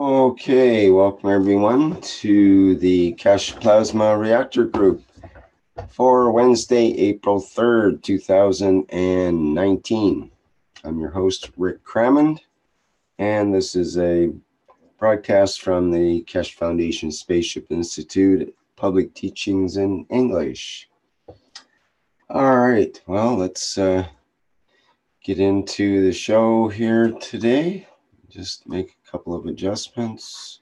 Okay, welcome everyone to the Keshe Plasma Reactor Group for Wednesday, April 3rd, 2019. I'm your host, Rick Crammond, and this is a broadcast from the Keshe Foundation Spaceship Institute, Public Teachings in English. All right, well, let's get into the show here today. Just make a couple of adjustments.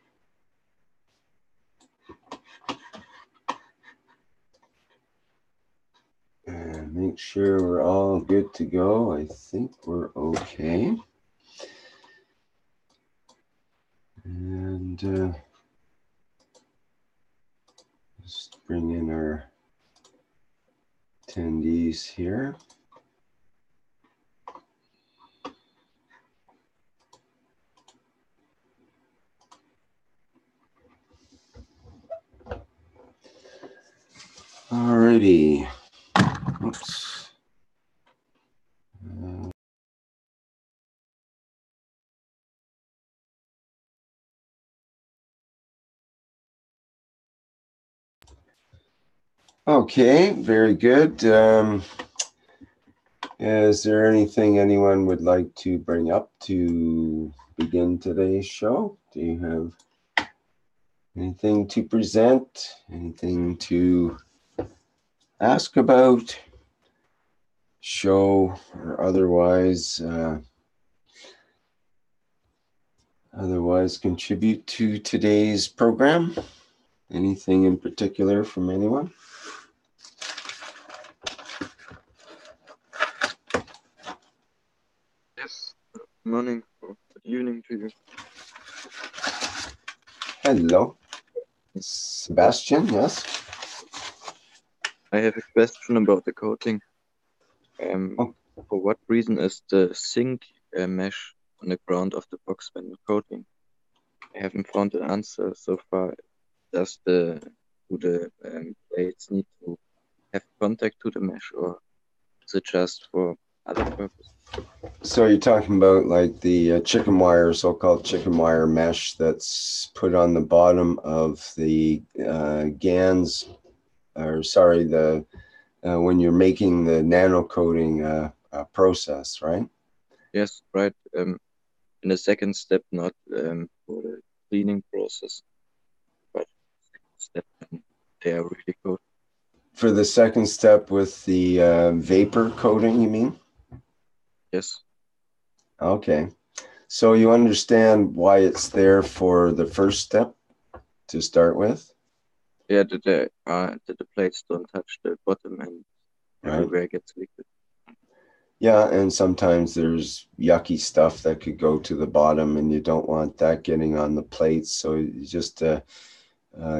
And make sure we're all good to go. I think we're okay. And just bring in our attendees here. Alrighty. Oops. Okay, very good. Is there anything anyone would like to bring up to begin today's show? Do you have anything to present? Anything to ask about? Show or otherwise contribute to today's program? Anything in particular from anyone? Yes, good morning or good evening to you. Hello, Sebastian, yes? I have a question about the coating. For what reason is the zinc mesh on the ground of the box when coating? I haven't found an answer so far. Do the plates need to have contact to the mesh, or is it just for other purpose? So you're talking about like the chicken wire, so-called chicken wire mesh that's put on the bottom of the GANS, or sorry, the when you're making the nano-coating process, right? Yes, right. In the second step, not for the cleaning process, but step when they are really coated. For the second step with the vapor coating, you mean? Yes. Okay. So you understand why it's there for the first step to start with? Yeah, the plates don't touch the bottom and everywhere gets liquid. Yeah, and sometimes there's yucky stuff that could go to the bottom, and you don't want that getting on the plates. So you just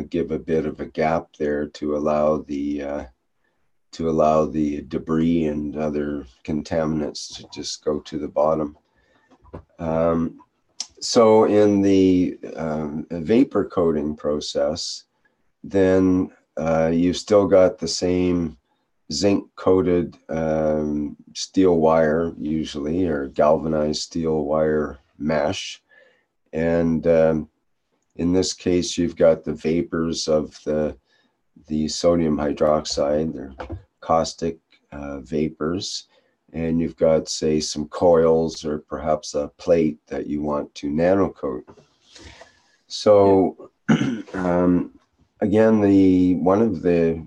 give a bit of a gap there to allow the debris and other contaminants to just go to the bottom. So in the vapor coating process, then you've still got the same zinc coated steel wire usually, or galvanized steel wire mesh. And in this case, you've got the vapors of the sodium hydroxide, they're caustic vapors. And you've got, say, some coils or perhaps a plate that you want to nano coat. So again, one of the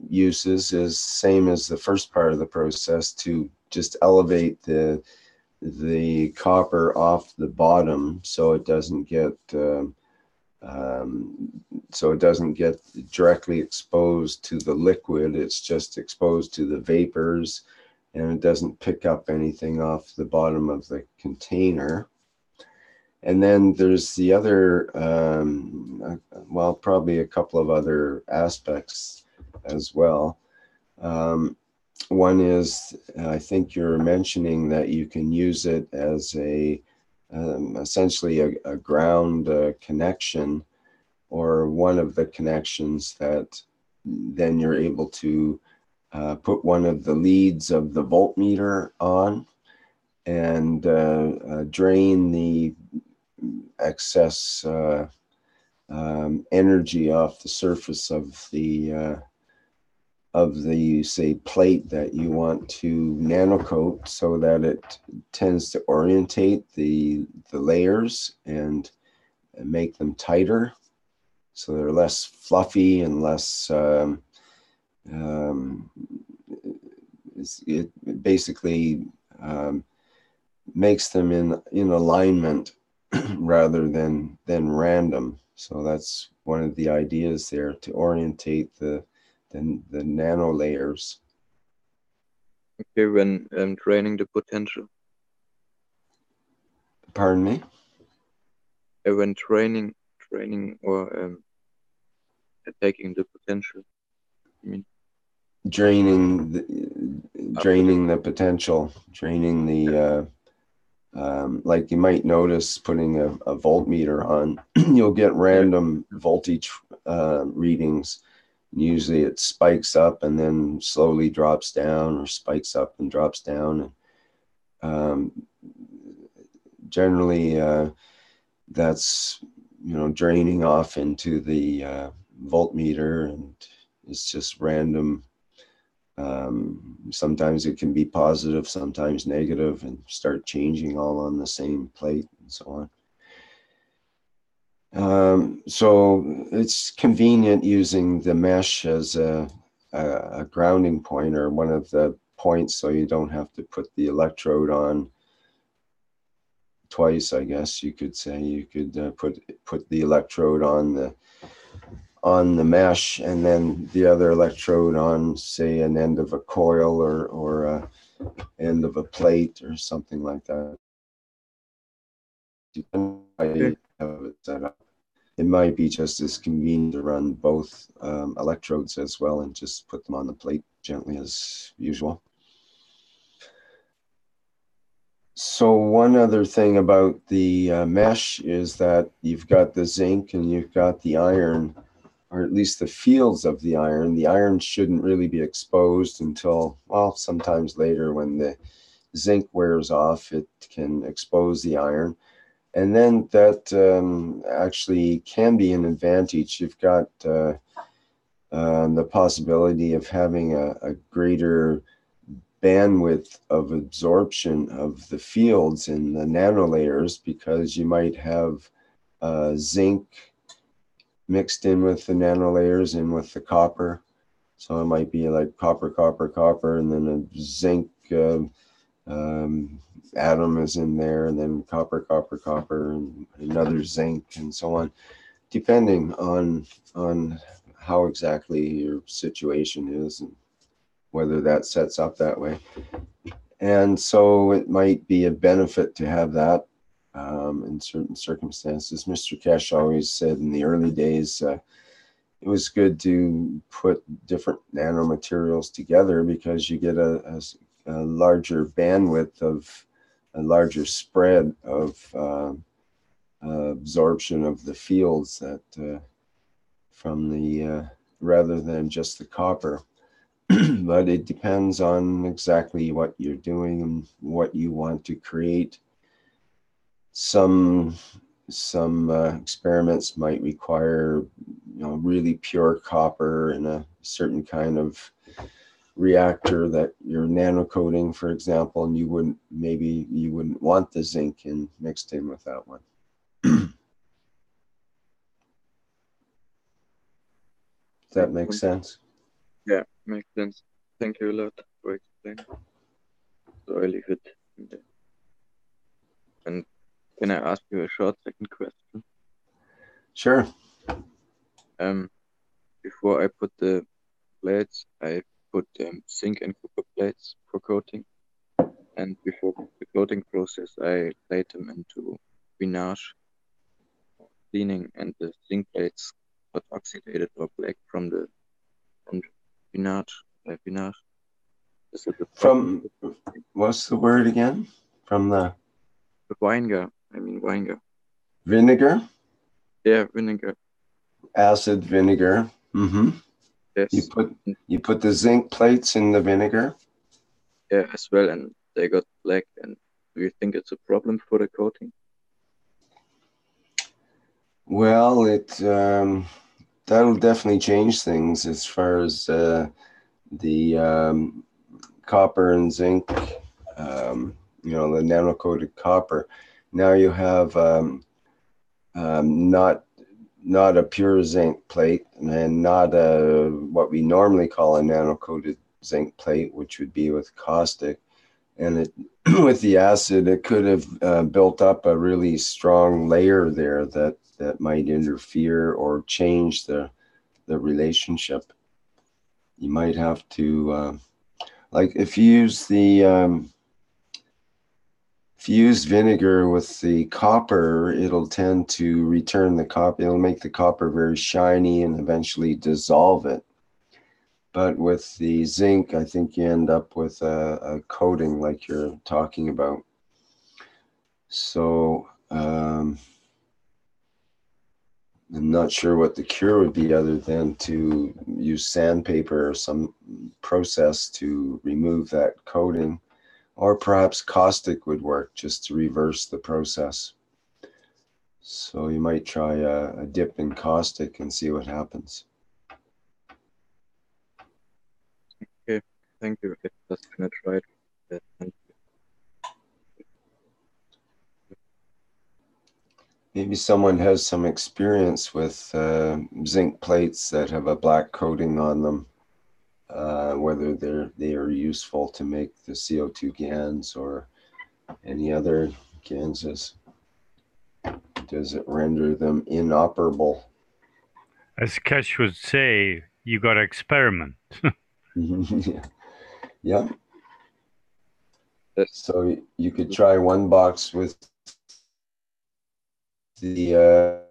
uses is same as the first part of the process, to just elevate the copper off the bottom so it doesn't get directly exposed to the liquid. It's just exposed to the vapors, and it doesn't pick up anything off the bottom of the container. And then there's the other, well, probably a couple of other aspects as well. One is, I think you're mentioning that you can use it as essentially a ground connection, or one of the connections that then you're able to put one of the leads of the voltmeter on and drain the excess energy off the surface of the say plate that you want to nano-coat, so that it tends to orientate the layers and make them tighter, so they're less fluffy and less it basically makes them in alignment rather than random. So that's one of the ideas there, to orientate the nano layers. Okay, when training the potential. Pardon me? When training or attacking the potential. I mean, Draining the potential, draining the like you might notice putting a voltmeter on, you'll get random voltage readings. Usually it spikes up and then slowly drops down, or spikes up and drops down. And generally that's, draining off into the voltmeter, and it's just random. Sometimes it can be positive, sometimes negative, and start changing all on the same plate and so on. So it's convenient using the mesh as a grounding point, or one of the points, so you don't have to put the electrode on twice, I guess you could say. You could put the electrode on the mesh, and then the other electrode on, say, an end of a coil or a end of a plate or something like that. Depending on how you have it set up. It might be just as convenient to run both electrodes as well, and just put them on the plate gently as usual. So one other thing about the mesh is that you've got the zinc and you've got the iron, or at least the fields of the iron. The iron shouldn't really be exposed until, well, sometimes later, when the zinc wears off, it can expose the iron. And then that actually can be an advantage. You've got the possibility of having a greater bandwidth of absorption of the fields in the nanolayers, because you might have zinc mixed in with the nanolayers and with the copper. So it might be like copper, copper, copper, and then a zinc atom is in there, and then copper, copper, copper, and another zinc, and so on, depending on how exactly your situation is and whether that sets up that way. And so it might be a benefit to have that in certain circumstances. Mr. Keshe always said in the early days it was good to put different nanomaterials together, because you get a larger bandwidth of a larger spread of absorption of the fields that from the rather than just the copper. But it depends on exactly what you're doing and what you want to create. Some experiments might require, really pure copper in a certain kind of reactor that you're nano-coating, for example, and you wouldn't want the zinc mixed in with that one. Does that make sense? Yeah, makes sense. Thank you a lot for explaining. So I leave it in there. And can I ask you a short second question? Sure. Before I put the plates, I put zinc and copper plates for coating. And before the coating process, I laid them into vinage, cleaning, and the zinc plates got oxidated or black from the vinage. Is it the From, what's the word again? From the vinegar. I mean vinegar. Vinegar? Yeah, vinegar. Acid vinegar. Mm-hmm. Yes. You put the zinc plates in the vinegar? Yeah, as well, and they got black. And do you think it's a problem for the coating? Well, that'll definitely change things as far as the copper and zinc, the nano-coated copper. Now you have not a pure zinc plate and not a what we normally call a nano-coated zinc plate, which would be with caustic. And it with the acid, it could have built up a really strong layer there that might interfere or change the relationship. You might have to like if you use vinegar with the copper, it'll tend to return the copper. It'll make the copper very shiny and eventually dissolve it. But with the zinc, I think you end up with a coating like you're talking about. So I'm not sure what the cure would be other than to use sandpaper or some process to remove that coating. Or perhaps caustic would work just to reverse the process. So you might try a dip in caustic and see what happens. Okay, thank you. I'm just gonna try that. Maybe someone has some experience with zinc plates that have a black coating on them, whether they are useful to make the CO2 GANS or any other GANSes. Does it render them inoperable? As Keshe would say, you got to experiment. Yeah. Yeah. Yes. So you could try one box with the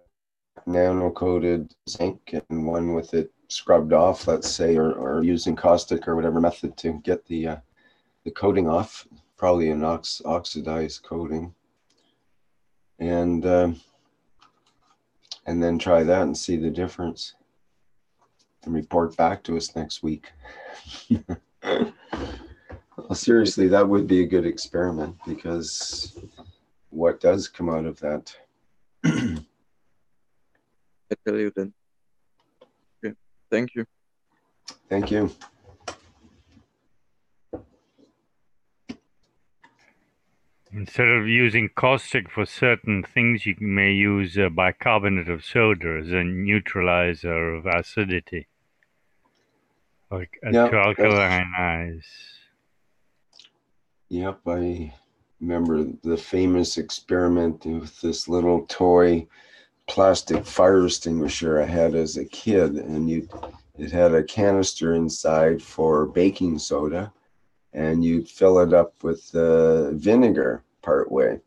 nano-coated zinc and one with it scrubbed off, let's say, or using caustic or whatever method to get the coating off, probably an oxidized coating, and then try that and see the difference and report back to us next week. Well, seriously, that would be a good experiment, because what does come out of that? I tell you then. Okay, thank you. Thank you. Instead of using caustic for certain things, you may use bicarbonate of soda as a neutralizer of acidity, or Yeah, to alkalinize. Yep, I remember the famous experiment with this little toy plastic fire extinguisher I had as a kid, and it had a canister inside for baking soda, and you'd fill it up with vinegar part way.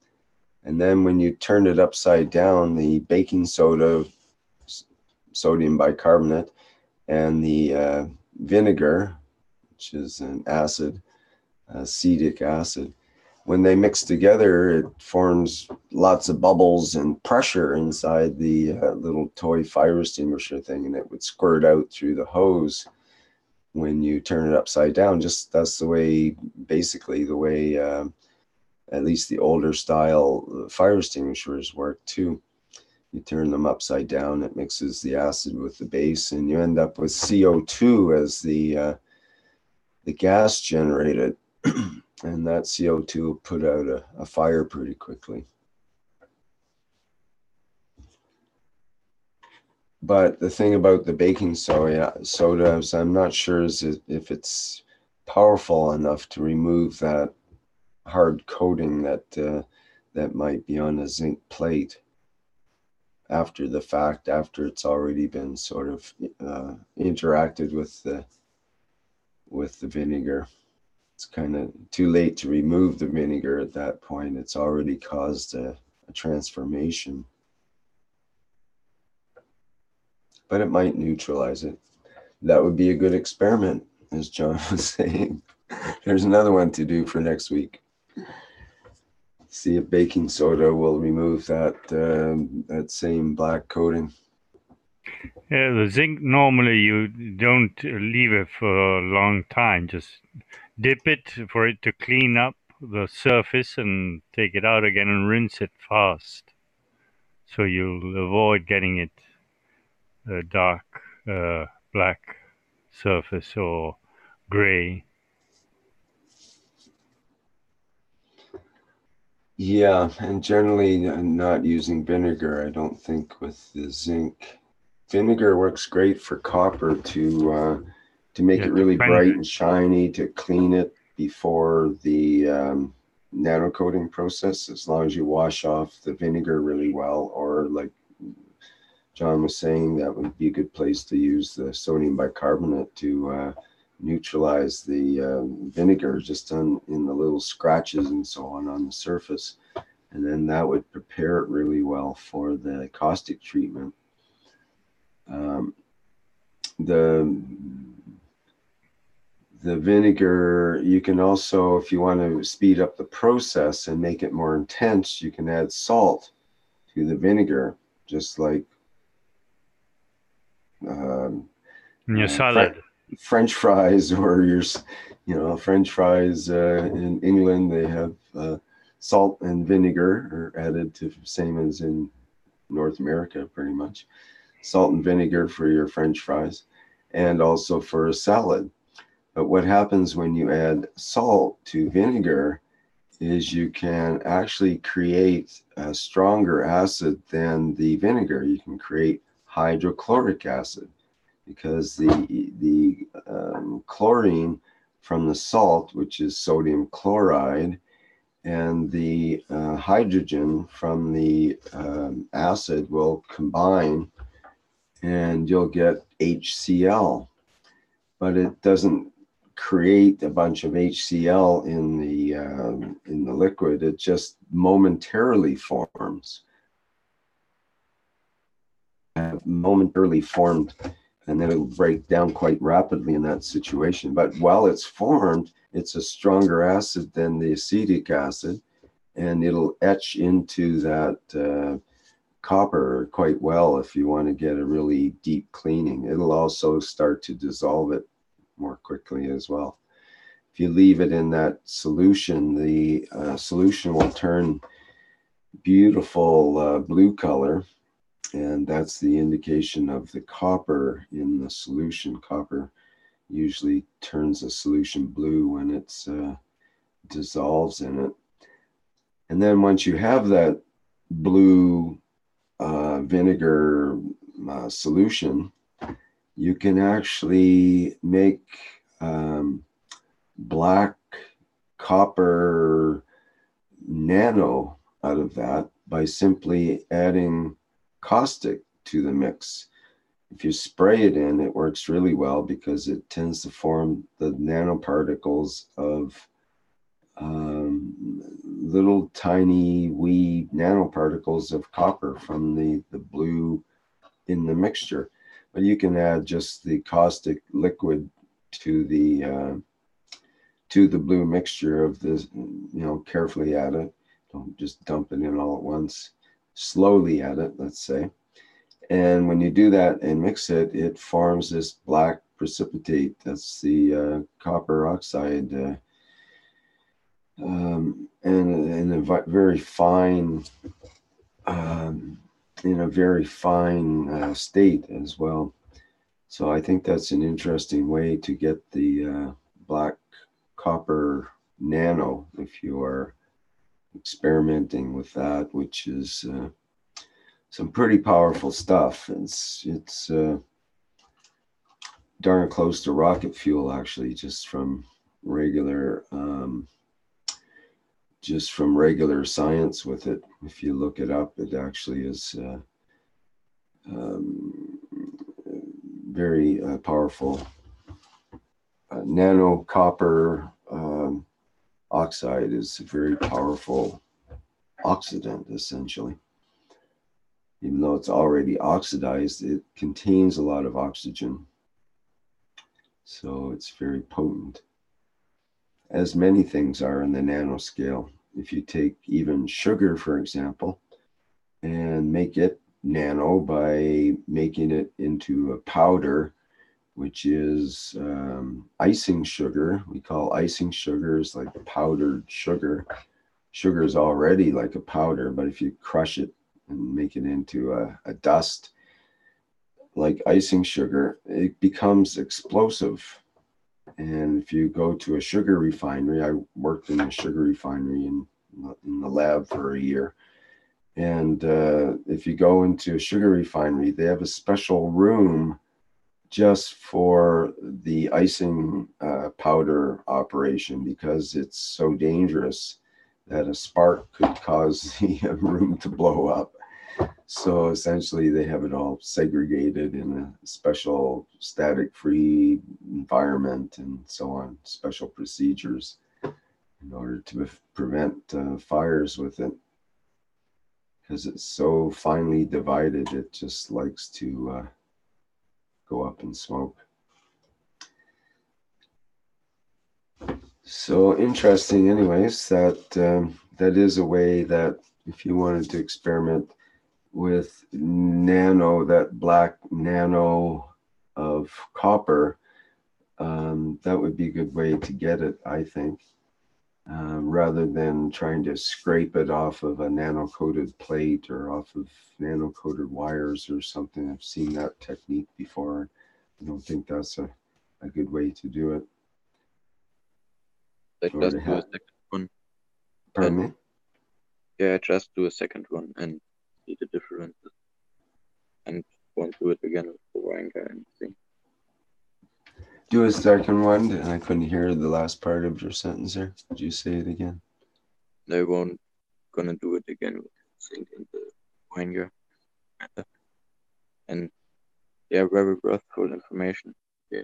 And then when you turned it upside down, the baking soda, sodium bicarbonate, and the vinegar, which is an acid, acetic acid, when they mix together, it forms lots of bubbles and pressure inside the little toy fire extinguisher thing, and it would squirt out through the hose when you turn it upside down. Just that's the way, basically the way at least the older style fire extinguishers work too. You turn them upside down, it mixes the acid with the base, and you end up with CO2 as the gas generated. And that CO2 will put out a fire pretty quickly. But the thing about the baking soda is I'm not sure if it's powerful enough to remove that hard coating that might be on a zinc plate after the fact, after it's already been sort of interacted with the vinegar. It's kind of too late to remove the vinegar at that point. It's already caused a transformation. But it might neutralize it. That would be a good experiment, as John was saying. There's another one to do for next week. See if baking soda will remove that same black coating. Yeah, the zinc, normally you don't leave it for a long time. Just dip it for it to clean up the surface and take it out again and rinse it fast. So you'll avoid getting it a dark black surface or gray. Yeah, and generally not using vinegar, I don't think, with the zinc. Vinegar works great for copper to make it really bright and shiny, to clean it before the nano-coating process, as long as you wash off the vinegar really well, or like John was saying, that would be a good place to use the sodium bicarbonate to neutralize the vinegar just in the little scratches and so on the surface. And then that would prepare it really well for the caustic treatment. The vinegar, you can also, if you want to speed up the process and make it more intense, you can add salt to the vinegar, just like in your salad. French fries, or your, French fries in England, they have salt and vinegar are added to, same as in North America, pretty much. Salt and vinegar for your French fries, and also for a salad. But what happens when you add salt to vinegar is you can actually create a stronger acid than the vinegar. You can create hydrochloric acid, because the chlorine from the salt, which is sodium chloride, and the hydrogen from the acid will combine, and you'll get HCl. But it doesn't create a bunch of HCl in the liquid. It just momentarily forms. Momentarily formed, and then it'll break down quite rapidly in that situation. But while it's formed, it's a stronger acid than the acetic acid, and it'll etch into that copper quite well if you want to get a really deep cleaning. It'll also start to dissolve it more quickly as well. If you leave it in that solution, the solution will turn beautiful blue color, and that's the indication of the copper in the solution. Copper usually turns the solution blue when it's dissolves in it. And then once you have that blue vinegar solution, you can actually make black copper nano out of that by simply adding caustic to the mix. If you spray it in, it works really well because it tends to form the nanoparticles of little tiny wee nanoparticles of copper from the blue in the mixture. But you can add just the caustic liquid to the blue mixture of this, carefully add it. Don't just dump it in all at once. Slowly add it, let's say. And when you do that and mix it, it forms this black precipitate. That's the copper oxide, and in a very fine, state as well. So I think that's an interesting way to get the black copper nano if you are experimenting with that, which is some pretty powerful stuff. It's darn close to rocket fuel, actually, just from regular science with it. If you look it up, it actually is very powerful. Nano copper oxide is a very powerful oxidant, essentially. Even though it's already oxidized, it contains a lot of oxygen. So it's very potent, as many things are in the nanoscale. If you take even sugar, for example, and make it nano by making it into a powder, which is icing sugar. We call icing sugars like powdered sugar. Sugar is already like a powder, but if you crush it and make it into a dust like icing sugar, it becomes explosive. And if you go to a sugar refinery, I worked in a sugar refinery in the lab for a year. And if you go into a sugar refinery, they have a special room just for the icing powder operation, because it's so dangerous that a spark could cause the room to blow up. So essentially they have it all segregated in a special static-free environment and so on, special procedures in order to prevent fires with it. Because it's so finely divided, it just likes to go up in smoke. So interesting anyways, that that is a way that if you wanted to experiment with nano, that black nano of copper, that would be a good way to get it, I think, rather than trying to scrape it off of a nano-coated plate or off of nano-coated wires or something. I've seen that technique before. I don't think that's a good way to do it. I just do a second one. Pardon me? Yeah, I just do a second one and see the differences. And won't do it again with the wine guy and see. Do a second one, and I couldn't hear the last part of your sentence there. Could you say it again? I won't gonna do it again with zinc and the wine guy. And yeah, very worthwhile information. Yeah.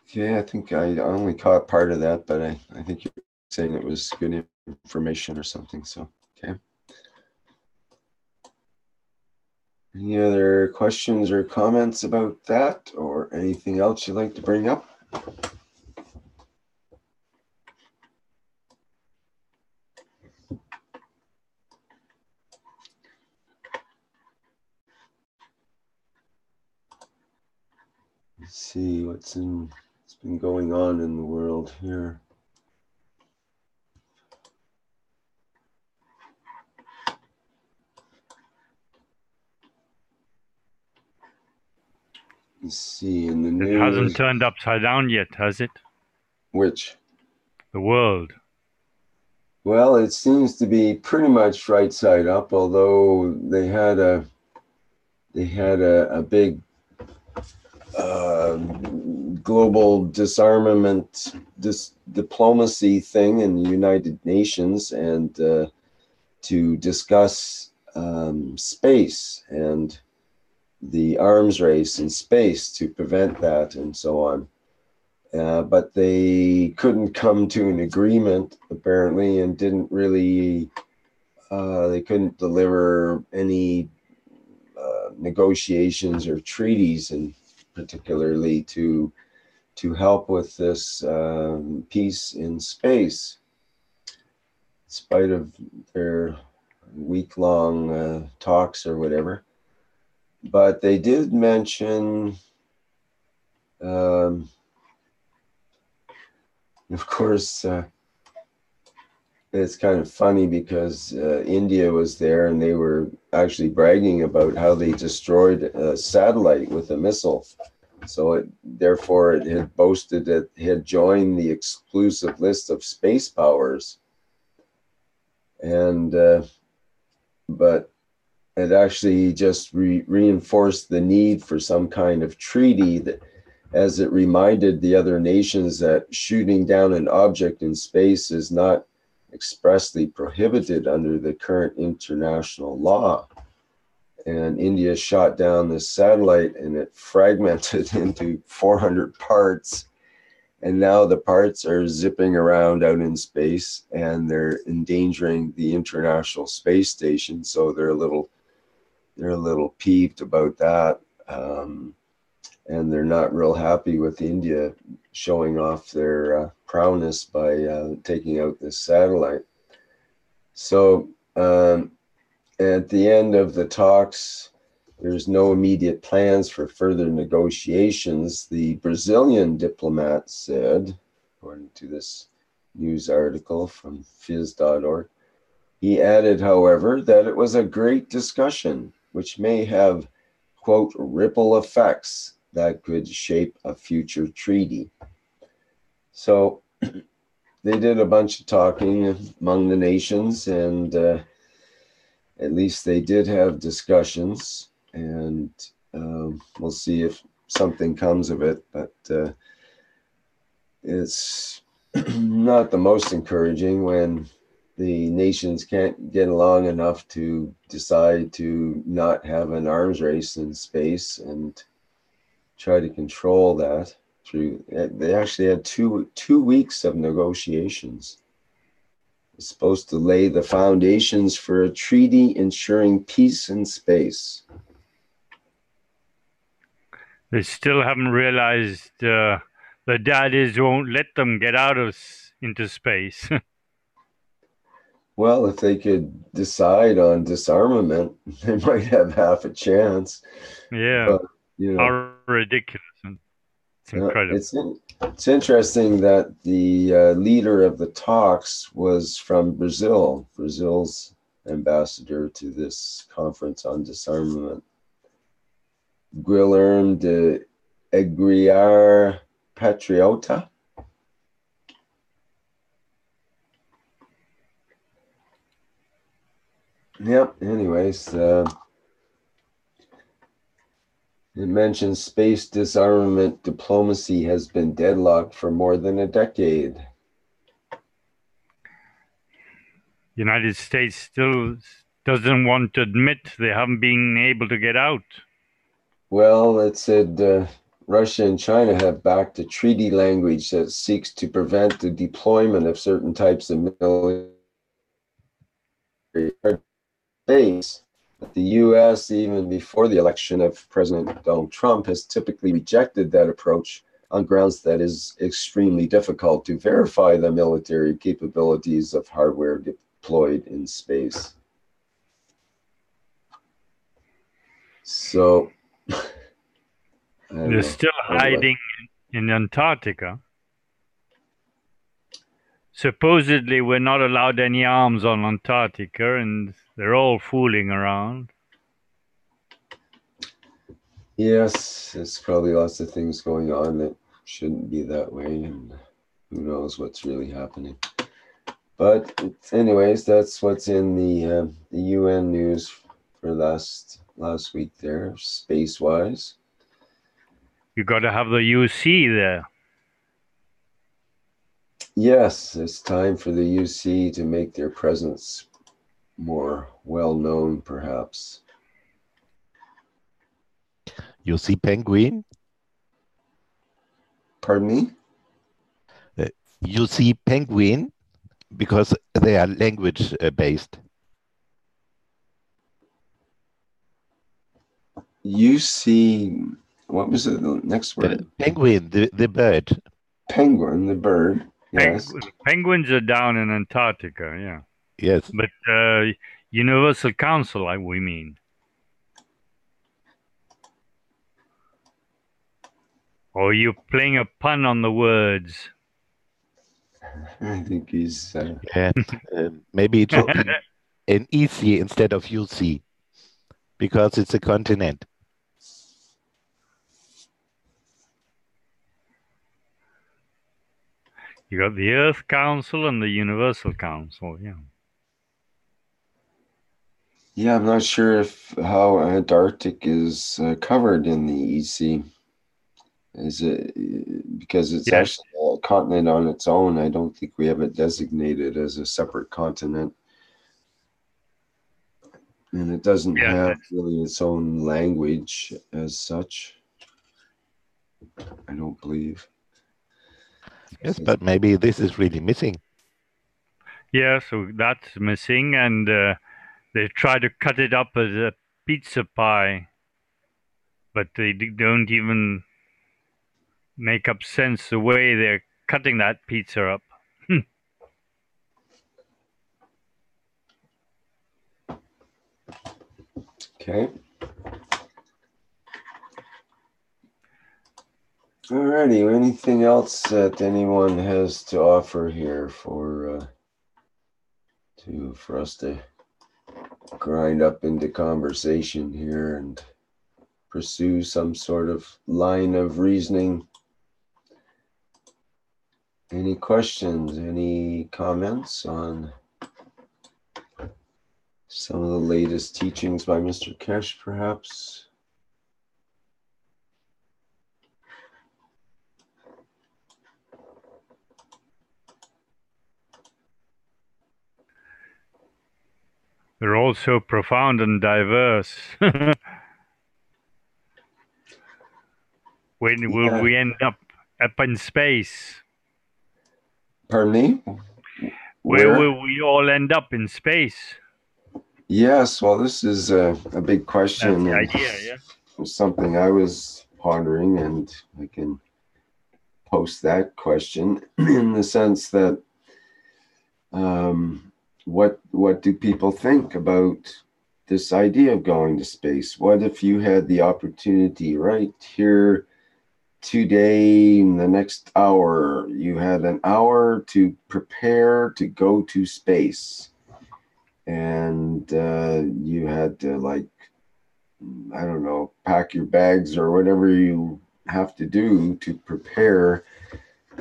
Okay, I think I only caught part of that, but I think you're saying it was good information or something, so, okay. Any other questions or comments about that, or anything else you'd like to bring up? Let's see what's been going on in the world here. Let's see in the news. It hasn't turned upside down yet, has it? Which? The world. Well, it seems to be pretty much right side up, although they had a big global disarmament diplomacy thing in the United Nations, and to discuss space and the arms race in space to prevent that and so on. But they couldn't come to an agreement apparently, and didn't really, they couldn't deliver any negotiations or treaties, and particularly to help with this peace in space, in spite of their week-long talks or whatever. But they did mention, of course, it's kind of funny because India was there, and they were actually bragging about how they destroyed a satellite with a missile. So therefore it had boasted that it had joined the exclusive list of space powers. And, but it actually just reinforced the need for some kind of treaty, that, as it reminded the other nations that shooting down an object in space is not expressly prohibited under the current international law. And India shot down this satellite, and it fragmented into 400 parts. And now the parts are zipping around out in space, and they're endangering the International Space Station. So they're a little peeved about that. And they're not real happy with India showing off their prowess by taking out this satellite. So at the end of the talks, there's no immediate plans for further negotiations. The Brazilian diplomat said, according to this news article from phys.org. He added, however, that it was a great discussion, which may have, quote, ripple effects that could shape a future treaty. So they did a bunch of talking among the nations, and at least they did have discussions, and we'll see if something comes of it, but it's not the most encouraging when the nations can't get along enough to decide to not have an arms race in space and try to control that through. They actually had two weeks of negotiations. It's supposed to lay the foundations for a treaty ensuring peace in space. They still haven't realized the daddies won't let them get out of into space. Well, if they could decide on disarmament, they might have half a chance. Yeah, but you know, how ridiculous! It's incredible. It's interesting that the leader of the talks was from Brazil, Brazil's ambassador to this conference on disarmament. Guilherme de Aguiar Patriota. Yep, anyways, it mentions space disarmament diplomacy has been deadlocked for more than a decade. United States still doesn't want to admit they haven't been able to get out. Well, it said Russia and China have backed a treaty language that seeks to prevent the deployment of certain types of military base. The U.S., even before the election of President Donald Trump, has typically rejected that approach on grounds that is extremely difficult to verify the military capabilities of hardware deployed in space. So, they're still hiding in Antarctica. Supposedly, we're not allowed any arms on Antarctica, and they're all fooling around. Yes, there's probably lots of things going on that shouldn't be that way, and who knows what's really happening. But anyways, that's what's in the UN news for last week there, space-wise. You got to have the UC there. Yes, it's time for the UC to make their presence more well-known, perhaps. You see penguin? Pardon me? You see penguin because they are language based. You see, what was it, the next word? Penguin, the bird. Penguin, the bird, yes. Penguins are down in Antarctica, yeah. Yes. But Universal Council, we mean. Or you're playing a pun on the words. I think he's... Yeah, maybe it should be an EC instead of UC, because it's a continent. You got the Earth Council and the Universal Council, yeah. Yeah, I'm not sure how Antarctic is covered in the EC. Is it because it's actually a continent on its own? I don't think we have it designated as a separate continent. And it doesn't have really its own language as such. I don't believe. Yes, but maybe this is really missing. Yeah, so that's missing, and they try to cut it up as a pizza pie, but they don't even make up sense the way they're cutting that pizza up. Okay. Alrighty, anything else that anyone has to offer here for us to grind up into conversation here and pursue some sort of line of reasoning? Any questions, any comments on some of the latest teachings by Mr. Keshe, perhaps? They're all so profound and diverse. When will we end up in space? Pardon me? Where will we all end up in space? Yes, well, this is a big question. That's the idea, yeah. It's something I was pondering, and I can post that question in the sense that what do people think about this idea of going to space? What if you had the opportunity right here today, in the next hour, you had an hour to prepare to go to space, and you had to, like, I don't know, pack your bags or whatever you have to do to prepare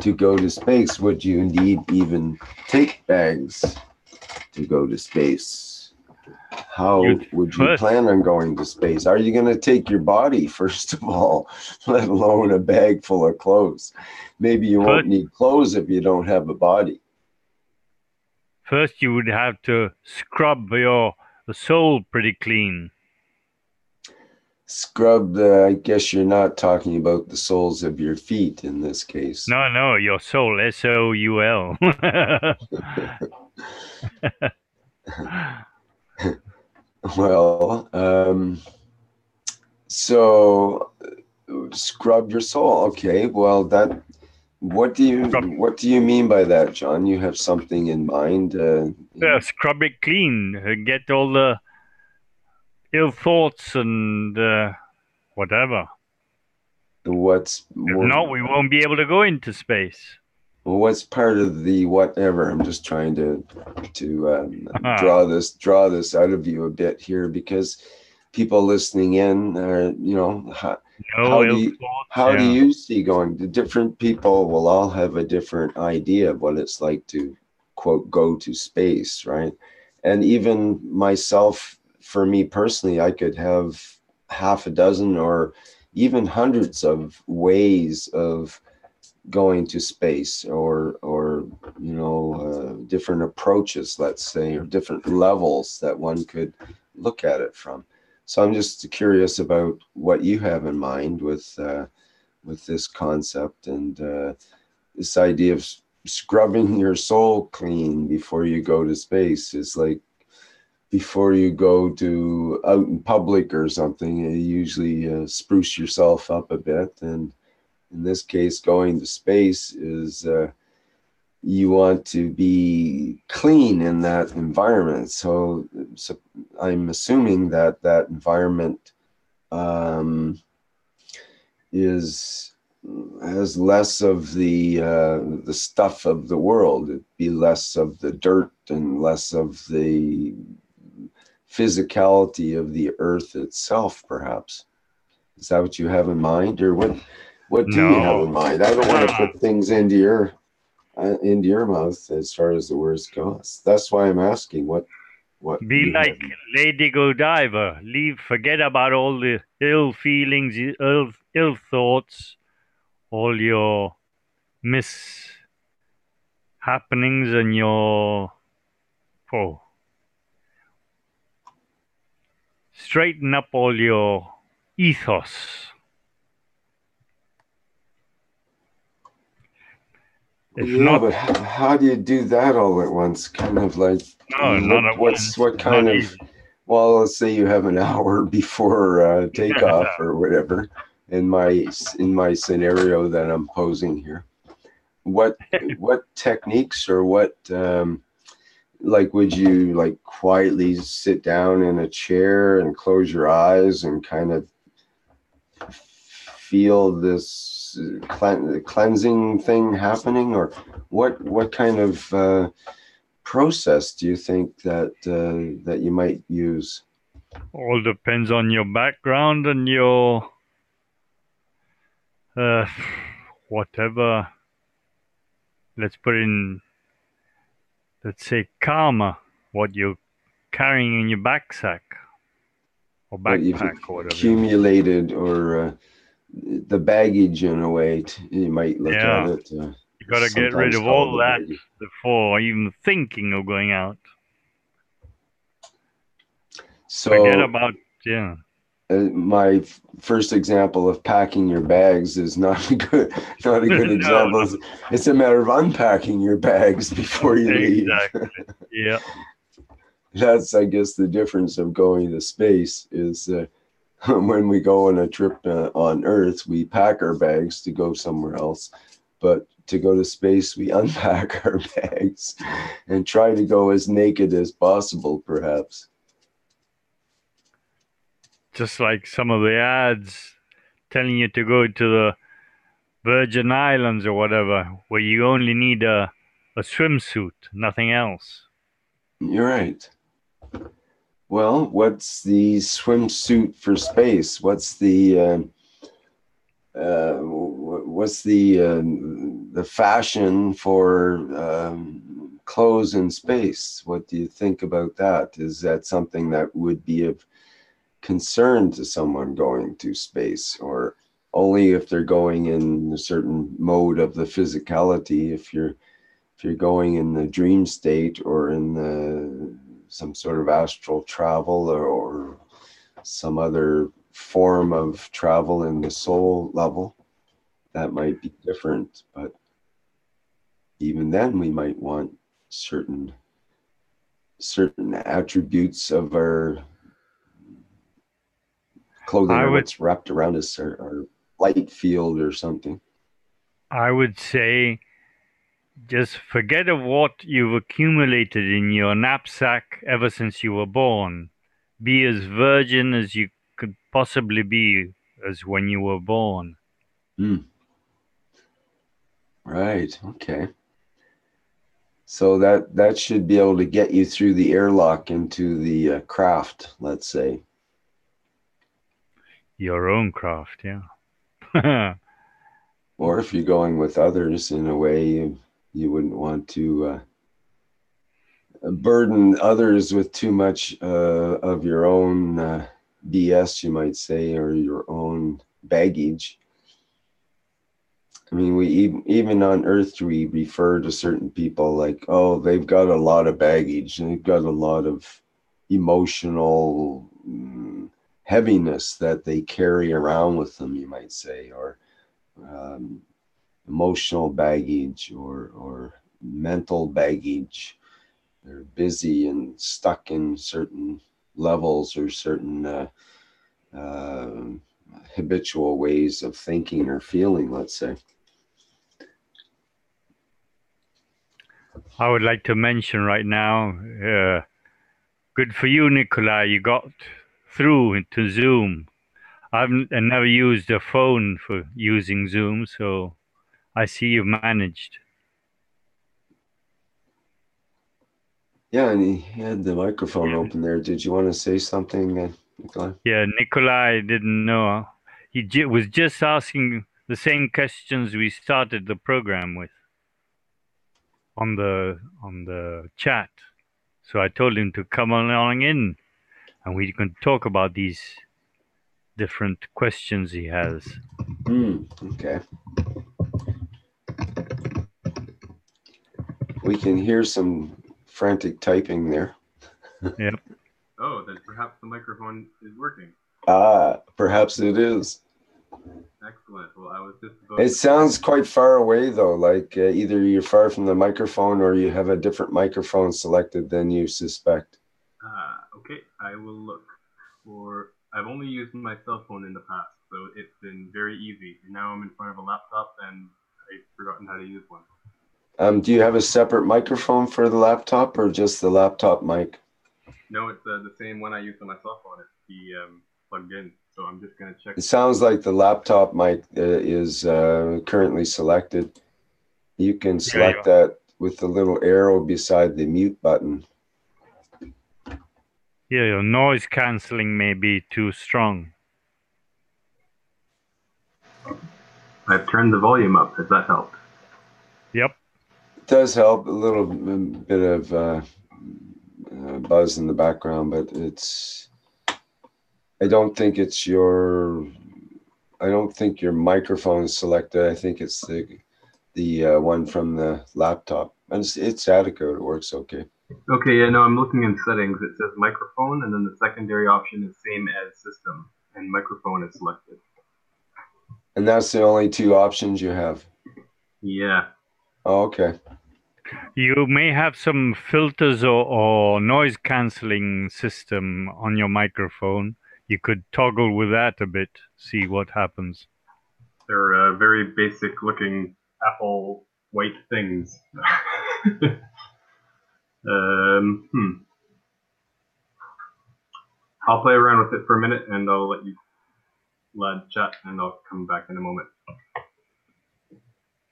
to go to space? Would you indeed even take bags to go to space? How would you plan on going to space? Are you going to take your body, first of all, let alone a bag full of clothes? Maybe you won't need clothes if you don't have a body. First, you would have to scrub your soul pretty clean. Scrub, I guess you're not talking about the soles of your feet in this case. No, your soul, S-O-U-L. Well, so scrub your soul. Okay, well, that. What do you mean by that, John? You have something in mind? Yeah, scrub it clean. Get all the ill thoughts and whatever. What's more? No, we won't be able to go into space. Well, what's part of the whatever? I'm just trying to draw this out of you a bit here, because people listening in are, how do you see going? The different people will all have a different idea of what it's like to, quote, go to space, right? And even myself, for me personally, I could have half a dozen or even hundreds of ways of going to space, or different approaches, let's say, or different levels that one could look at it from. So I'm just curious about what you have in mind with this concept and this idea of scrubbing your soul clean before you go to space. Is like before you go to out in public or something, you usually spruce yourself up a bit, and in this case, going to space is you want to be clean in that environment. So I'm assuming that environment has less of the stuff of the world. It'd be less of the dirt and less of the physicality of the earth itself, perhaps. Is that what you have in mind, or what do you have in mind? I don't want to put things into your mouth as far as the words go. That's why I'm asking what be like Lady Godiva. Forget about all the ill feelings, ill thoughts, all your mishappenings and your straighten up all your ethos. But how do you do that all at once? Kind of like, what kind of easy. Well, let's say you have an hour before takeoff or whatever. In my scenario that I'm posing here, what techniques or what would you quietly sit down in a chair and close your eyes and kind of feel this cleansing thing happening, or what kind of process do you think that that you might use? All depends on your background and your whatever. Let's put in, let's say, karma, what you're carrying in your backpack or What you've backpack or whatever. accumulated, or the baggage in a way. You might look at it. You got to get rid of all that before even thinking of going out. So forget about my first example of packing your bags is not a good example. No. It's a matter of unpacking your bags before you leave. Exactly. Yeah. That's, I guess, the difference of going to space is when we go on a trip on Earth, we pack our bags to go somewhere else. But to go to space, we unpack our bags and try to go as naked as possible, perhaps. Just like some of the ads telling you to go to the Virgin Islands or whatever, where you only need a swimsuit, nothing else. You're right. Well, what's the swimsuit for space? What's the fashion for clothes in space? What do you think about that? Is that something that would be of concern to someone going to space, or only if they're going in a certain mode of the physicality? If you're going in the dream state or in some sort of astral travel, or some other form of travel in the soul level, that might be different. But even then, we might want certain attributes of our clothing, or what's wrapped around us, our light field or something. I would say just forget of what you've accumulated in your knapsack ever since you were born. Be as virgin as you could possibly be as when you were born. Right. Okay. So that should be able to get you through the airlock into the craft, let's say. Your own craft, yeah. Or if you're going with others, in a way, you wouldn't want to burden others with too much of your own BS, you might say, or your own baggage. I mean, we even on Earth, we refer to certain people like, oh, they've got a lot of baggage, and they've got a lot of emotional heaviness that they carry around with them, you might say, or emotional baggage, or mental baggage. They're busy and stuck in certain levels or certain habitual ways of thinking or feeling, let's say. I would like to mention right now, good for you, Nikolai. You got through into Zoom. I've never used a phone for using Zoom, so I see you've managed. Yeah, and he had the microphone open there. Did you want to say something, Nikolai? Yeah, Nikolai didn't know. He was just asking the same questions we started the program with on the chat. So I told him to come along in, and we can talk about these different questions he has. Okay. We can hear some frantic typing there. Yep. Oh, then perhaps the microphone is working. Perhaps it is. Excellent. Well, I was just It sounds quite far away, though, like either you're far from the microphone or you have a different microphone selected than you suspect. Okay, I will look for... I've only used my cell phone in the past, so it's been very easy. And now I'm in front of a laptop and I've forgotten how to use one. Do you have a separate microphone for the laptop, or just the laptop mic? No, it's the same one I use on my cell phone. It's the plugged in. So I'm just going to check. It sounds like the laptop mic is currently selected. You can select that with the little arrow beside the mute button. Yeah, your noise cancelling may be too strong. I've turned the volume up, if that helped. Yep. It does help, a little bit of buzz in the background, but I don't think it's your microphone is selected. I think it's the one from the laptop. And it's adequate, it works okay. Okay, yeah, no, I'm looking in settings. It says microphone, and then the secondary option is same as system, and microphone is selected. And that's the only two options you have? Yeah. Oh, okay. You may have some filters or noise cancelling system on your microphone. You could toggle with that a bit, see what happens. They're very basic looking Apple white things. I'll play around with it for a minute and I'll let you lad chat and I'll come back in a moment.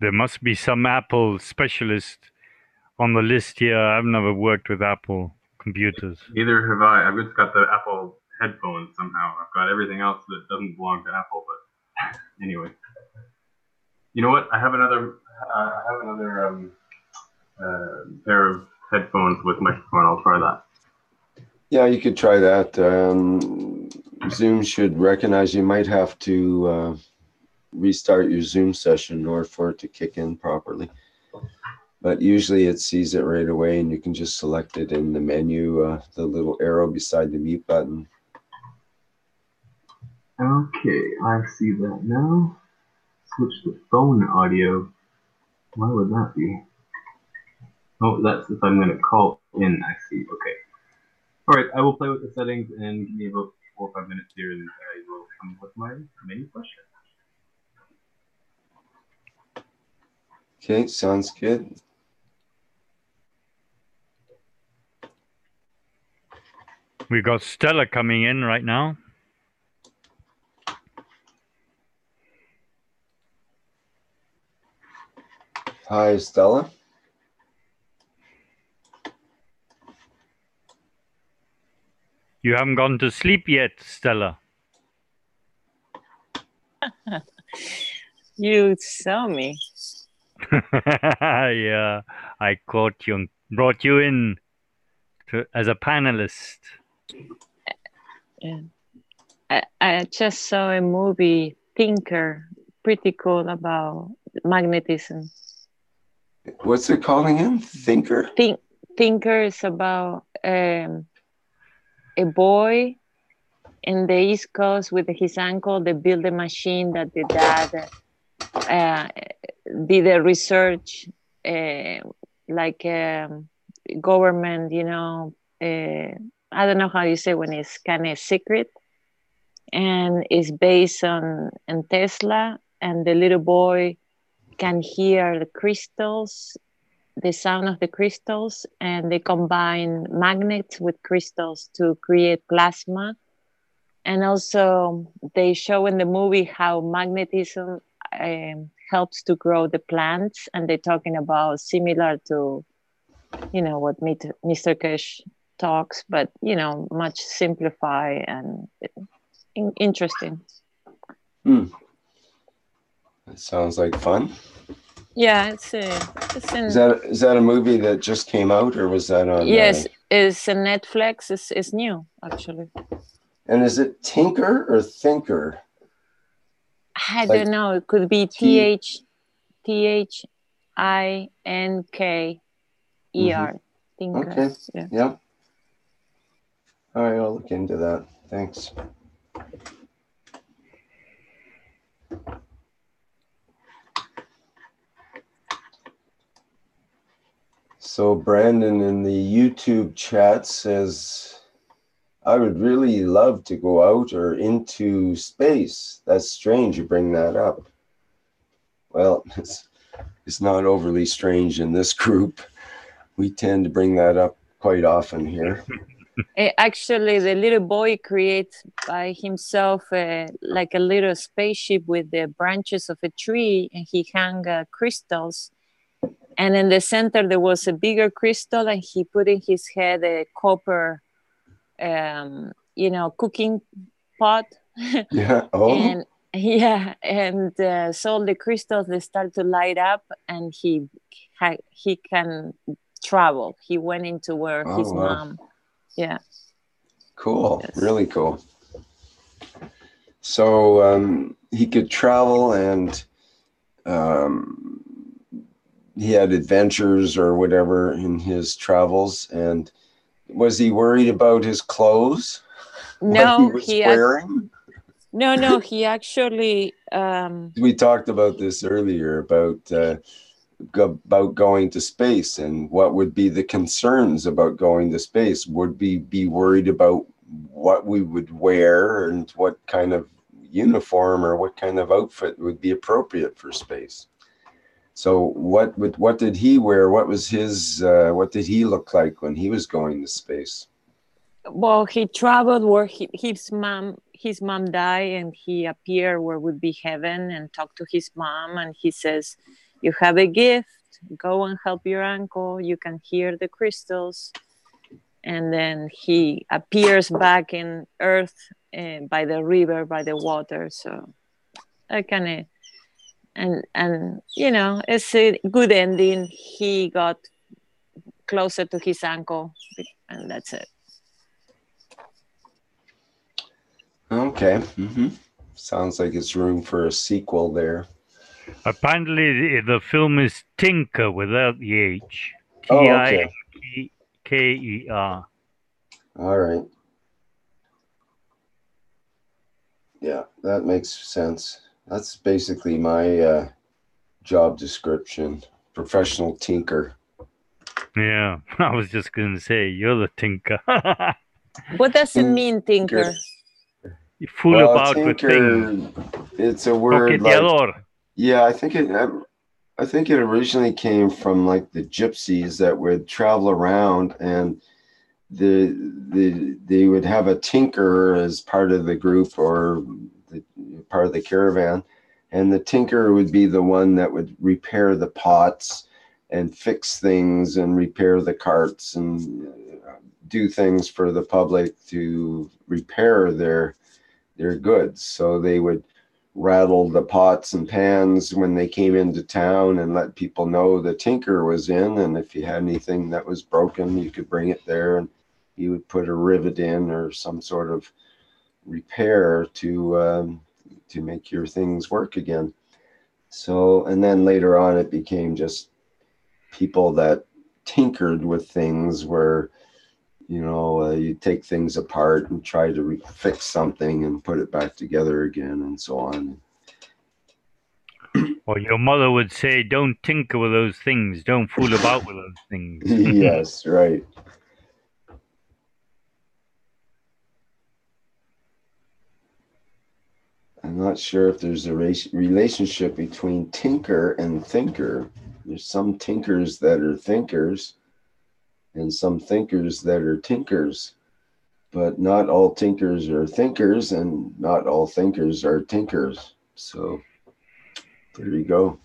There must be some Apple specialist on the list here. I've never worked with Apple computers. Neither have I. I've just got the Apple headphones somehow. I've got everything else that doesn't belong to Apple, but anyway. You know what? I have another pair of headphones with microphone. I'll try that. Yeah, you could try that. Zoom should recognize you might have to restart your Zoom session in order for it to kick in properly. But usually it sees it right away and you can just select it in the menu, the little arrow beside the mute button. Okay, I see that now. Switch to phone audio. Why would that be? Oh, that's if I'm going to call in, I see. Okay. Alright, I will play with the settings and give me about 4 or 5 minutes here and I will come up with my many questions. Okay, sounds good. We've got Stella coming in right now. Hi, Stella. You haven't gone to sleep yet, Stella. You saw me. Yeah, I caught you and brought you in as a panelist. Yeah. I just saw a movie, Thinker, pretty cool, about magnetism. What's it called again? Thinker? Thinker is about a boy in the East Coast with his uncle. They built a machine that the dad did a research, like government, you know, I don't know how you say when it's kind of secret, and it's based on Tesla, and the little boy can hear the crystals, the sound of the crystals, and they combine magnets with crystals to create plasma. And also they show in the movie how magnetism helps to grow the plants, and they're talking about similar to, you know, what Mr. Keshe talks, but, you know, much simplified and interesting. That sounds like fun. Yeah, it's Is that a movie that just came out, or was that on? Yes, it's a Netflix. It's new, actually. And is it Tinker or Thinker? I don't know. It could be THINKER. Thinker. Okay. Yeah. All right, I'll look into that. Thanks. So Brandon in the YouTube chat says, I would really love to go out or into space. That's strange you bring that up. Well, it's not overly strange in this group. We tend to bring that up quite often here. Actually, the little boy creates by himself like a little spaceship with the branches of a tree, and he hung crystals. And in the center there was a bigger crystal, and he put in his head a copper, cooking pot. Yeah. Oh. And yeah, and so the crystals, they start to light up, and he can travel. He went into where his mom. Yeah. Cool. Yes. Really cool. So he could travel, and he had adventures or whatever in his travels. And was he worried about his clothes? No, what he was wearing? No, he actually. We talked about this earlier about going to space, and what would be the concerns about going to space. Would we be worried about what we would wear and what kind of uniform or what kind of outfit would be appropriate for space? So what did he wear? What was his what did he look like when he was going to space? Well, he traveled where his mom died, and he appeared where would be heaven, and talked to his mom, and he says, "You have a gift. Go and help your uncle. You can hear the crystals." And then he appears back in Earth by the river, by the water. So I kind of, and it's a good ending. He got closer to his uncle, and that's it. Okay. Mm-hmm. Sounds like it's room for a sequel there. Apparently, the film is Tinker without the H. Okay. Tinker. All right. Yeah, that makes sense. That's basically my job description: professional tinker. Yeah, I was just going to say, you're the tinker. What does it mean, tinker? You fool about tinker, with things. It's a word like, yeah, I think it originally came from like the gypsies that would travel around, and they would have a tinker as part of the group or part of the caravan, and the tinker would be the one that would repair the pots and fix things and repair the carts and do things for the public to repair their goods. So they would rattle the pots and pans when they came into town and let people know the tinker was in, and if you had anything that was broken, you could bring it there, and he would put a rivet in or some sort of repair to make your things work again. So, and then later on it became just people that tinkered with things where you take things apart and try to fix something and put it back together again, and so on. Well, your mother would say, don't tinker with those things. Don't fool about with those things. Yes, right. I'm not sure if there's a relationship between tinker and thinker. There's some tinkers that are thinkers and some thinkers that are tinkers. But not all tinkers are thinkers, and not all thinkers are tinkers. So there you go.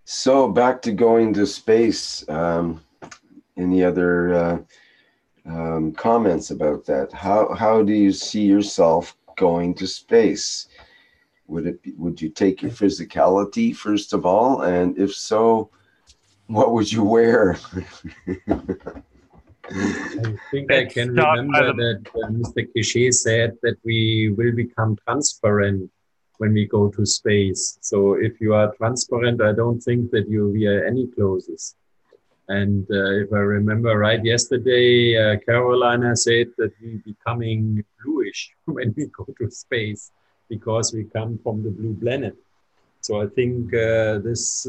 So back to going to space. Any other comments about that? How do you see yourself going to space? Would you take your physicality first of all, and if so, what would you wear? I think I can remember that Mr. Keshe said that we will become transparent when we go to space. So if you are transparent, I don't think that you wear any clothes. And if I remember right, yesterday, Carolina said that we're becoming bluish when we go to space because we come from the blue planet. So I think this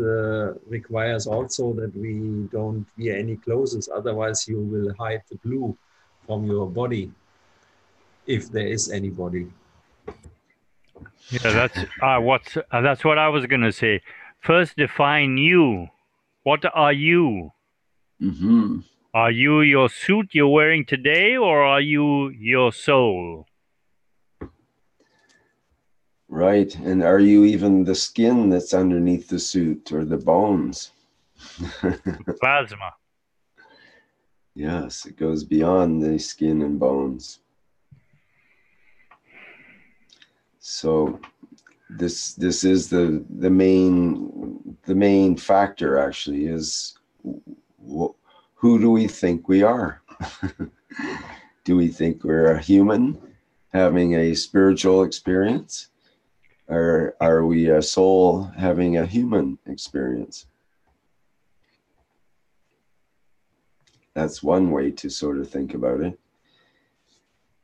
requires also that we don't wear any clothes. Otherwise, you will hide the blue from your body, if there is any body. Yeah, that's what I was going to say. First, define you. What are you? Mm-hmm. Are you your suit you're wearing today, or are you your soul? Right. And are you even the skin that's underneath the suit or the bones? Plasma. Yes, it goes beyond the skin and bones. So this is the main factor, actually, is who do we think we are? Do we think we're a human having a spiritual experience? Or are we a soul having a human experience? That's one way to sort of think about it.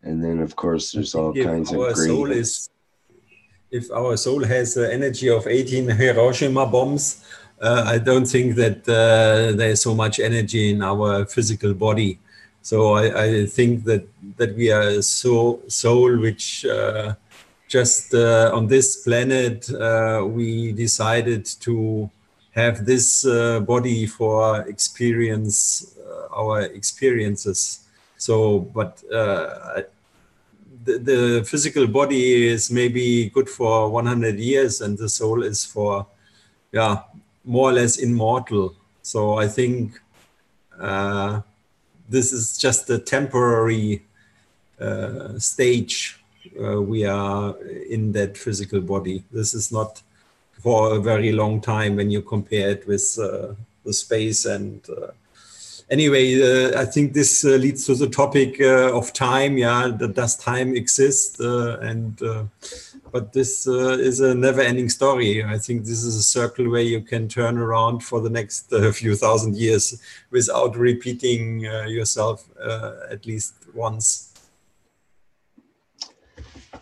And then, of course, there's all kinds of great... If our soul has the energy of 18 Hiroshima bombs, I don't think that there's so much energy in our physical body. So I think that we are a soul which just on this planet we decided to have this body for experience our experiences. So, but the physical body is maybe good for 100 years and the soul is for, yeah, more or less immortal. So I think this is just a temporary stage. We are in that physical body. This is not for a very long time when you compare it with the space and anyway, I think this leads to the topic of time. Yeah, does time exist? But this is a never-ending story. I think this is a circle where you can turn around for the next few thousand years without repeating yourself at least once.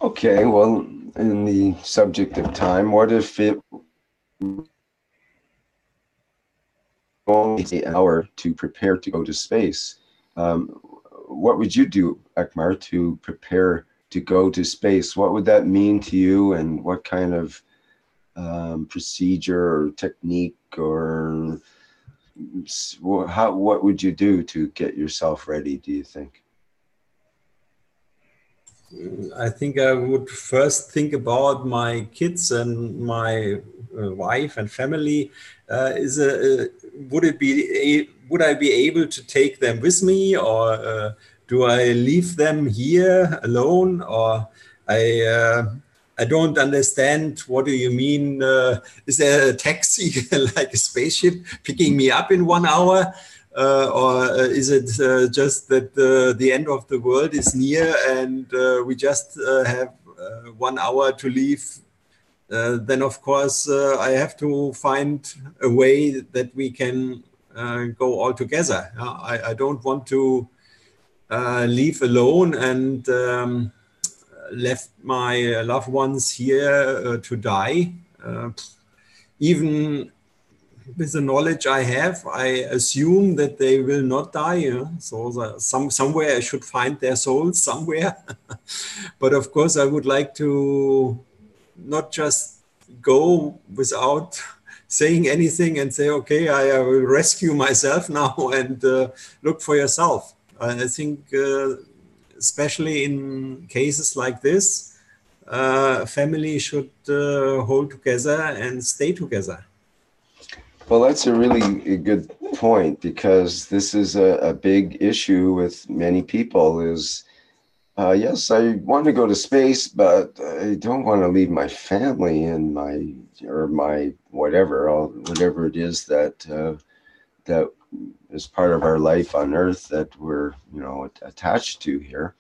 Okay, well, in the subject of time, what if it only an hour to prepare to go to space? What would you do, Ekmar, to prepare to go to space? What would that mean to you, and what kind of procedure or technique or what would you do to get yourself ready, do you think? I think I would first think about my kids and my wife and family. Would I be able to take them with me, or do I leave them here alone? Or I don't understand. What do you mean? Is there a taxi like a spaceship picking me up in 1 hour? Or is it just that the end of the world is near and we just have 1 hour to leave? Then, of course, I have to find a way that we can go all together. I don't want to leave alone and left my loved ones here to die. Even with the knowledge I have, I assume that they will not die. So somewhere I should find their souls somewhere. But of course, I would like to not just go without saying anything and say, okay, I will rescue myself now and look for yourself. I think, especially in cases like this, family should hold together and stay together. Well, that's a really good point, because this is a big issue with many people is, yes, I want to go to space, but I don't want to leave my family and my whatever it is that that is part of our life on Earth that we're, attached to here.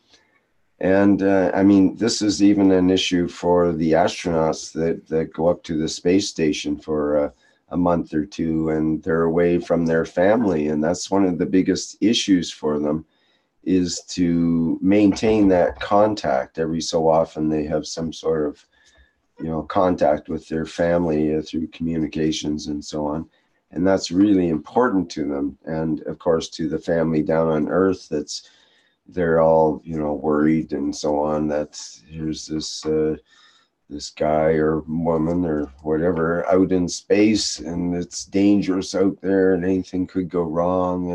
And I mean, this is even an issue for the astronauts that go up to the space station for a month or two, and they're away from their family. And that's one of the biggest issues for them, is to maintain that contact. Every so often they have some sort of, contact with their family through communications and so on. And that's really important to them. And of course, to the family down on Earth, they're all, worried and so on, that here's this this guy or woman or whatever out in space, and it's dangerous out there and anything could go wrong,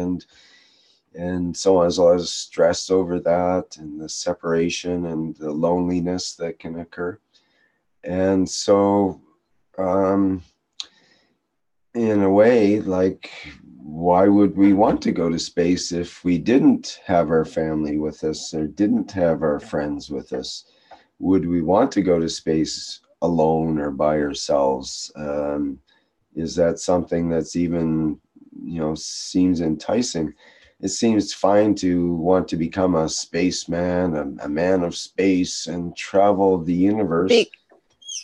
and so there's a lot of stress over that and the separation and the loneliness that can occur. And so in a way, like, why would we want to go to space if we didn't have our family with us or didn't have our friends with us? Would we want to go to space alone or by ourselves? Is that something that's even, seems enticing? It seems fine to want to become a spaceman, a man of space, and travel the universe.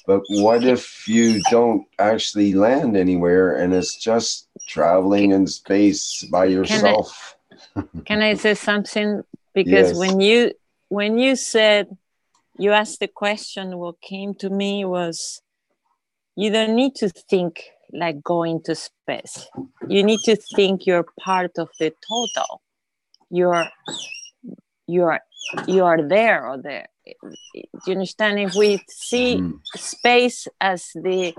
But what if you don't actually land anywhere and it's just traveling in space by yourself? Can I say something? Because yes. when you said, you asked the question, what came to me was, you don't need to think like going to space. You need to think you're part of the total. You are there or there. Do you understand? If we see space as the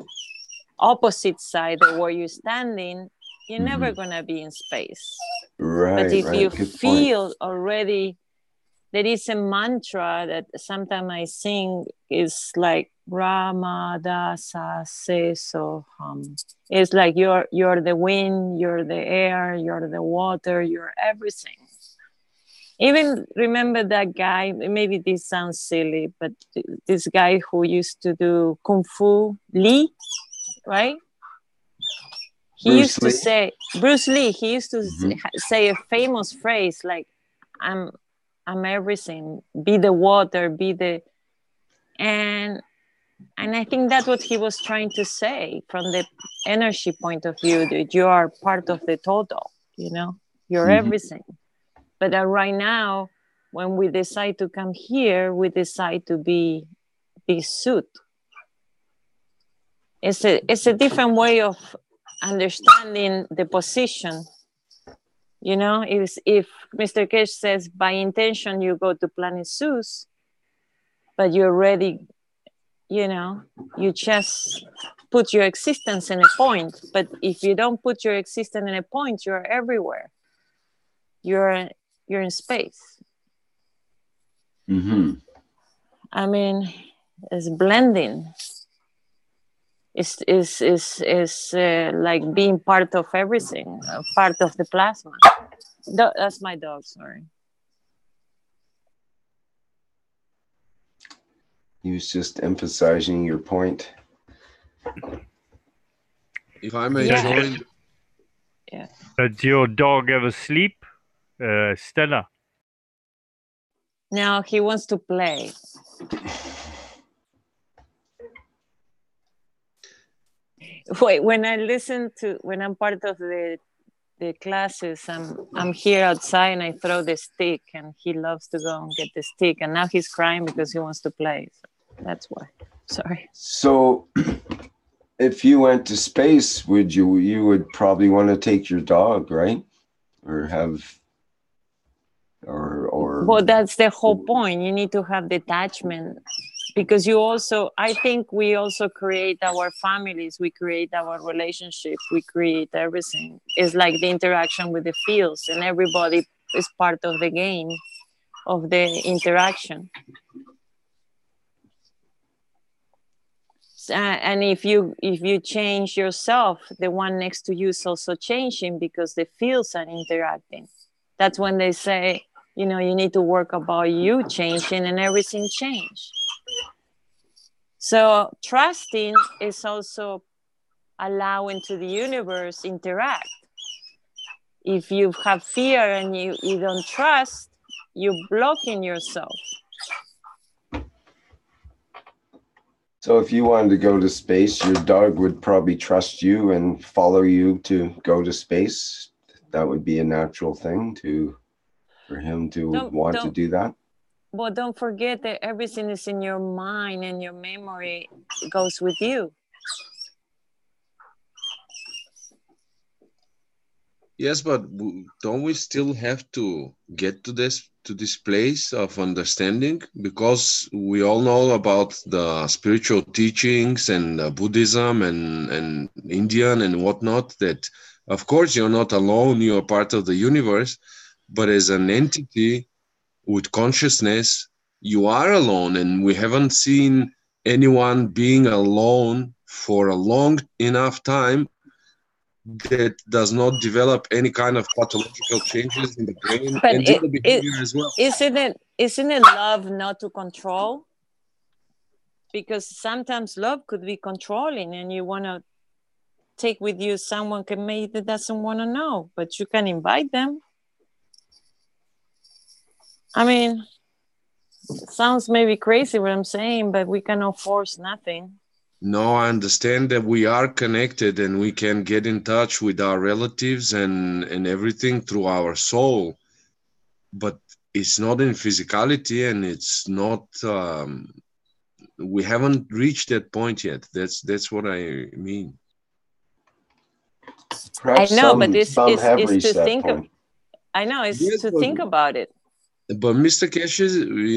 opposite side of where you're standing, you're never gonna be in space. Right. But if you Good feel point. already, there is a mantra that sometimes I sing, is like Ramada Sa Se So Hum. It's like you're the wind, you're the air, you're the water, you're everything. Even remember that guy, maybe this sounds silly, but this guy who used to do Kung Fu, Lee, right? He used to say, Bruce Lee, he used to say a famous phrase like, I'm everything, be the water, be the, and I think that's what he was trying to say from the energy point of view, that you are part of the total, you're everything. But right now, when we decide to come here, we decide to be suit. It's a different way of understanding the position. If Mr. Keshe says by intention you go to Planet Zeus, but you're already, you just put your existence in a point. But if you don't put your existence in a point, you're everywhere. You're in space. I mean, it's blending. It's like being part of everything, part of the plasma. That's my dog, sorry. He was just emphasizing your point. If I may join. Yeah. Does your dog ever sleep, Stella? No, he wants to play. Wait, when I'm part of the classes, I'm here outside and I throw the stick, and he loves to go and get the stick, and now he's crying because he wants to play. So that's why. Sorry. So if you went to space, you would probably want to take your dog, right? Well, that's the whole point. You need to have detachment, because I think we also create our families, we create our relationships, we create everything. It's like the interaction with the fields, and everybody is part of the game, of the interaction. And if you change yourself, the one next to you is also changing, because the fields are interacting. That's when they say, you need to work about you changing, and everything change. So trusting is also allowing to the universe interact. If you have fear and you don't trust, you're blocking yourself. So if you wanted to go to space, your dog would probably trust you and follow you to go to space. That would be a natural thing for him to want to do that. But don't forget that everything is in your mind, and your memory goes with you. Yes, but don't we still have to get to this place of understanding? Because we all know about the spiritual teachings and Buddhism and Indian and whatnot, that of course you're not alone, you're part of the universe, but as an entity with consciousness, you are alone, and we haven't seen anyone being alone for a long enough time that does not develop any kind of pathological changes in the brain But and in the behavior as well. isn't it love not to control? Because sometimes love could be controlling, and you want to take with you someone maybe that doesn't want to know, but you can invite them. I mean, it sounds maybe crazy what I'm saying, but we cannot force nothing. No, I understand that we are connected and we can get in touch with our relatives and everything through our soul, but it's not in physicality, and it's not. We haven't reached that point yet. That's what I mean. Perhaps I know, but some have it's reached to that think of. point. I know it's Yes, to think about it. But Mr. Keshe,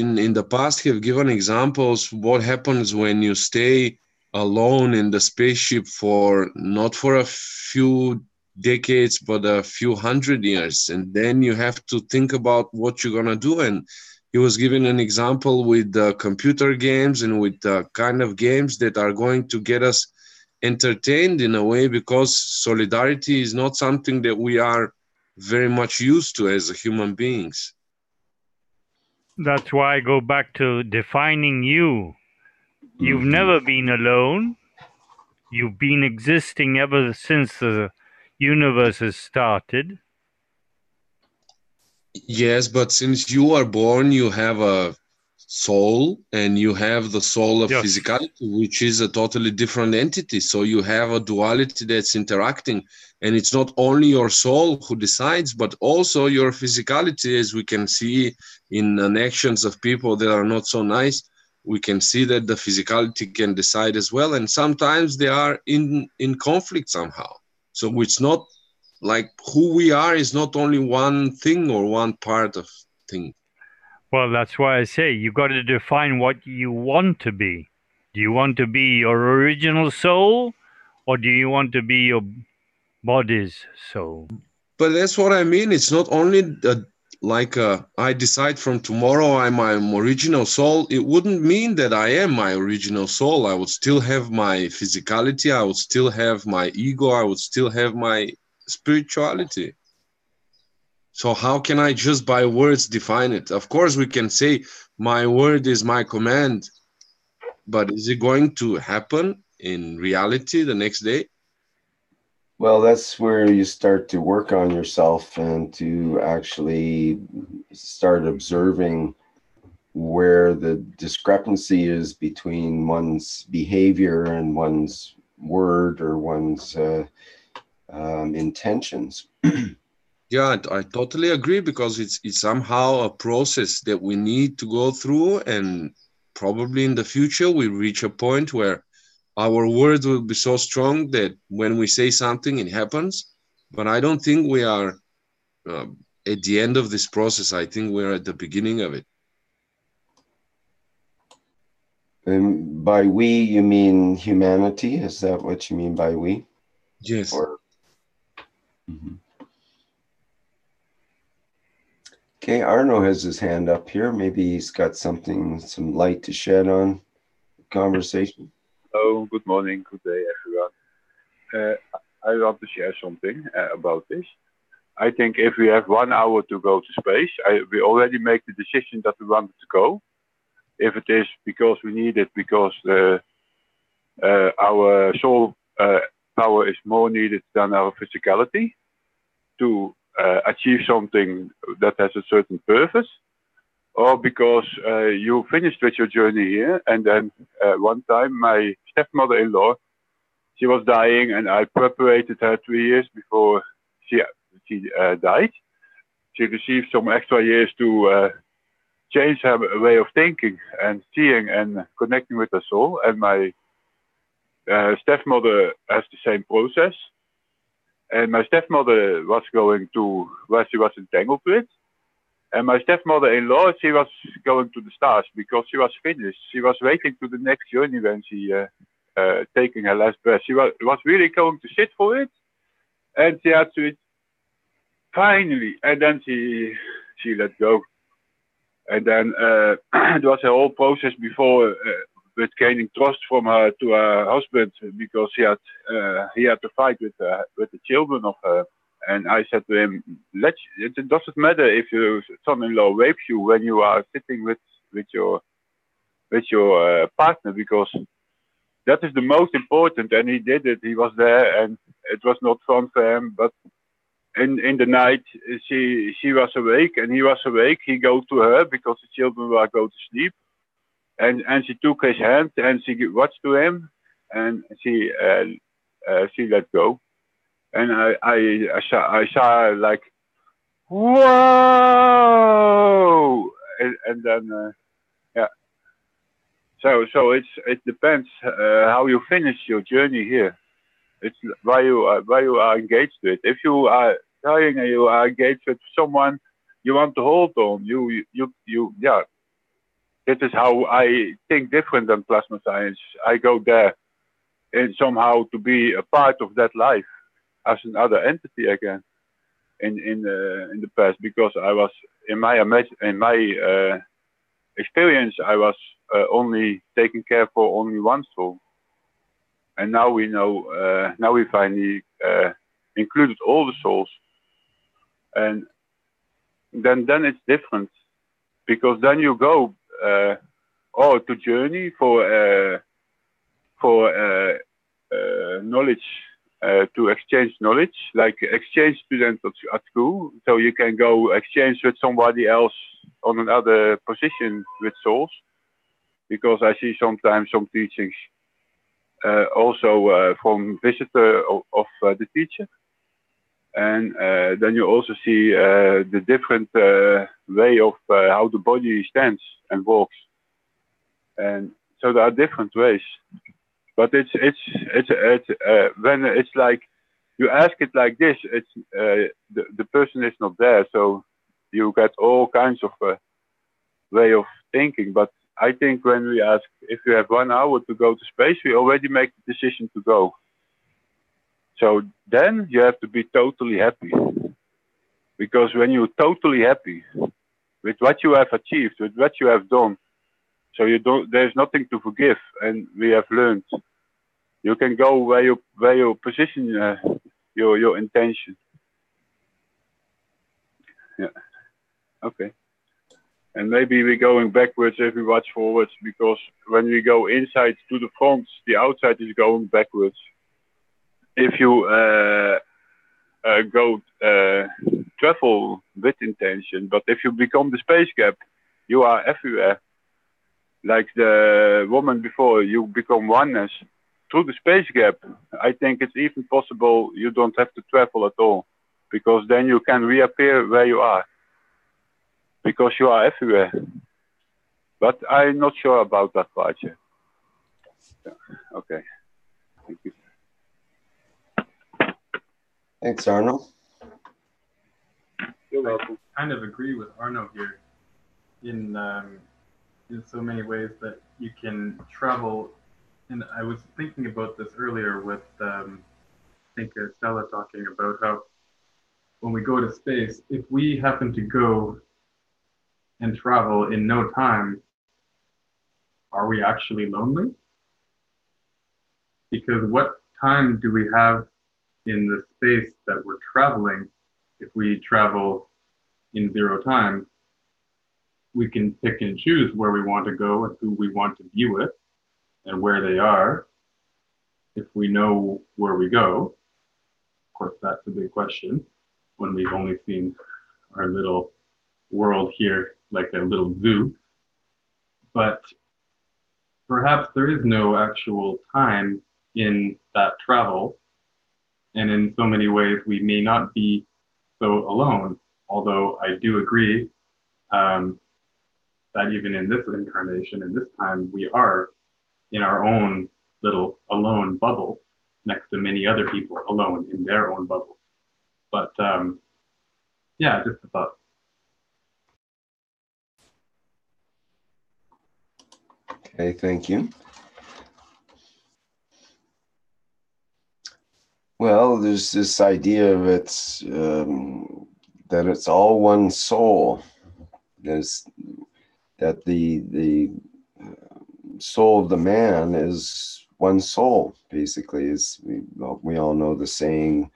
in the past, have given examples what happens when you stay alone in the spaceship for not for a few decades, but a few hundred years, and then you have to think about what you're gonna do. And he was giving an example with computer games and with kind of games that are going to get us entertained in a way, because solidarity is not something that we are very much used to as human beings. That's why I go back to defining you. You've never been alone. You've been existing ever since the universe has started. Yes, but since you are born, you have a soul, and you have the soul of Yes. physicality, which is a totally different entity. So you have a duality that's interacting, and it's not only your soul who decides, but also your physicality, as we can see in actions of people that are not so nice. We can see that the physicality can decide as well, and sometimes they are in conflict somehow. So it's not like who we are is not only one thing or one part of thing. Well, that's why I say you got to define what you want to be. Do you want to be your original soul, or do you want to be your body's soul? But that's what I mean. It's not only I decide from tomorrow I'm my original soul. It wouldn't mean that I am my original soul. I would still have my physicality. I would still have my ego. I would still have my spirituality. So how can I just by words define it? Of course, we can say my word is my command, but is it going to happen in reality the next day? Well, that's where you start to work on yourself and to actually start observing where the discrepancy is between one's behavior and one's word or one's intentions. Yeah, I totally agree, because it's somehow a process that we need to go through, and probably in the future we reach a point where our words will be so strong that when we say something, it happens. But I don't think we are at the end of this process. I think we're at the beginning of it. And by we, you mean humanity? Is that what you mean by we? Yes. Okay, Arno has his hand up here. Maybe he's got some light to shed on the conversation. Hello, good morning, good day, everyone. I want to share something about this. I think if we have 1 hour to go to space, we already make the decision that we wanted to go. If it is because we need it, because our soul power is more needed than our physicality to achieve something that has a certain purpose, or because you finished with your journey here, and then one time my stepmother-in-law, she was dying, and I preparated her 3 years before she died. She received some extra years to change her way of thinking and seeing and connecting with her soul. And my stepmother has the same process. And my stepmother was going to where she was entangled with. And my stepmother-in-law, she was going to the stars because she was finished. She was waiting to the next journey when she taking her last breath. She was really going to sit for it, and she had to finally, and then she let go. And then it was a whole process before with gaining trust from her to her husband because he had to fight with the children of her. And I said to him, it doesn't matter if your son-in-law rapes you when you are sitting with your partner, because that is the most important. And he did it. He was there, and it was not fun for him. But in the night, she was awake, and he was awake. He go to her because the children were go to sleep, and she took his hand and she watched to him, and she let go. And I saw her like, whoa, and then yeah. So it depends how you finish your journey here. It's why you are engaged with. If you are dying and you are engaged with someone you want to hold on, you yeah. This is how I think different than plasma science. I go there and somehow to be a part of that life as another entity again in the past, because I was in my experience I was only taking care for only one soul, and now we know now we finally included all the souls, and then it's different, because then you go to journey for knowledge, to exchange knowledge, like exchange students at school. So you can go exchange with somebody else on another position with souls, because I see sometimes some teachings also from visitor of the teacher. And then you also see the different way of how the body stands and walks. And so there are different ways. But it's when it's like you ask it like this, it's the person is not there, so you get all kinds of way of thinking. But I think when we ask if you have 1 hour to go to space, we already make the decision to go. So then you have to be totally happy, because when you're totally happy with what you have achieved, with what you have done, so there's nothing to forgive, and we have learned. You can go where you position your intention. Yeah. Okay. And maybe we're going backwards if we watch forwards, because when we go inside to the front, the outside is going backwards. If you go travel with intention, but if you become the space gap, you are everywhere. Like the woman before, you become oneness. Through the space gap, I think it's even possible you don't have to travel at all, because then you can reappear where you are, because you are everywhere. But I'm not sure about that part yet. Yeah. Okay. Thank you. Thanks, Arno. You're welcome. I kind of agree with Arno here in so many ways that you can travel. And I was thinking about this earlier with, I think Stella talking about how when we go to space, if we happen to go and travel in no time, are we actually lonely? Because what time do we have in the space that we're traveling? If we travel in 0 time, we can pick and choose where we want to go and who we want to be with and where they are, if we know where we go. Of course, that's a big question when we've only seen our little world here like a little zoo. But perhaps there is no actual time in that travel, and in so many ways we may not be so alone, although I do agree that even in this incarnation, in this time, we are in our own little alone bubble next to many other people alone in their own bubble. But yeah, just a thought. Okay, thank you. Well, there's this idea of it's that it's all one soul. There's that the soul of the man is one soul, basically. Is we all know the saying,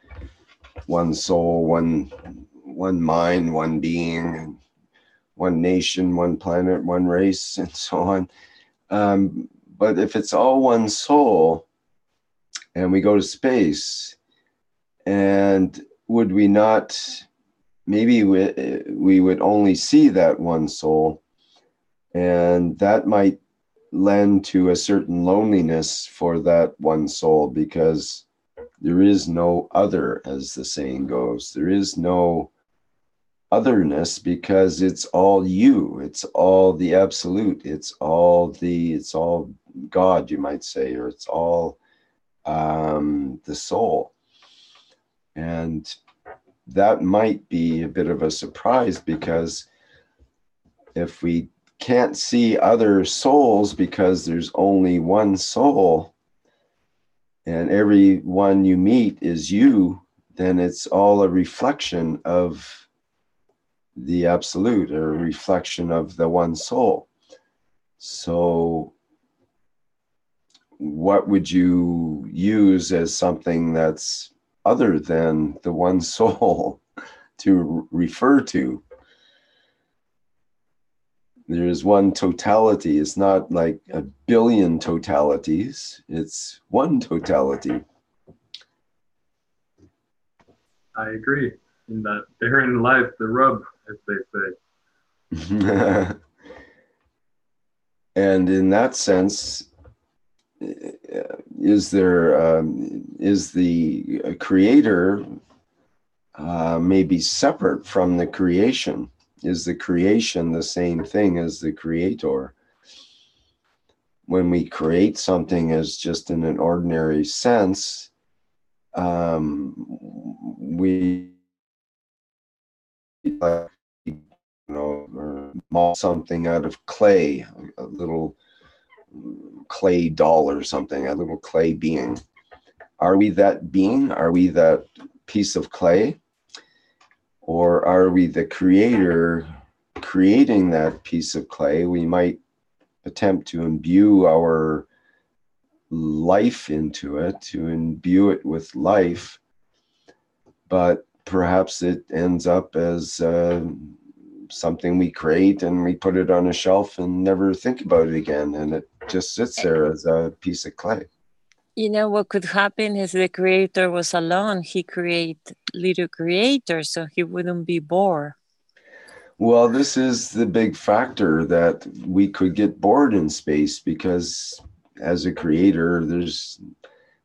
one soul, one mind, one being, one nation, one planet, one race, and so on. But if it's all one soul, and we go to space, and would we not, maybe we would only see that one soul, and that might lend to a certain loneliness for that one soul, because there is no other, as the saying goes. There is no otherness, because it's all you. It's all the absolute. It's all God, you might say, or it's all the soul. And that might be a bit of a surprise, because if we can't see other souls because there's only one soul, and every one you meet is you, then it's all a reflection of the absolute, or a reflection of the one soul. So what would you use as something that's other than the one soul to refer to? There is one totality. It's not like a billion totalities. It's one totality. I agree. In that therein lies the rub, as they say. And in that sense, is the creator maybe separate from the creation? Is the creation the same thing as the creator? When we create something as just in an ordinary sense, we or mold something out of clay, a little clay doll or something, a little clay being. Are we that being? Are we that piece of clay? Or are we the creator creating that piece of clay? We might attempt to imbue our life into it, to imbue it with life, but perhaps it ends up as something we create and we put it on a shelf and never think about it again, and it just sits there as a piece of clay. You know, what could happen is the creator was alone. He create little creators, so he wouldn't be bored. Well, this is the big factor, that we could get bored in space, because as a creator, there's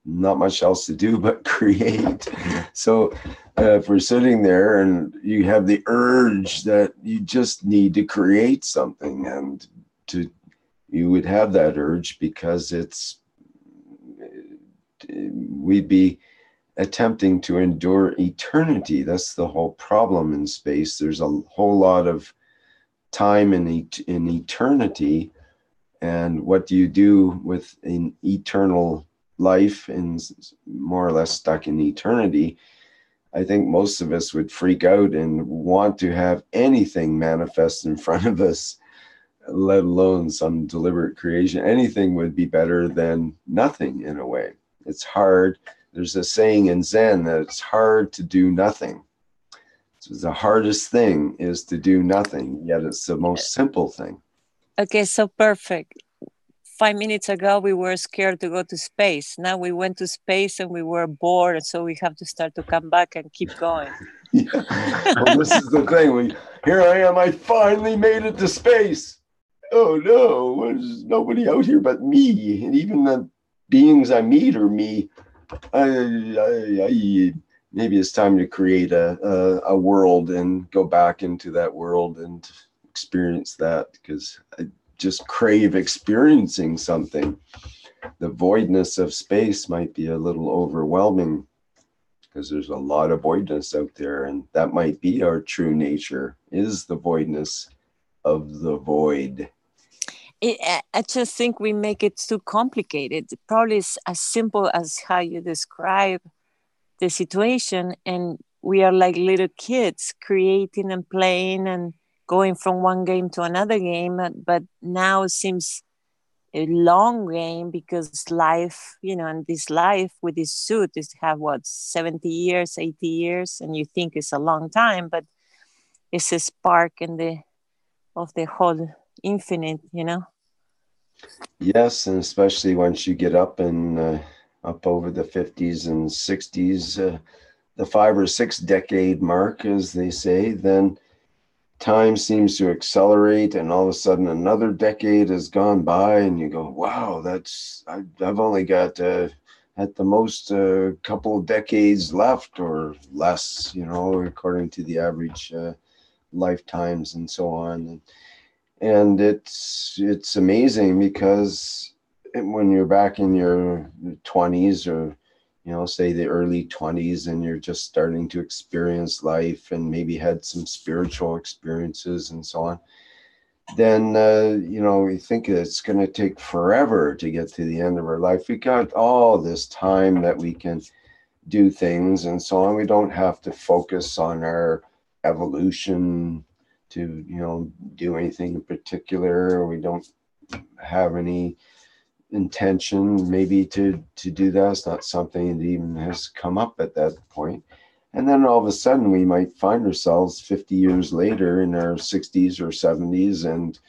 not much else to do but create. So if we're sitting there and you have the urge that you just need to create something, and you would have that urge because we'd be attempting to endure eternity. That's the whole problem in space. There's a whole lot of time in eternity. And what do you do with an eternal life and more or less stuck in eternity? I think most of us would freak out and want to have anything manifest in front of us, let alone some deliberate creation. Anything would be better than nothing, in a way. It's hard. There's a saying in Zen that it's hard to do nothing. So the hardest thing is to do nothing, yet it's the most simple thing. Okay, so perfect. 5 minutes ago, we were scared to go to space. Now we went to space and we were bored, so we have to start to come back and keep going. Yeah. Well, this is the thing. Here I am. I finally made it to space. Oh no, there's nobody out here but me, and even the beings I meet are me. Maybe it's time to create a world and go back into that world and experience that, because I just crave experiencing something. The voidness of space might be a little overwhelming. because there's a lot of voidness out there, and that might be our true nature, is the voidness of the void. I just think we make it too complicated. Probably it's as simple as how you describe the situation, and we are like little kids creating and playing and going from one game to another game, but now it seems a long game because life, and this life with this suit is have 70 years, 80 years, and you think it's a long time, but it's a spark of the whole infinite, Yes, and especially once you get up over the 50s and 60s, the 5 or 6 decade mark, as they say, then time seems to accelerate, and all of a sudden another decade has gone by, and you go, wow, I've only got at the most a couple of decades left or less, according to the average lifetimes and so on. And it's amazing because when you're back in your 20s or say the early 20s, and you're just starting to experience life and maybe had some spiritual experiences and so on, then, we think it's going to take forever to get to the end of our life. We got all this time that we can do things and so on. We don't have to focus on our evolution to, do anything in particular. We don't have any intention maybe to do that. It's not something that even has come up at that point. And then all of a sudden we might find ourselves 50 years later in our 60s or 70s, and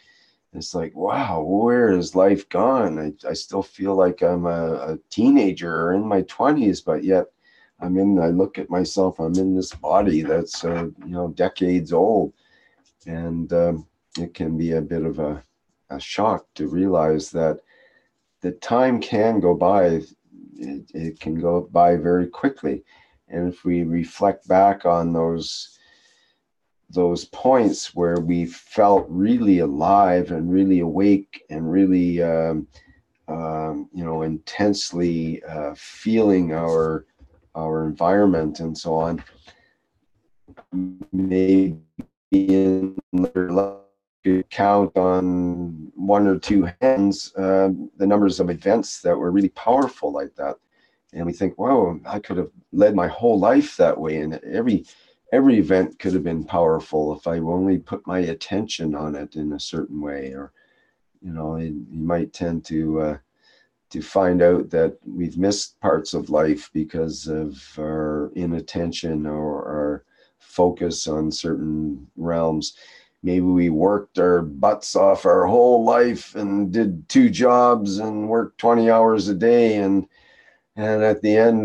it's like, wow, where is life gone? I still feel like I'm a teenager or in my 20s, but yet I look at myself, I'm in this body that's decades old. And it can be a bit of a shock to realize that the time can go by. It can go by very quickly. And if we reflect back on those points where we felt really alive and really awake and really, intensely feeling our environment and so on, maybe in their life could count on 1 or 2 hands the numbers of events that were really powerful like that. And we think, whoa, I could have led my whole life that way, and every event could have been powerful if I only put my attention on it in a certain way. Or you might tend to find out that we've missed parts of life because of our inattention or our focus on certain realms. Maybe we worked our butts off our whole life and did 2 jobs and worked 20 hours a day, and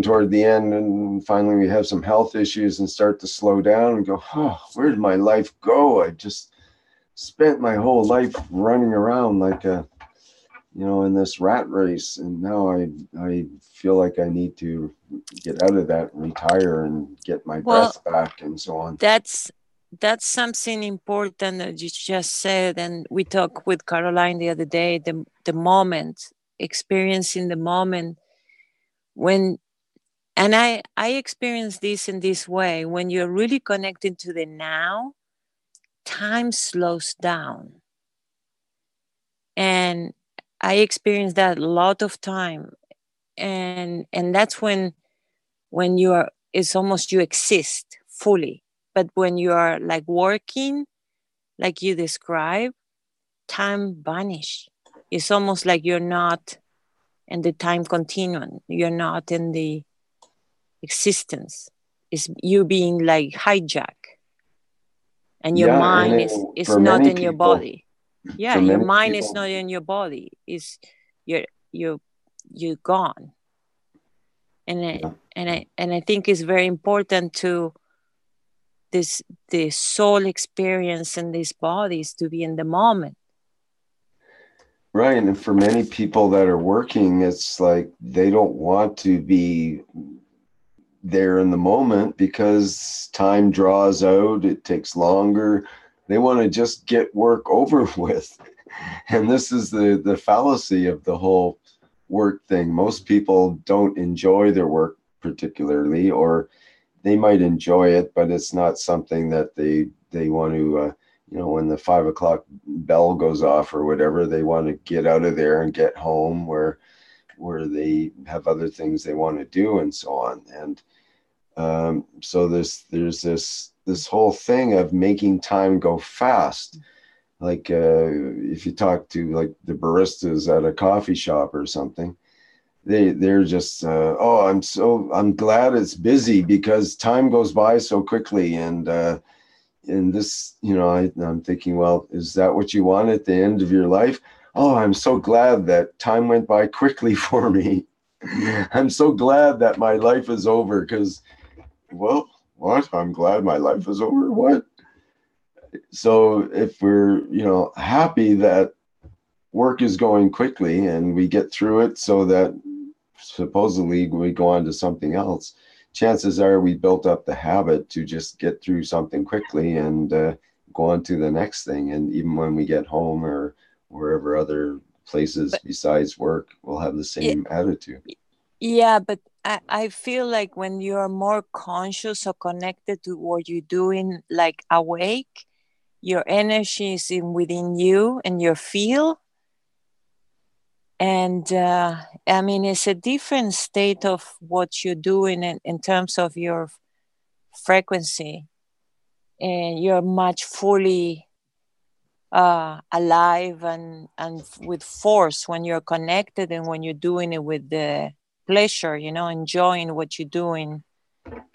toward the end, and finally we have some health issues and start to slow down and go, oh, where did my life go? I just spent my whole life running around like in this rat race, and now I feel like I need to get out of that and retire and get my breath back and so on. That's something important that you just said, and we talked with Caroline the other day, the moment, experiencing the moment when, and I experience this in this way, when you're really connected to the now, time slows down. And I experienced that a lot of time. And that's when it's almost you exist fully. But when you are like working, like you describe, time vanish. It's almost like you're not in the time continuum. You're not in the existence. It's you being like hijacked. And your mind is not in your body. Yeah, your mind is not in your body. It's you're gone. And I think it's very important to the soul experience in these bodies to be in the moment. Right. And for many people that are working, it's like they don't want to be there in the moment because time draws out, it takes longer. They want to just get work over with. And this is the fallacy of the whole work thing. Most people don't enjoy their work particularly, or they might enjoy it, but it's not something that they want to, you know, when the 5 o'clock bell goes off or whatever, they want to get out of there and get home where they have other things they want to do and so on. And so there's this whole thing of making time go fast. Like if you talk to like the baristas at a coffee shop or something, they're just oh, I'm glad it's busy because time goes by so quickly. And this, you know, I'm thinking, well, is that what you want at the end of your life? Oh, I'm so glad that time went by quickly for me. I'm so glad that my life is over because, well, what? I'm glad my life is over? What? So if we're, you know, happy that work is going quickly and we get through it so that supposedly we go on to something else, chances are we built up the habit to just get through something quickly and go on to the next thing. And even when we get home or wherever other places besides work, we'll have the same attitude. Yeah, but I feel like when you're more conscious or connected to what you're doing, like awake, your energy is within you and your feel. And I mean, it's a different state of what you're doing in terms of your frequency. And you're much fully alive and with force when you're connected and when you're doing it with the pleasure, you know, enjoying what you're doing.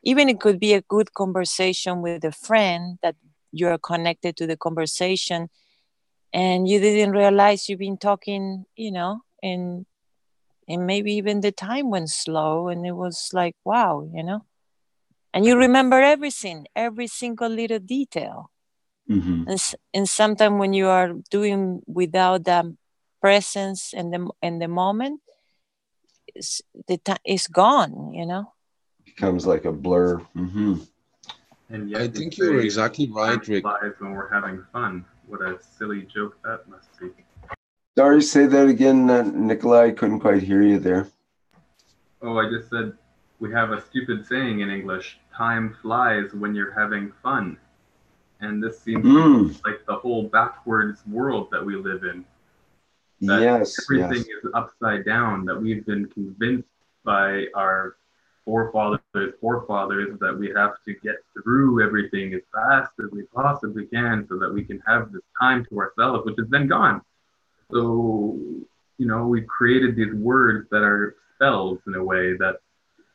Even it could be a good conversation with a friend that you're connected to the conversation and you didn't realize you've been talking, you know, and maybe even the time went slow and it was like, wow, you know, and you remember everything, every single little detail. Mm-hmm. And sometimes when you are doing without that presence and the moment, the time is gone, you know. Becomes like a blur. Mm-hmm. And yet I think you're exactly right, Rick. When we're having fun. What a silly joke that must be. Sorry, say that again, Nikolai. I couldn't quite hear you there. Oh, I just said we have a stupid saying in English: time flies when you're having fun. And this seems like the whole backwards world that we live in. That everything is upside down, that we've been convinced by our forefathers that we have to get through everything as fast as we possibly can so that we can have this time to ourselves, which is then gone. So, you know, we've created these words that are spells in a way that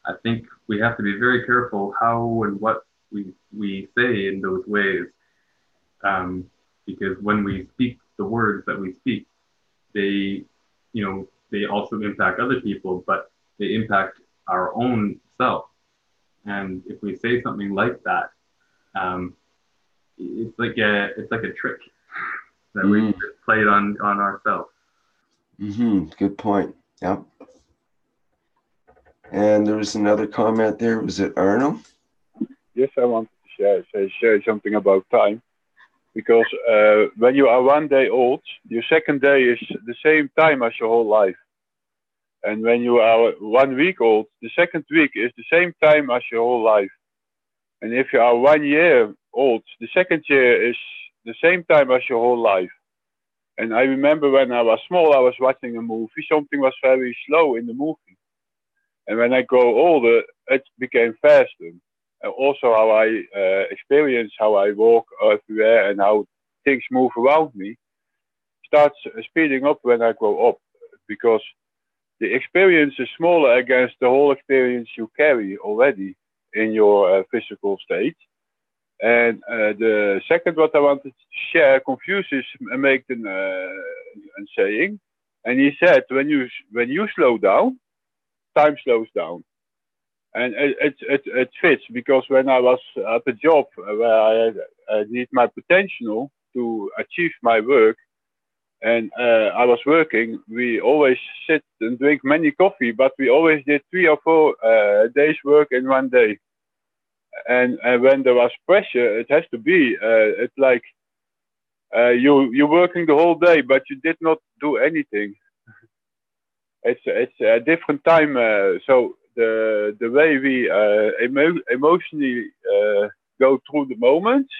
I think we have to be very careful how and what we say in those ways. Because when we speak the words that we speak, they, you know, they also impact other people, but they impact our own self. And if we say something like that, it's like a trick that we played on ourselves. Mm-hmm. Good point. Yep. And there was another comment there. Was it Arno? Yes, I wanted to share something about time. Because when you are 1 day old, your second day is the same time as your whole life. And when you are 1 week old, the second week is the same time as your whole life. And if you are 1 year old, the second year is the same time as your whole life. And I remember when I was small, I was watching a movie. Something was very slow in the movie. And when I grow older, it became faster. And also how I experience how I walk everywhere and how things move around me starts speeding up when I grow up, because the experience is smaller against the whole experience you carry already in your physical state. And the second what I wanted to share, Confucius made a saying, and he said, when you slow down, time slows down. And it fits, because when I was at a job where I need my potential to achieve my work, and I was working, we always sit and drink many coffee, but we always did 3 or 4 days work in 1 day. And when there was pressure, it has to be, it's like you're working the whole day, but you did not do anything. It's a different time. So the way we emotionally go through the moments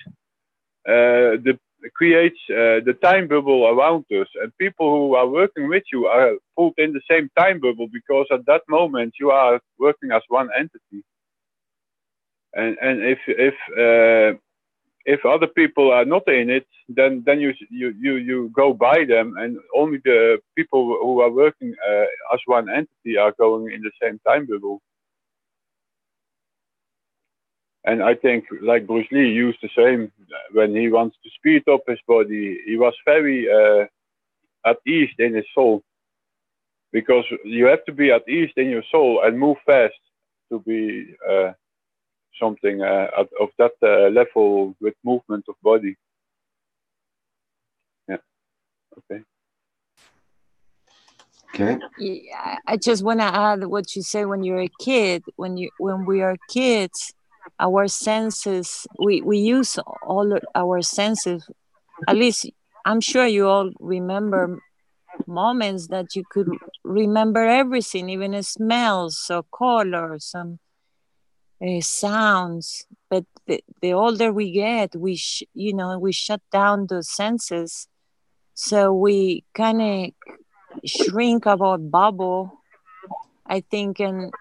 creates the time bubble around us, and people who are working with you are pulled in the same time bubble, because at that moment you are working as one entity. And if other people are not in it, then you go by them, and only the people who are working as one entity are going in the same time bubble. And I think, like Bruce Lee used the same when he wants to speed up his body. He was very at ease in his soul, because you have to be at ease in your soul and move fast to be something of that level with movement of body. Yeah. Okay. Okay. Yeah, I just want to add what you say when you're a kid. When we are kids, our senses, we use all our senses. At least I'm sure you all remember moments that you could remember everything, even smells or colors and sounds. But the older we get, we shut down those senses, so we kind of shrink our bubble, I think, and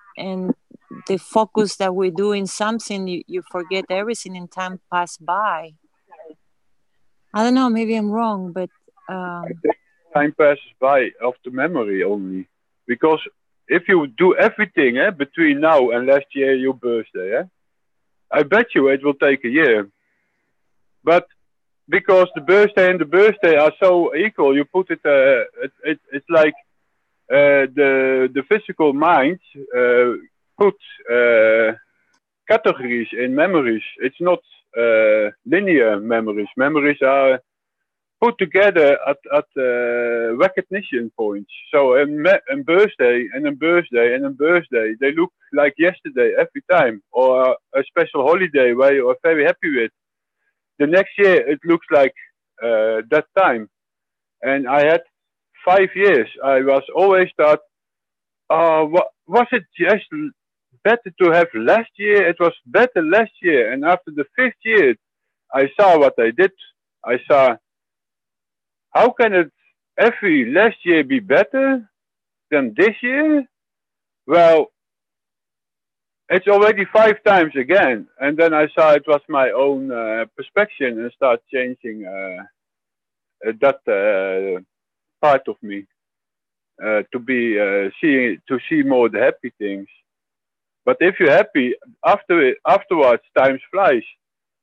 the focus that we do in something, you forget everything and time pass by. I don't know, maybe I'm wrong, but I think time passes by after memory only, because if you do everything between now and last year your birthday, I bet you it will take a year. But because the birthday and the birthday are so equal, you put it. It's like the physical mind puts categories in memories. It's not linear memories. Memories are put together at recognition points. So a birthday and a birthday and a birthday, they look like yesterday every time, or a special holiday where you are very happy with. The next year it looks like that time. And I had 5 years. I was always thought, was it just better to have last year? It was better last year. And after the 5th year, I saw what I did. I saw, how can it every last year be better than this year? Well, it's already 5 times again. And then I saw it was my own perspective, and start changing that part of me to see more the happy things. But if you're happy, afterwards time flies.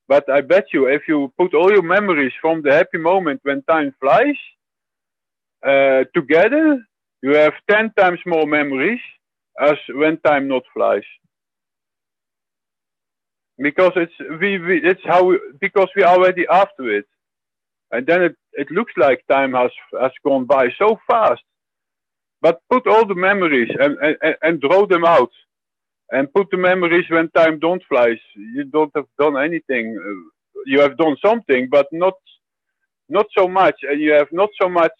But I bet you, if you put all your memories from the happy moment when time flies together, you have 10 times more memories as when time not flies. Because because we're already after it, and then it looks like time has gone by so fast. But put all the memories and draw them out, and put the memories when time don't fly. You don't have done anything. You have done something, but not so much, and you have not so much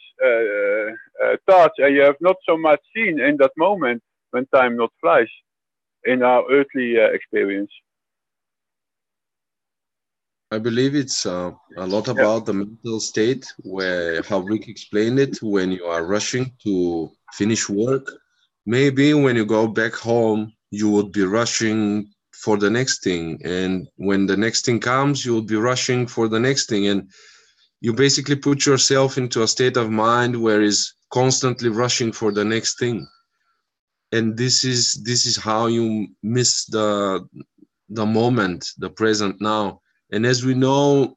thoughts, and you have not so much seen in that moment when time not flies in our earthly experience. I believe it's a lot about the mental state, where how Rick explained it, when you are rushing to finish work. Maybe when you go back home, you would be rushing for the next thing. And when the next thing comes, you will be rushing for the next thing. And you basically put yourself into a state of mind where is constantly rushing for the next thing. And this is how you miss the moment, the present now. And as we know,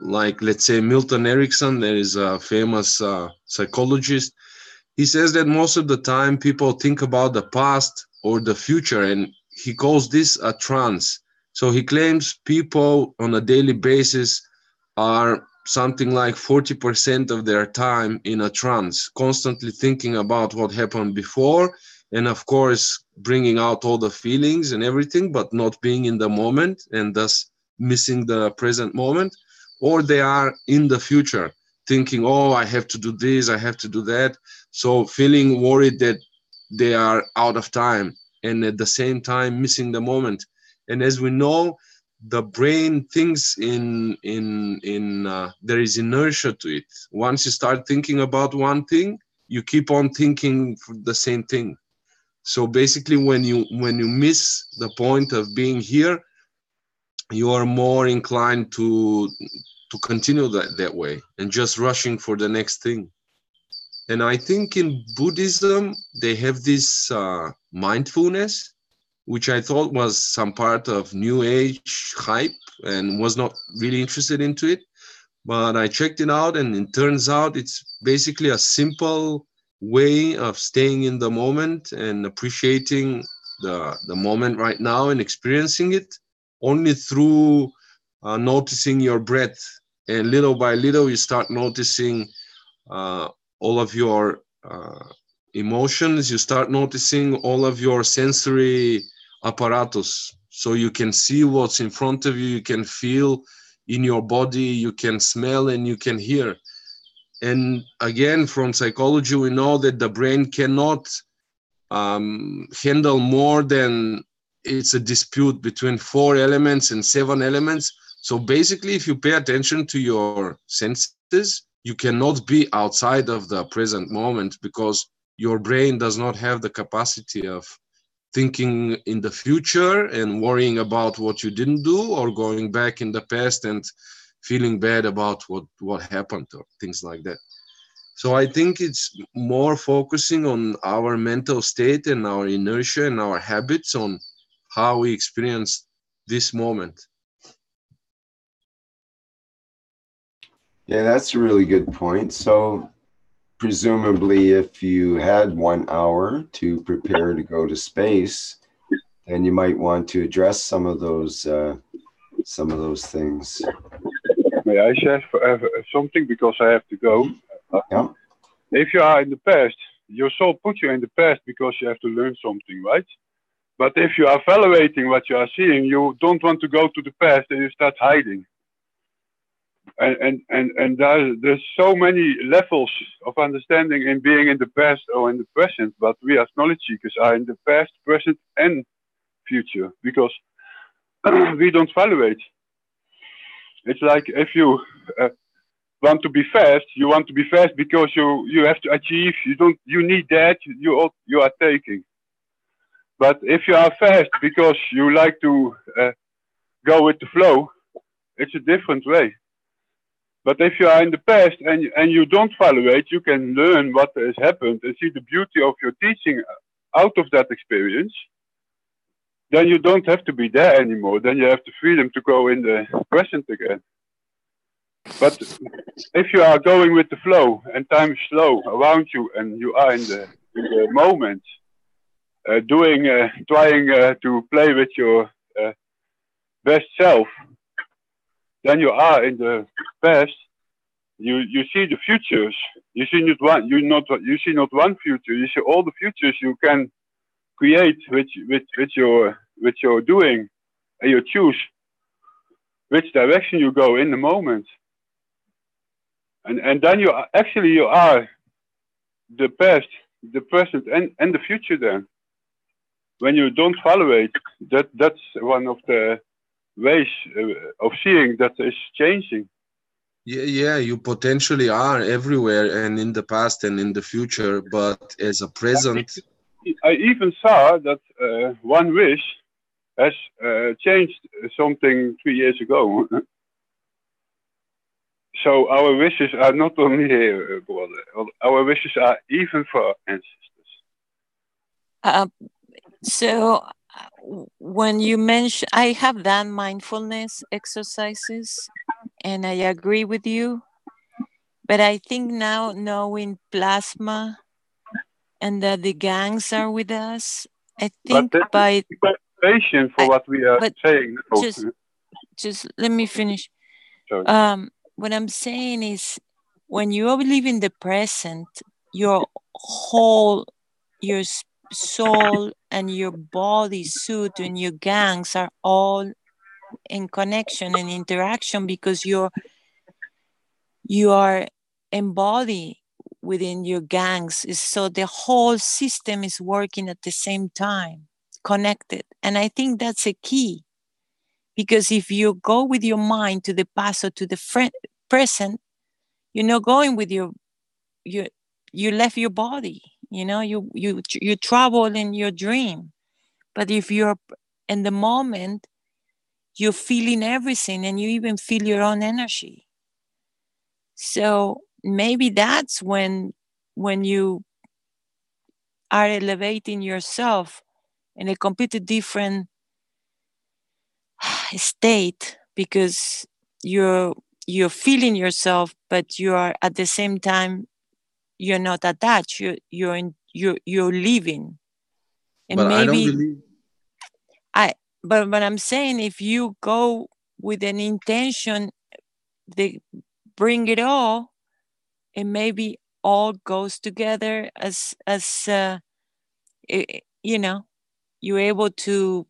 like, let's say Milton Erickson, there is a famous psychologist. He says that most of the time people think about the past or the future, and he calls this a trance. So he claims people on a daily basis are something like 40% of their time in a trance, constantly thinking about what happened before, and of course bringing out all the feelings and everything, but not being in the moment, and thus missing the present moment. Or they are in the future thinking, oh, I have to do this, I have to do that. So feeling worried that they are out of time. and at the same time missing the moment. And as we know, the brain thinks there is inertia to it. Once you start thinking about one thing, you keep on thinking for the same thing. So basically, when you miss the point of being here, you are more inclined to continue that way and just rushing for the next thing. And I think in Buddhism, they have this mindfulness, which I thought was some part of New Age hype and was not really interested into it. But I checked it out, and it turns out it's basically a simple way of staying in the moment and appreciating the moment right now and experiencing it only through noticing your breath. And little by little, you start noticing all of your emotions. You start noticing all of your sensory apparatus. So you can see what's in front of you, you can feel in your body, you can smell, and you can hear. And again, from psychology, we know that the brain cannot handle more than it's a dispute between 4 elements and 7 elements. So basically, if you pay attention to your senses, you cannot be outside of the present moment, because your brain does not have the capacity of thinking in the future and worrying about what you didn't do, or going back in the past and feeling bad about what happened, or things like that. So I think it's more focusing on our mental state and our inertia and our habits on how we experience this moment. Yeah, that's a really good point. So presumably if you had 1 hour to prepare to go to space, then you might want to address some of those things. May I share something, because I have to go? Yeah. If you are in the past, your soul puts you in the past because you have to learn something, right? But if you are evaluating what you are seeing, you don't want to go to the past, and you start hiding. And there's so many levels of understanding in being in the past or in the present, but we as knowledge seekers are in the past, present, and future, because we don't evaluate. It's like if you want to be fast, you want to be fast because you have to achieve. You need that. You are taking. But if you are fast because you like to go with the flow, it's a different way. But if you are in the past and you don't evaluate, you can learn what has happened and see the beauty of your teaching out of that experience. Then you don't have to be there anymore. Then you have the freedom to go in the present again. But if you are going with the flow and time is slow around you and you are in the moment, trying to play with your best self, then you are in the past. You see the futures. You see not one. You see not one future. You see all the futures you can create with your doing, and you choose which direction you go in the moment. And then you are the past, the present, and the future. Then, when you don't evaluate, that's one of the ways of seeing that is changing. Yeah, you potentially are everywhere and in the past and in the future, but as a present. I even saw that one wish has changed something 3 years ago. So our wishes are not only here, brother. Our wishes are even for our ancestors. So when you mention, I have done mindfulness exercises, and I agree with you. But I think now, knowing plasma and that the GANS are with us, I think by patient for what we are saying. Just let me finish. Sorry. What I'm saying is, when you live in the present, your soul and your body suit and your GANS are all in connection and interaction, because you are embodied within your GANS. So the whole system is working at the same time, connected. And I think that's a key, because if you go with your mind to the past or to the present, you're not going with you left your body, you travel in your dream. But if you're in the moment, you're feeling everything, and you even feel your own energy. So maybe that's when you are elevating yourself in a completely different state, because you're feeling yourself, but you are at the same time, you're not attached. You're living. And but maybe I don't believe. But I'm saying, if you go with an intention, they bring it all, and maybe all goes together as you're able to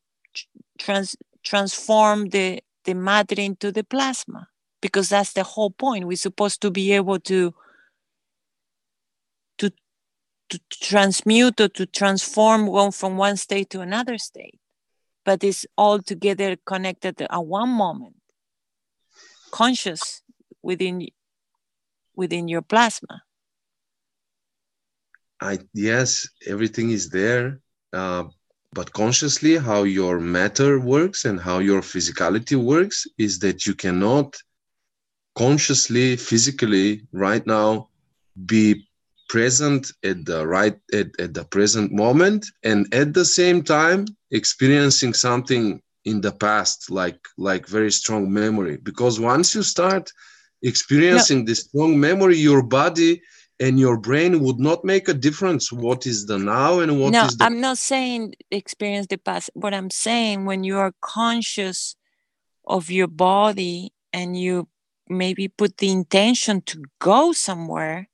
transform the matter into the plasma, because that's the whole point. We're supposed to be able to transmute or to transform one from one state to another state, but it's all together connected at one moment, conscious within your plasma. Yes, everything is there, but consciously how your matter works and how your physicality works is that you cannot consciously, physically, right now, be present at the present moment, and at the same time experiencing something in the past, like very strong memory. Because once you start experiencing this strong memory, your body and your brain would not make a difference what is the now and what is the... I'm not saying experience the past. What I'm saying, when you are conscious of your body and you maybe put the intention to go somewhere,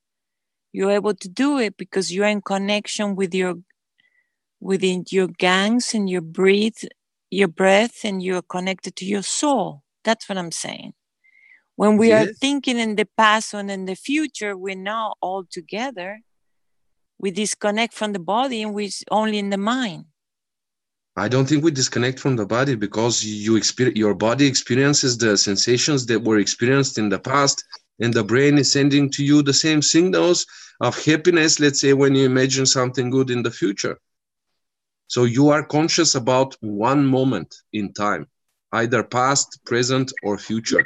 you're able to do it because you're in connection within your GANS and your breath, and you're connected to your soul. That's what I'm saying. When we are thinking in the past and in the future, we're not all together. We disconnect from the body, and we're only in the mind. I don't think we disconnect from the body, because your body experiences the sensations that were experienced in the past, and the brain is sending to you the same signals of happiness, let's say, when you imagine something good in the future. So you are conscious about one moment in time, either past, present, or future.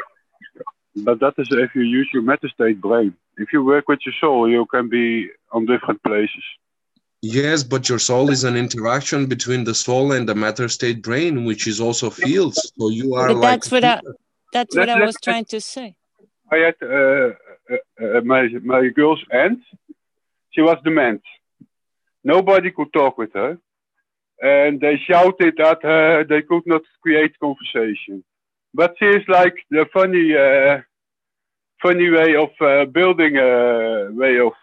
But that is if you use your meta-state brain. If you work with your soul, you can be on different places. Yes, but your soul is an interaction between the soul and the matter-state brain, which is also fields. So you are like... That's what I was trying to say. I had my girl's aunt. She was dement. Nobody could talk with her. And they shouted at her. They could not create conversation. But she is like the funny way of building way of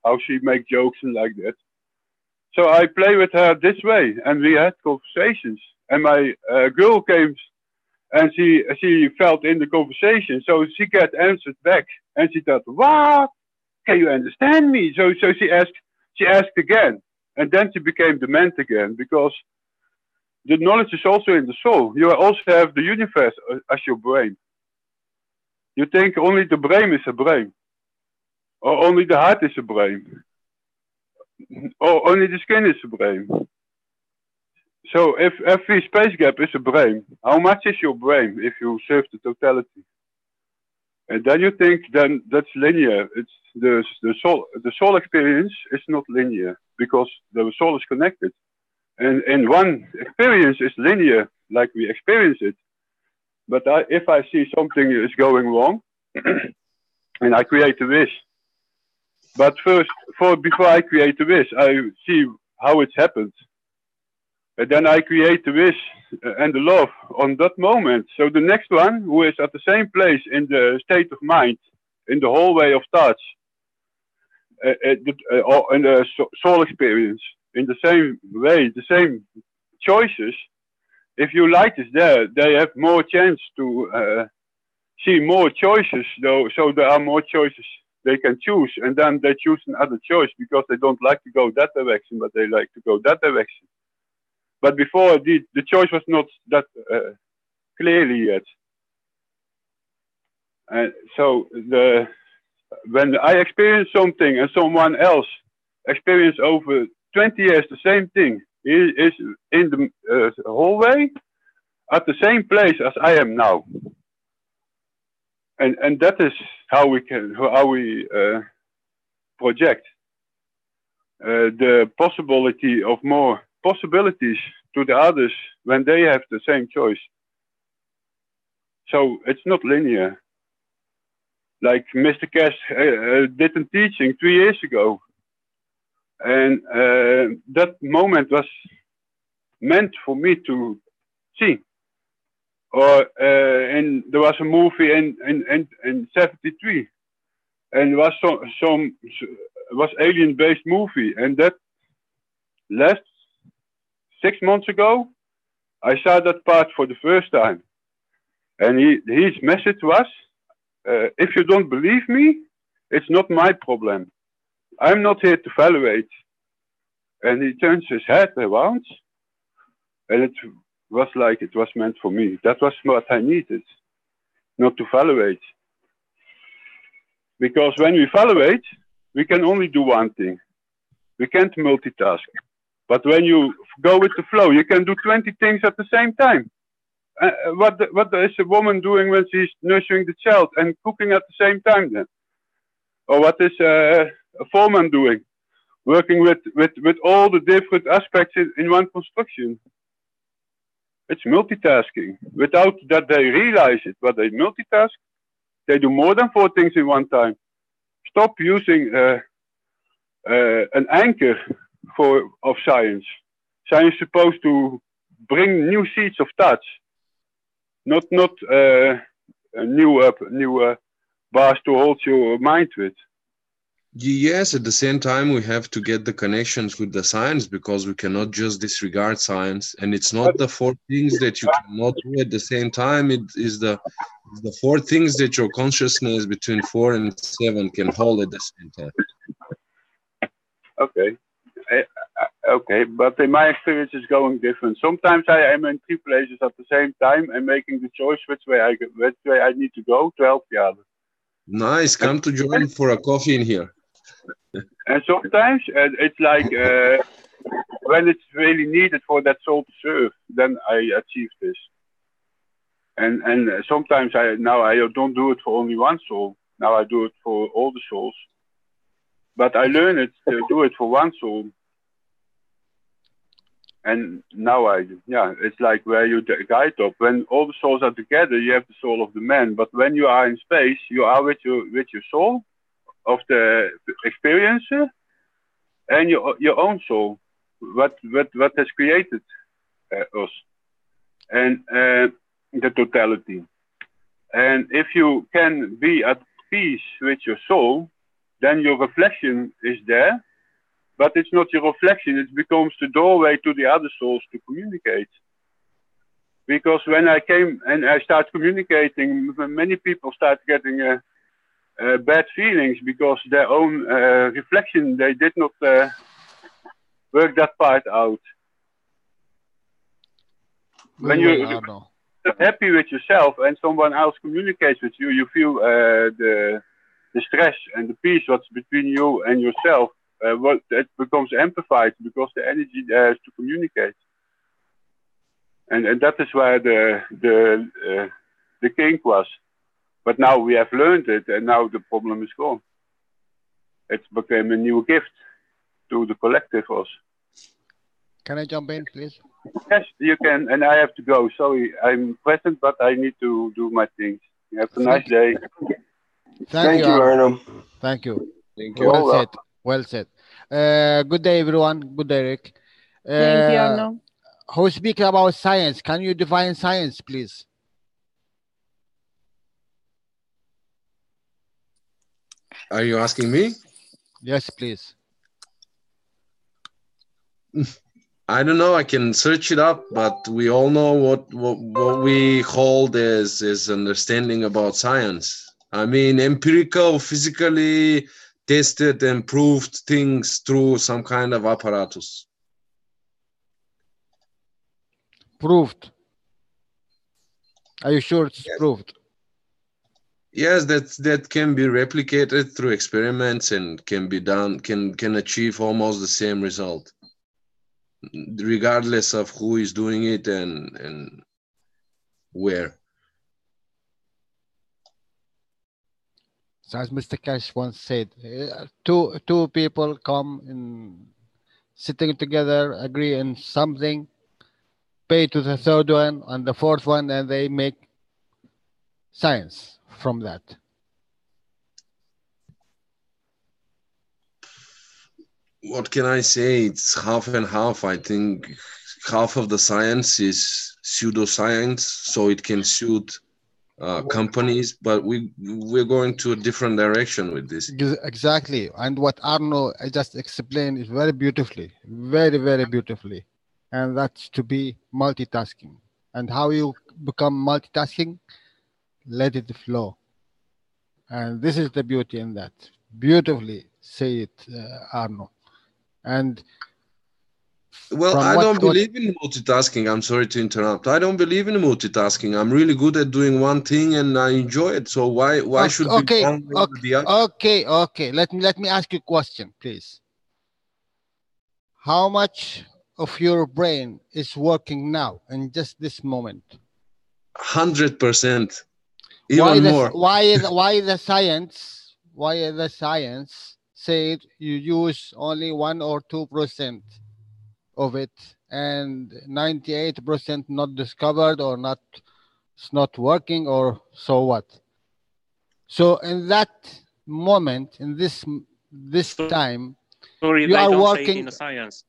how she make jokes and like that. So I play with her this way, and we had conversations. And my girl came, and she felt in the conversation, so she got answered back, and she thought, "What? Can you understand me?" So she asked again, and then she became dement again, because the knowledge is also in the soul. You also have the universe as your brain. You think only the brain is a brain, or only the heart is a brain, or only the skin is a brain. So if every space gap is a brain, how much is your brain if you serve the totality? And then you think then that's linear. It's the soul experience is not linear, because the soul is connected. And one experience is linear, like we experience it. But if I see something is going wrong, and I create a wish. But before I create a wish, I see how it's happened. And then I create the wish and the love on that moment. So the next one, who is at the same place in the state of mind, in the hallway of touch, or in the soul experience, in the same way, the same choices, if your light is there, they have more chance to see more choices, though. So there are more choices they can choose, and then they choose another choice because they don't like to go that direction, but they like to go that direction. But before, the choice was not that clearly yet. And so when I experience something and someone else experience over 20 years the same thing, he is in the hallway at the same place as I am now. And that is how we project the possibility of more possibilities to the others when they have the same choice. So it's not linear. Like Mr. Keshe did in teaching 3 years ago. And that moment was meant for me to see. Or there was a movie in 73, and was was alien-based movie, and that last 6 months ago, I saw that part for the first time, and his message was, if you don't believe me, it's not my problem. I'm not here to evaluate. And he turns his head around, and it was like it was meant for me. That was what I needed, not to evaluate. Because when we evaluate, we can only do one thing. We can't multitask. But when you go with the flow, you can do 20 things at the same time. What is a woman doing when she's nurturing the child and cooking at the same time then? Or what is a foreman doing? Working with all the different aspects in one construction. It's multitasking. Without that they realize it, but they multitask. They do more than 4 things in one time. Stop using an anchor of science. Science is supposed to bring new seeds of touch, not new bars to hold your mind with. Yes, at the same time, we have to get the connections with the science, because we cannot just disregard science. And it's not the 4 things that you cannot do at the same time. It is the 4 things that your consciousness between 4 and 7 can hold at the same time. Okay. Okay, but in my experience is going different. Sometimes I am in 3 places at the same time and making the choice which way I need to go to help the other. Nice, come to join for a coffee in here. And sometimes it's like when it's really needed for that soul to serve, then I achieve this. And sometimes I don't do it for only one soul. Now I do it for all the souls. But I learn it to do it for one soul. And now it's like where you guide up. When all the souls are together, you have the soul of the man. But when you are in space, you are with your soul of the experiencer and your own soul, what has created us, and the totality. And if you can be at peace with your soul, then your reflection is there. But it's not your reflection, it becomes the doorway to the other souls to communicate. Because when I came and I started communicating, many people start getting bad feelings because their own reflection, they did not work that part out. When you're happy with yourself and someone else communicates with you, you feel the stress and the peace what's between you and yourself. It becomes amplified because the energy there is to communicate, and that is where the kink was. But now we have learned it, and now the problem is gone. It became a new gift to the collective also. Can I jump in, please? Yes, you can, and I have to go. Sorry, I'm present, but I need to do my things. Have a nice day. Thank you, Arno. Thank you. Thank you. Well said. Well said. Good day, everyone. Good day, Rick. Thank you, Arno. Who speak about science? Can you define science, please? Are you asking me? Yes, please. I don't know. I can search it up, but we all know what we hold as understanding about science. I mean, empirical, physically tested and proved things through some kind of apparatus. proved. Are you sure it's Yes. proved? Yes, that can be replicated through experiments and can be done, can achieve almost the same result, regardless of who is doing it and where. So as Mr. Keshe once said, two people come in sitting together, agree on something, pay to the third one and the fourth one, and they make science from that. What can I say? It's half and half. I think half of the science is pseudoscience, so it can suit companies, but we're going to a different direction with this. Exactly. And what Arno just explained is very beautifully, very, very beautifully. And that's to be multitasking. And how you become multitasking, let it flow. And this is the beauty in that. Beautifully say it, Arno. And well, I don't believe in multitasking. I'm sorry to interrupt. I don't believe in multitasking. I'm really good at doing one thing and I enjoy it. So why should be one over the other? Okay. Let me ask you a question, please. How much of your brain is working now in just this moment? 100%. Even more. Why the science said you use only 1 or 2% of it, and 98% not discovered or not, it's not working, or so what? So in that moment, in this time, sorry, you they are don't working. say it in the science.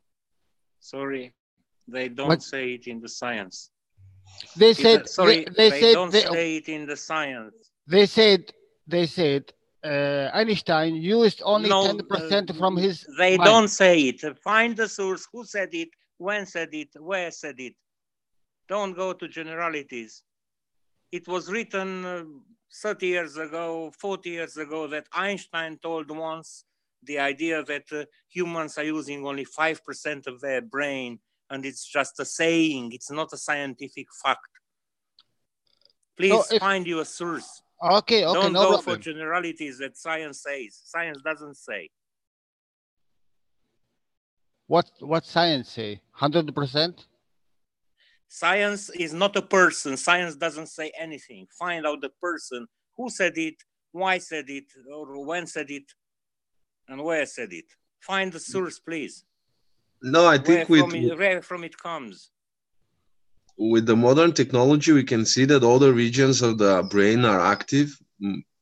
Sorry, they don't say it in the science. They said sorry. They don't say it in the science. They said Einstein used only 10% from his. They mind. Don't say it. Find the source. Who said it? When said it? Where said it? Don't go to generalities. It was written 30 years ago, 40 years ago, that Einstein told once the idea that humans are using only 5% of their brain, and it's just a saying. It's not a scientific fact. Please find you a source. Okay, Don't no go problem. for generalities that science says. Science doesn't say. What science say? 100%? Science is not a person. Science doesn't say anything. Find out the person who said it, why said it, or when said it, and where said it. Find the source, please. No, I think where from it comes. With the modern technology, we can see that all the regions of the brain are active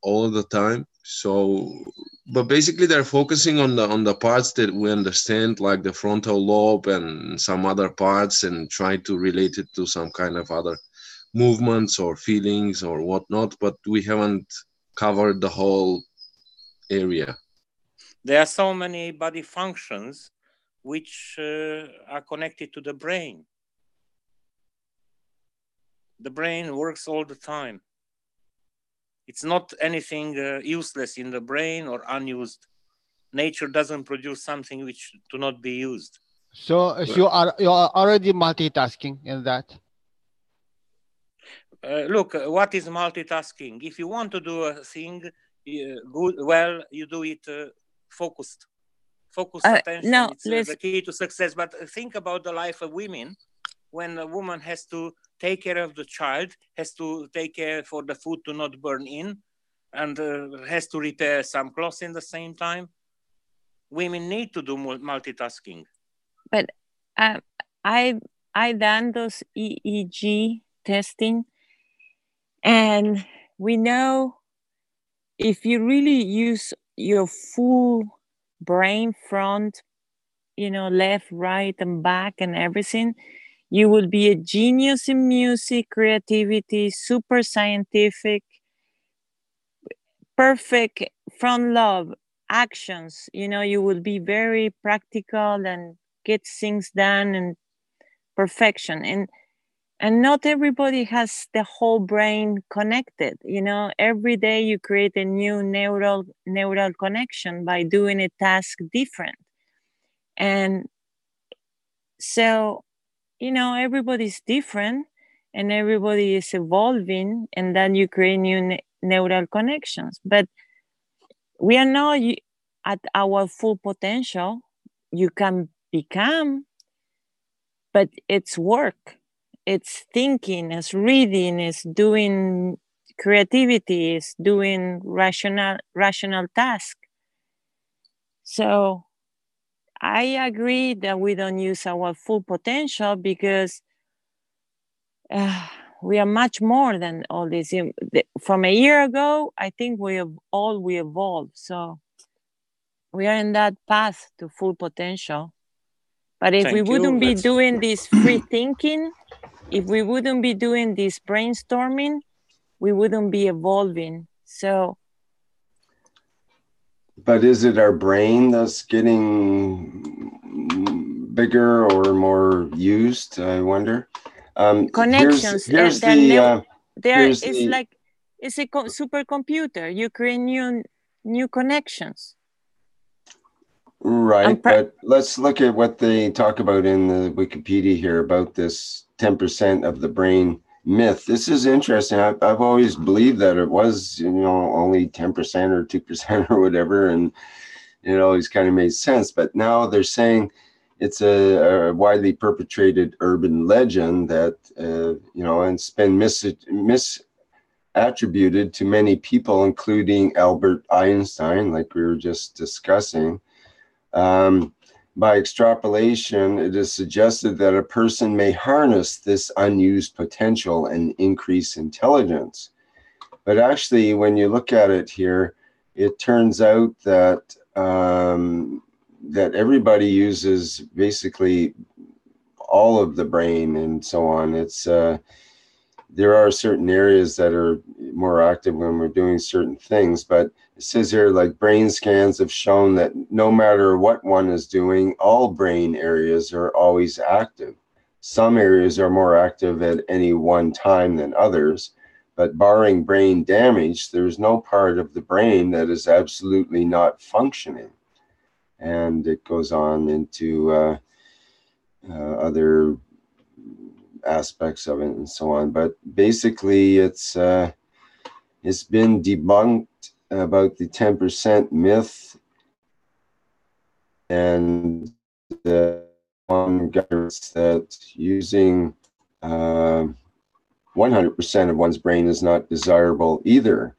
all the time. So, but basically they're focusing on the parts that we understand, like the frontal lobe and some other parts, and try to relate it to some kind of other movements or feelings or whatnot, but we haven't covered the whole area. There are so many body functions which are connected to the brain. The brain works all the time. It's not anything useless in the brain or unused. Nature doesn't produce something which do not be used. So you are already multitasking in that. Look, what is multitasking? If you want to do a thing well, you do it focused. Focused attention. No, it's the key to success. But think about the life of women. When a woman has to take care of the child, has to take care for the food to not burn in, and has to repair some clothes in the same time. Women need to do multitasking. But I done those EEG testing, and we know if you really use your full brain front, left, right, and back and everything, you will be a genius in music, creativity, super scientific, perfect front lobe actions. You will be very practical and get things done and perfection. And not everybody has the whole brain connected. Every day you create a new neural connection by doing a task different. And so everybody's different and everybody is evolving, and then you create new neural connections. But we are not at our full potential. You can become, but it's work, it's thinking, it's reading, it's doing creativity, it's doing rational task. So I agree that we don't use our full potential because we are much more than all this. From a year ago, I think we evolved. So we are in that path to full potential. But if we wouldn't be doing this free thinking, if we wouldn't be doing this brainstorming, we wouldn't be evolving. So. But is it our brain that's getting bigger or more used? I wonder. Connections. It's a supercomputer. You create new connections. Right, but let's look at what they talk about in the Wikipedia here about this 10% of the brain myth. This is interesting. I've always believed that it was, only 10% or 2% or whatever, and it always kind of made sense. But now they're saying it's a widely perpetrated urban legend that, and it's been misattributed to many people, including Albert Einstein, like we were just discussing. By extrapolation, it is suggested that a person may harness this unused potential and increase intelligence. But actually, when you look at it here, it turns out that that everybody uses basically all of the brain and so on. It's there are certain areas that are more active when we're doing certain things, but it says here, like, brain scans have shown that no matter what one is doing, all brain areas are always active. Some areas are more active at any one time than others, but barring brain damage, there's no part of the brain that is absolutely not functioning. And it goes on into other aspects of it and so on. But basically, it's been debunked about the 10% myth, and one guidance that using 100% of one's brain is not desirable either.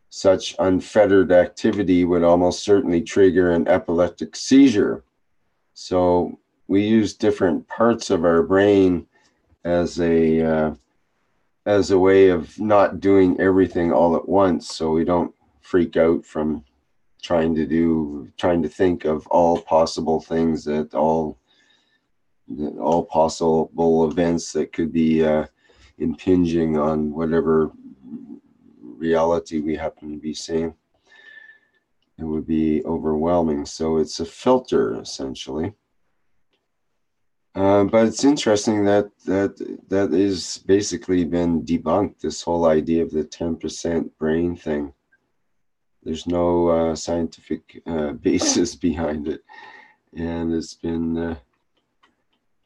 Such unfettered activity would almost certainly trigger an epileptic seizure. So we use different parts of our brain as a way of not doing everything all at once, so we don't freak out from trying to think of all possible things, that all possible events that could be impinging on whatever reality we happen to be seeing. It would be overwhelming. So it's a filter, essentially. But it's interesting that is basically been debunked, this whole idea of the 10% brain thing. There's no scientific basis behind it, and it's been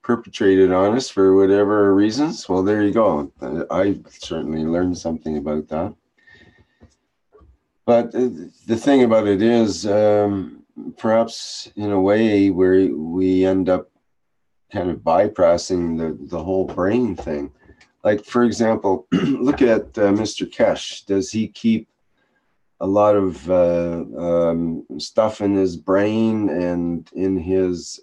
perpetrated on us for whatever reasons. Well, there you go. I certainly learned something about that. But the thing about it is, perhaps in a way where we end up kind of bypassing the whole brain thing. Like, for example, look at Mr. Keshe. Does he keep a lot of stuff in his brain and in his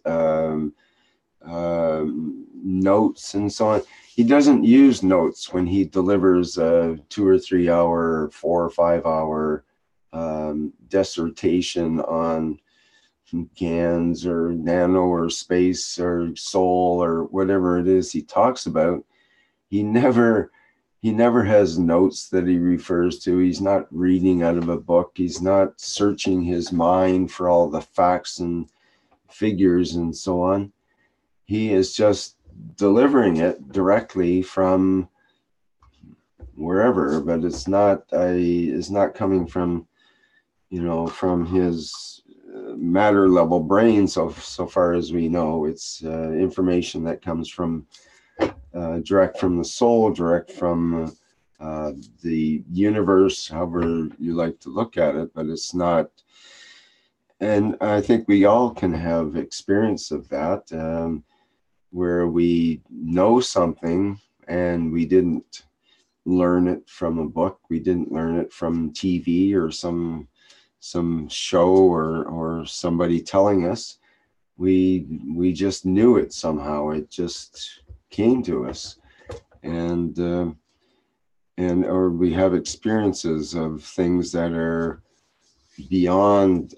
notes and so on? He doesn't use notes when he delivers a 2 or 3 hour, 4 or 5 hour dissertation on GANS or nano or space or soul or whatever it is he talks about. He never has notes that he refers to. He's not reading out of a book. He's not searching his mind for all the facts and figures and so on. He is just delivering it directly from wherever, but it's not coming from, from his matter level brain. So far as we know, it's information that comes from direct from the soul, direct from the universe, however you like to look at it, but it's not. And I think we all can have experience of that, where we know something and we didn't learn it from a book, we didn't learn it from TV or some show or somebody telling us. We just knew it somehow. It just came to us, and or we have experiences of things that are beyond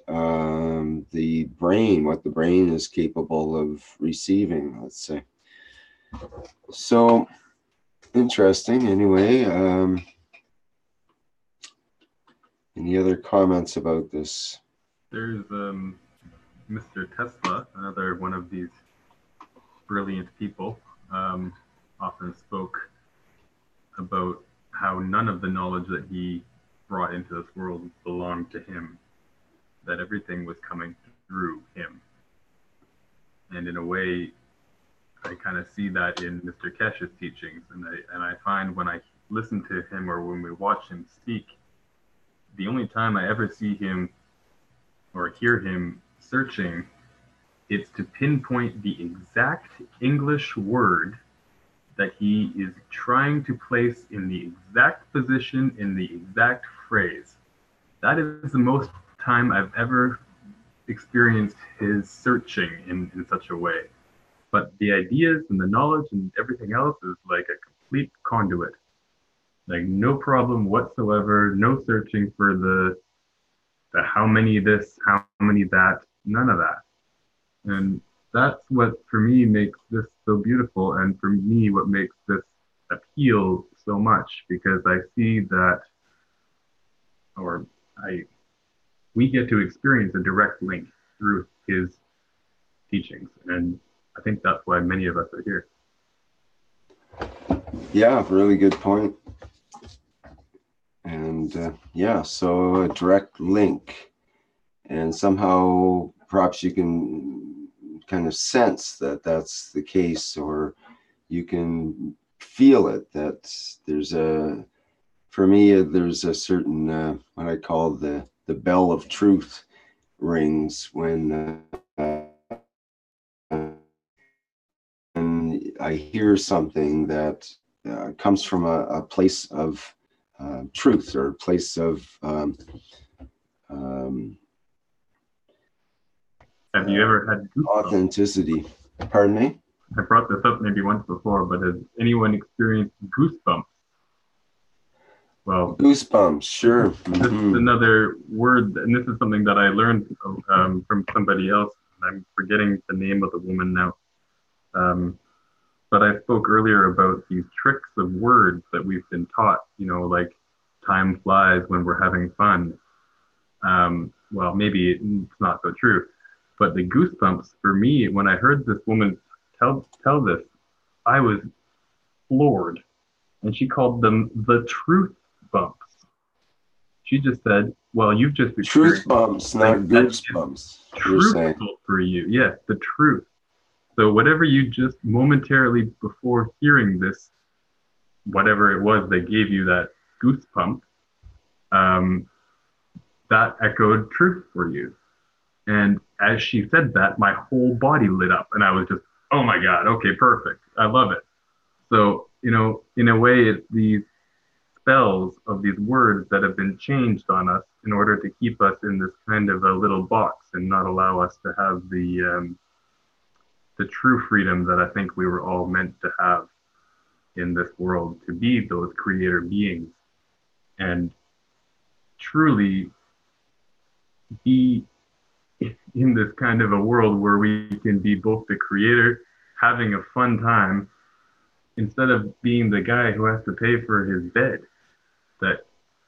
the brain, what the brain is capable of receiving, let's say. So interesting. Anyway, any other comments about this? There's Mr. Tesla, another one of these brilliant people, often spoke about how none of the knowledge that he brought into this world belonged to him, that everything was coming through him. And in a way, I kind of see that in Mr. Keshe's teachings, and I find when I listen to him or when we watch him speak, the only time I ever see him or hear him searching, it's to pinpoint the exact English word that he is trying to place in the exact position, in the exact phrase. That is the most time I've ever experienced his searching in such a way. But the ideas and the knowledge and everything else is like a complete conduit. Like no problem whatsoever, no searching for the how many this, how many that, none of that. And that's what, for me, makes this so beautiful, and for me, what makes this appeal so much, because I see that, we get to experience a direct link through his teachings, and I think that's why many of us are here. Yeah, really good point. And yeah, so a direct link, and somehow perhaps you can kind of sense that that's the case, or you can feel it, that there's for me, there's a certain, what I call the bell of truth rings when I hear something that comes from a place of truth, or a place of have you ever had authenticity? Pardon me? I brought this up maybe once before, but has anyone experienced goosebumps? Well, goosebumps, sure. This is another word, and this is something that I learned from somebody else. I'm forgetting the name of the woman now. But I spoke earlier about these tricks of words that we've been taught, like time flies when we're having fun. Well, maybe it's not so true, but the goosebumps for me, when I heard this woman tell this, I was floored. And she called them the truth bumps. She just said, well, you've just experienced truth bumps, not goosebumps. Truthful for you. Yes, the truth. So whatever you just momentarily before hearing this, whatever it was that gave you that goosebump, that echoed truth for you. And as she said that, my whole body lit up, and I was just, oh my God, okay, perfect. I love it. So, in a way, it's these spells of these words that have been changed on us in order to keep us in this kind of a little box and not allow us to have the true freedom that I think we were all meant to have in this world, to be those creator beings and truly be in this kind of a world where we can be both the creator, having a fun time, instead of being the guy who has to pay for his bed that,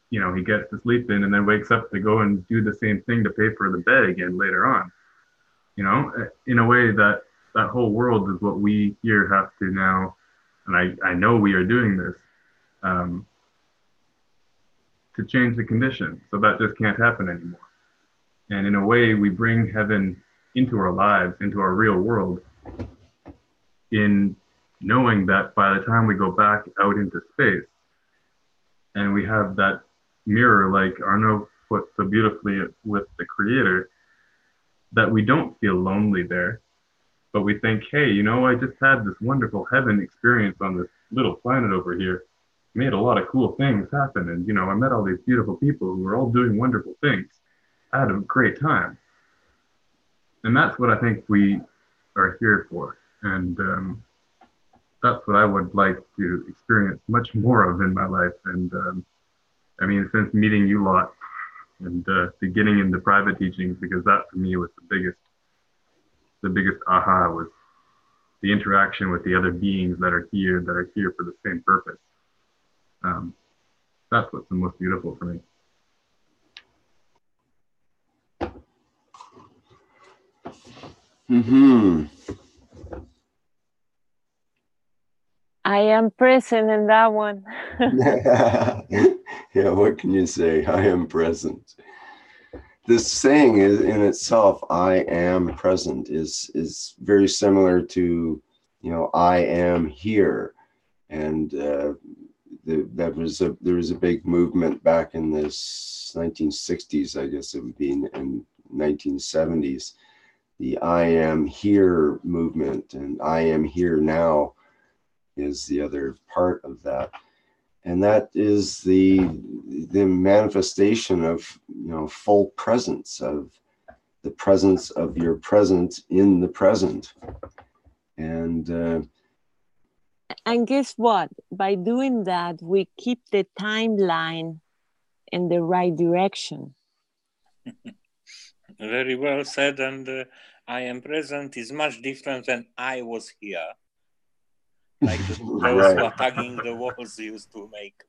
he gets to sleep in and then wakes up to go and do the same thing to pay for the bed again later on. In a way, that whole world is what we here have to now, and I know we are doing this, to change the condition. So that just can't happen anymore. And in a way, we bring heaven into our lives, into our real world, in knowing that by the time we go back out into space and we have that mirror, like Arno put so beautifully with the Creator, that we don't feel lonely there, but we think, hey, you know, I just had this wonderful heaven experience on this little planet over here, made a lot of cool things happen, and, you know, I met all these beautiful people who were all doing wonderful things. I had a great time. And that's what I think we are here for. And that's what I would like to experience much more of in my life. And I mean, since meeting you lot and beginning in the private teachings, because that for me was the biggest aha was the interaction with the other beings that are here for the same purpose. That's what's the most beautiful for me. Mm-hmm. I am present in that one. Yeah, what can you say? I am present. This saying is in itself, I am present, is very similar to, you know, I am here. And there was a big movement back in the 1960s, I guess it would be in 1970s, the I am here movement, and I am here now is the other part of that. And that is the manifestation of, you know, full presence, of the presence of your present in the present. And guess what? By doing that, we keep the timeline in the right direction. Very well said. And I am present is much different than I was here. Like those who are tagging the walls used to make.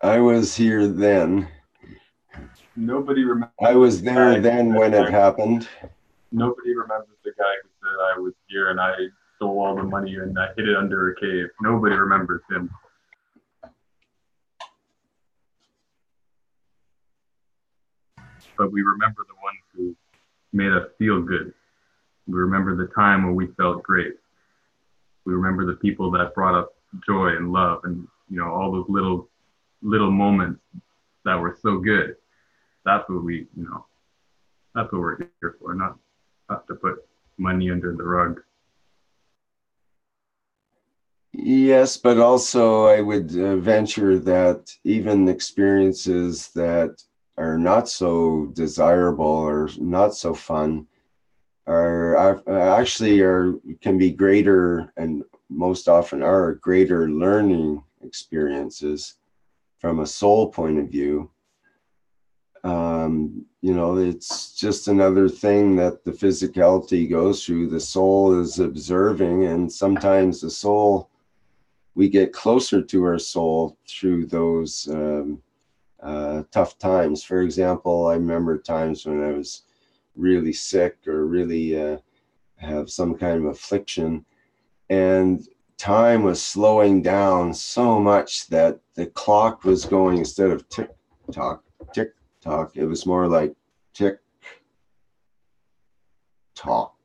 I was here then. Nobody remembers. I was there then when it happened. Nobody remembers the guy who said I was here and I stole all the money and I hid it under a cave. Nobody remembers him. But we remember the ones who made us feel good. We remember the time when we felt great. We remember the people that brought us joy and love and, you know, all those little moments that were so good. That's what we, you know, that's what we're here for, not to put money under the rug. Yes, but also I would venture that even experiences that are not so desirable or not so fun can be greater, and most often are greater learning experiences from a soul point of view. You know, it's just another thing that the physicality goes through. The soul is observing, and sometimes the soul, we get closer to our soul through those tough times. For example, I remember times when I was really sick or really have some kind of affliction, and time was slowing down so much that the clock was going, instead of tick tock, it was more like tick tock,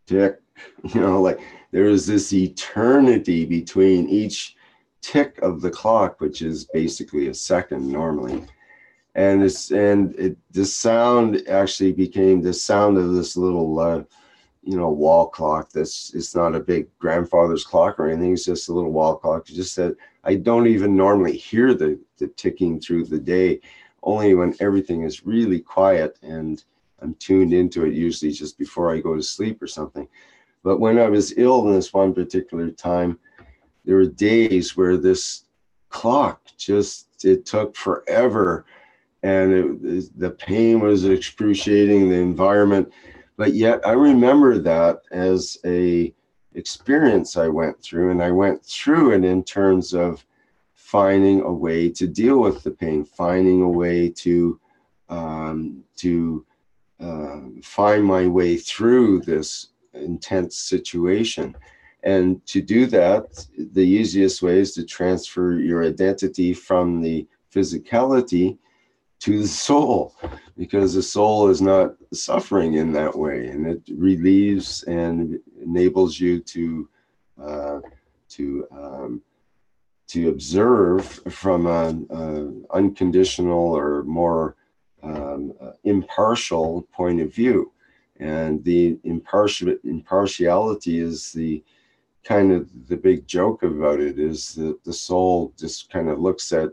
tick, you know, like there was this eternity between each tick of the clock, which is basically a second normally. And the sound actually became the sound of this little, you know, wall clock. It's not a big grandfather's clock or anything. It's just a little wall clock. It's just that I don't even normally hear the ticking through the day, only when everything is really quiet and I'm tuned into it, usually just before I go to sleep or something. But when I was ill in this one particular time, there were days where this clock it took forever, and the pain was excruciating, the environment. But yet I remember that as a experience I went through, and I went through it in terms of finding a way to deal with the pain, finding a way to find my way through this intense situation. And to do that, the easiest way is to transfer your identity from the physicality to the soul, because the soul is not suffering in that way, and it relieves and enables you to observe from an unconditional or more impartial point of view. And the impartiality is the kind of the big joke about it, is that the soul just kind of looks at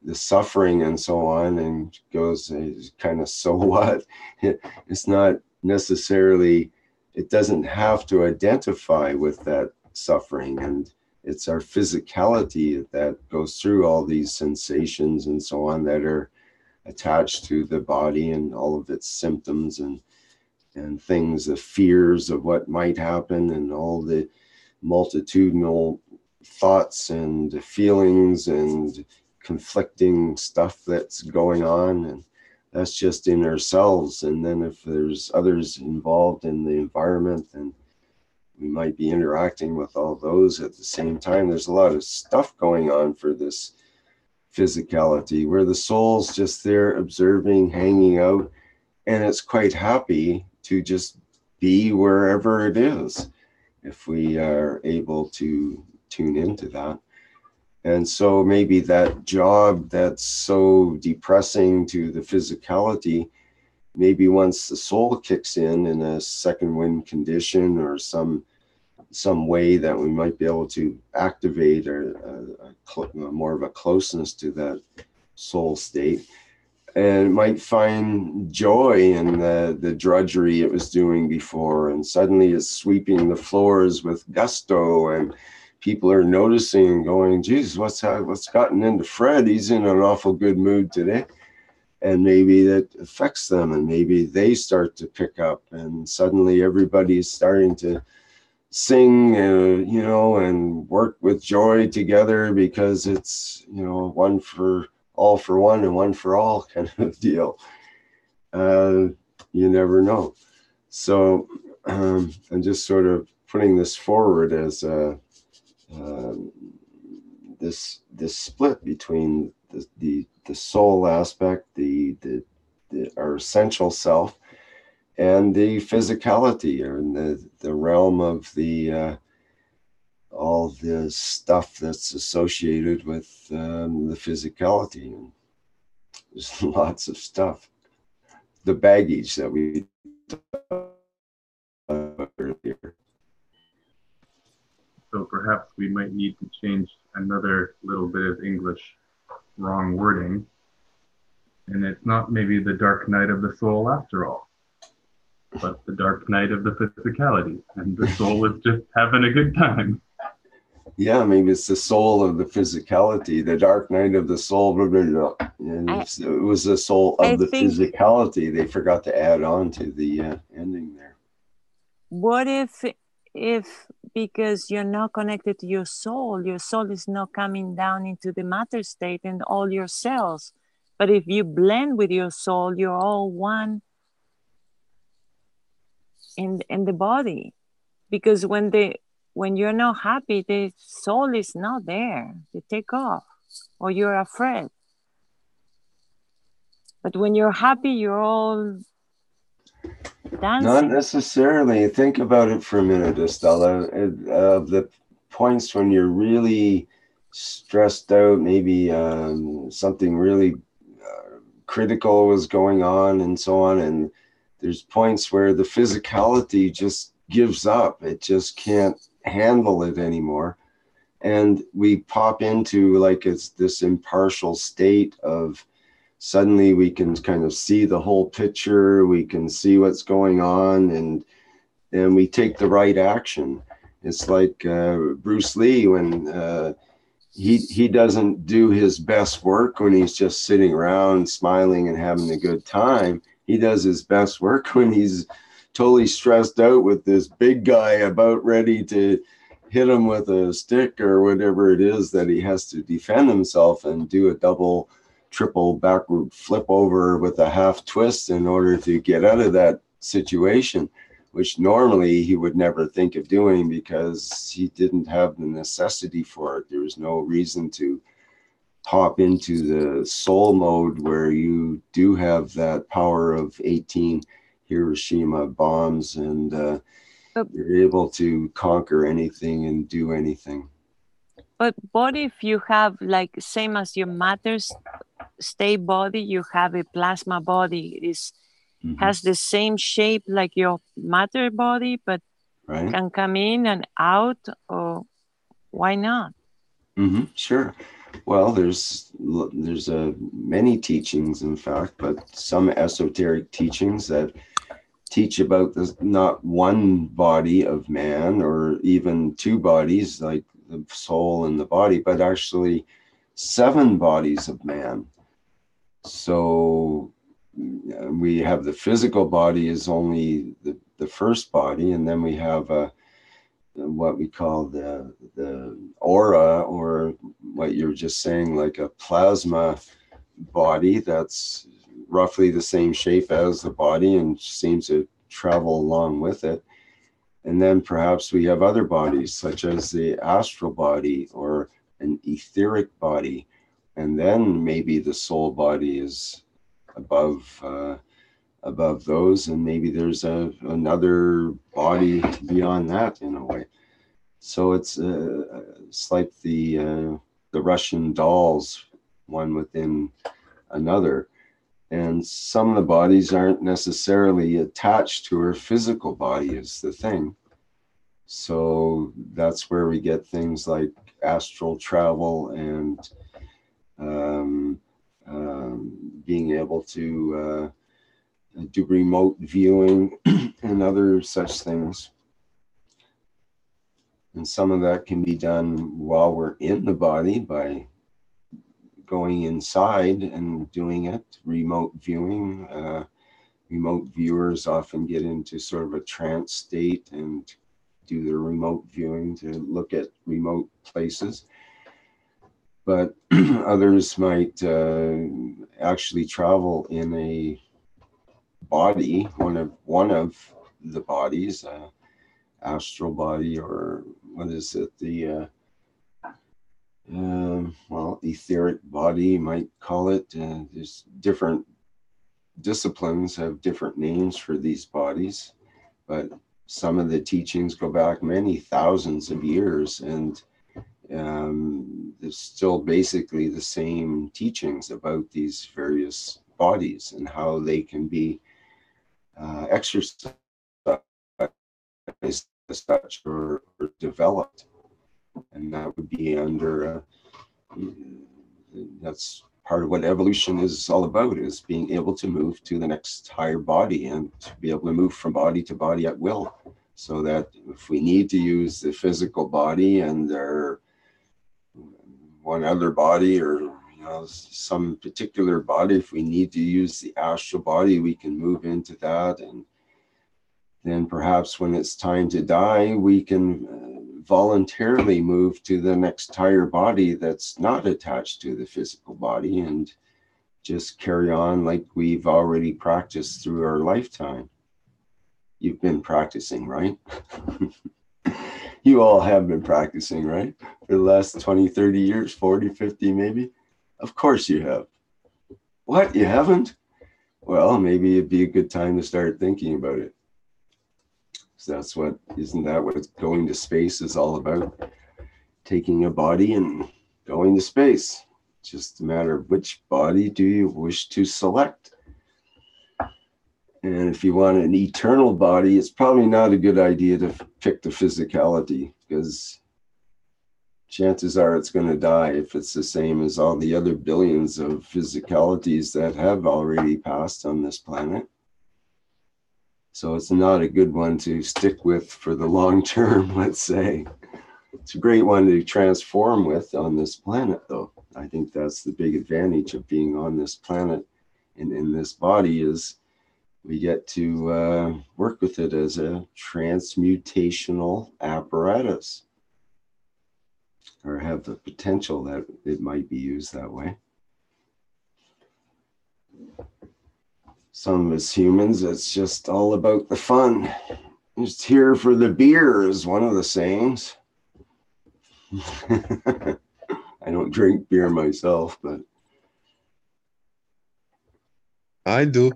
the suffering and so on and goes, kind of, so what? It's not necessarily, it doesn't have to identify with that suffering, and it's our physicality that goes through all these sensations and so on that are attached to the body and all of its symptoms and things, the fears of what might happen and all the multitudinal thoughts and feelings and conflicting stuff that's going on, and that's just in ourselves. And then if there's others involved in the environment, then we might be interacting with all those at the same time. There's a lot of stuff going on for this physicality, where the soul's just there observing, hanging out, and it's quite happy to just be wherever it is, if we are able to tune into that. And so maybe that job that's so depressing to the physicality, maybe once the soul kicks in a second wind condition or some way that we might be able to activate more of a closeness to that soul state, and it might find joy in the drudgery it was doing before, and suddenly it's sweeping the floors with gusto, and people are noticing and going, geez, what's gotten into Fred? He's in an awful good mood today. And maybe that affects them, and maybe they start to pick up, and suddenly everybody's starting to sing, and work with joy together, because it's, one for all for one and one for all kind of deal. You never know. So I'm just sort of putting this forward as this split between the soul aspect, our essential self, and the physicality, or the realm of all the stuff that's associated with the physicality. And there's lots of stuff. The baggage that we talked about earlier. So perhaps we might need to change another little bit of English wrong wording. And it's not maybe the dark night of the soul after all, but the dark night of the physicality. And the soul is just having a good time. Yeah, maybe it's the soul of the physicality, the dark night of the soul. Blah, blah, blah. And it was the soul of the physicality. They forgot to add on to the ending there. What if because you're not connected to your soul is not coming down into the matter state and all your cells. But if you blend with your soul, you're all one in the body. Because when you're not happy, the soul is not there. They take off, or you're afraid. But when you're happy, you're all dancing. Not necessarily. Think about it for a minute, Estella. The points when you're really stressed out, maybe something really critical was going on and so on, and there's points where the physicality just gives up. It just can't handle it anymore. And we pop into like it's this impartial state of suddenly we can kind of see the whole picture, we can see what's going on, and we take the right action. It's like Bruce Lee, when he doesn't do his best work when he's just sitting around smiling and having a good time. He does his best work when he's totally stressed out with this big guy about ready to hit him with a stick or whatever it is that he has to defend himself and do a double, triple backward flip over with a half twist in order to get out of that situation, which normally he would never think of doing because he didn't have the necessity for it. There was no reason to pop into the soul mode where you do have that power of 18 Hiroshima bombs, and you're able to conquer anything and do anything. But what if you have, like, same as your matter state body, you have a plasma body. It is has the same shape like your matter body, but can come in and out, or why not? Sure. Well, there's many teachings, in fact, but some esoteric teachings that teach about this, not one body of man or even two bodies like the soul and the body, but actually 7 bodies of man. So we have the physical body is only the first body, and then we have what we call the aura, or what you're just saying, like a plasma body that's roughly the same shape as the body and seems to travel along with it. And then perhaps we have other bodies, such as the astral body or an etheric body. And then maybe the soul body is above those, and maybe there's another body beyond that in a way. So it's like the Russian dolls, one within another. And some of the bodies aren't necessarily attached to her physical body is the thing. So that's where we get things like astral travel and being able to do remote viewing and other such things. And some of that can be done while we're in the body by going inside and doing it, remote viewing. Remote viewers often get into sort of a trance state and do their remote viewing to look at remote places. But others might actually travel in a body, one of the bodies, astral body, or what is it, the etheric body, you might call it. There's different disciplines have different names for these bodies, but some of the teachings go back many thousands of years, and there's still basically the same teachings about these various bodies and how they can be exercised as such or developed. And that would be under, that's part of what evolution is all about, is being able to move to the next higher body and to be able to move from body to body at will. So that if we need to use the physical body and there one other body, or some particular body, if we need to use the astral body, we can move into that. And then perhaps when it's time to die, we can voluntarily move to the next higher body that's not attached to the physical body and just carry on like we've already practiced through our lifetime. You've been practicing, right? You all have been practicing, right? For the last 20, 30 years, 40, 50 maybe. Of course you have. What, you haven't? Well, maybe it'd be a good time to start thinking about it. So isn't that what going to space is all about? Taking a body and going to space. It's just a matter of which body do you wish to select. And if you want an eternal body, it's probably not a good idea to pick the physicality, because chances are it's going to die if it's the same as all the other billions of physicalities that have already passed on this planet. So it's not a good one to stick with for the long term, let's say. It's a great one to transform with on this planet, though. I think that's the big advantage of being on this planet and in this body, is we get to work with it as a transmutational apparatus, or have the potential that it might be used that way. Some of us humans, it's just all about the fun. Just here for the beer is one of the sayings. I I don't drink beer myself, but I do.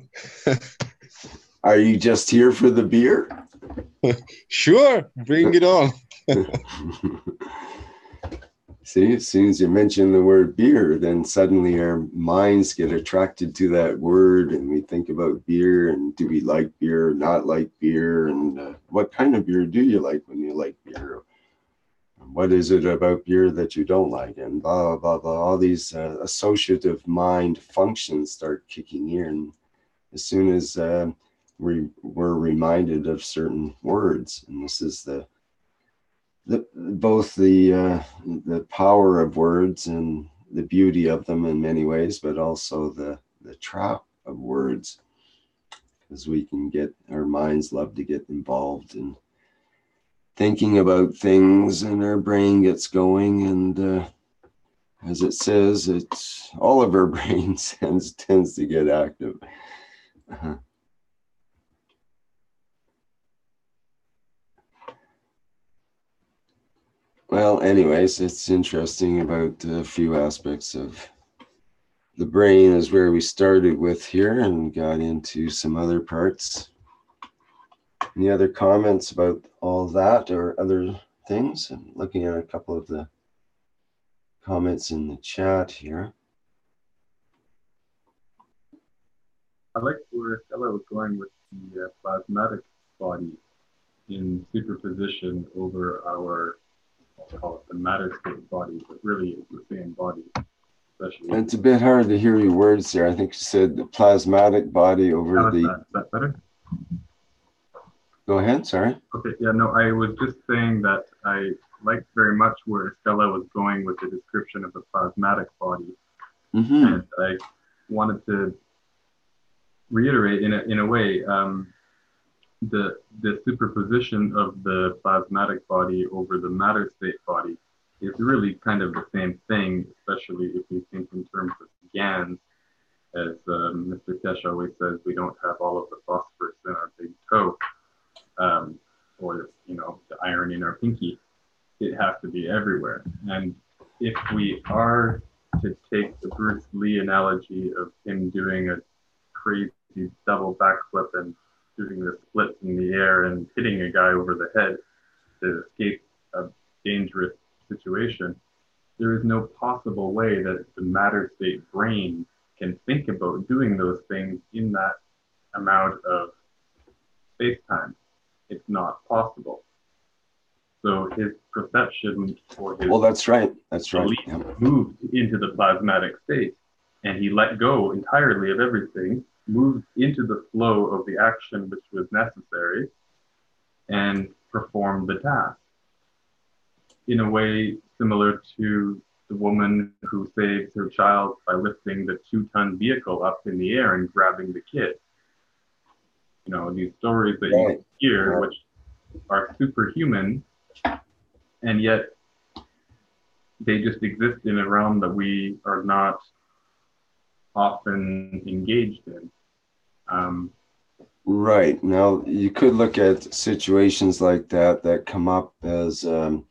Are you just here for the beer? Sure, bring it on. See, as soon as you mention the word beer, then suddenly our minds get attracted to that word, and we think about beer, and do we like beer or not like beer, and what kind of beer do you like when you like beer? What is it about beer that you don't like? And blah, blah, blah. All these associative mind functions start kicking in as soon as we're reminded of certain words. And this is both the power of words and the beauty of them in many ways, but also the trap of words, because we can get, our minds love to get involved in thinking about things, and our brain gets going, and as it says, it's all of our brain tends to get active. Well, anyways, it's interesting about a few aspects of the brain is where we started with here and got into some other parts. Any other comments about all that or other things? I'm looking at a couple of the comments in the chat here. I like where Stella was going with the plasmatic body in superposition over our, I'll call it the matter state body, but really it's the same body. Especially. It's a bit hard to hear your words there. I think you said the plasmatic body over the... Is that better? Go ahead, sorry. Okay, yeah, no, I was just saying that I liked very much where Stella was going with the description of the plasmatic body. Mm-hmm. And I wanted to reiterate in a way the superposition of the plasmatic body over the matter state body is really kind of the same thing, especially if we think in terms of GANS. As Mr. Keshe always says, we don't have all of the phosphorus in our big toe, or the iron in our pinky. It has to be everywhere. And if we are to take the Bruce Lee analogy of him doing a crazy double backflip and doing the splits in the air and hitting a guy over the head to escape a dangerous situation, there is no possible way that the matter state brain can think about doing those things in that amount of space-time. It's not possible. So his perception or his that's right. moved into the plasmatic state, and he let go entirely of everything, moved into the flow of the action which was necessary, and performed the task. In a way similar to the woman who saves her child by lifting the 2-ton vehicle up in the air and grabbing the kid. These stories that you hear, which are superhuman, and yet they just exist in a realm that we are not often engaged in. Right. Now, you could look at situations like that come up as kind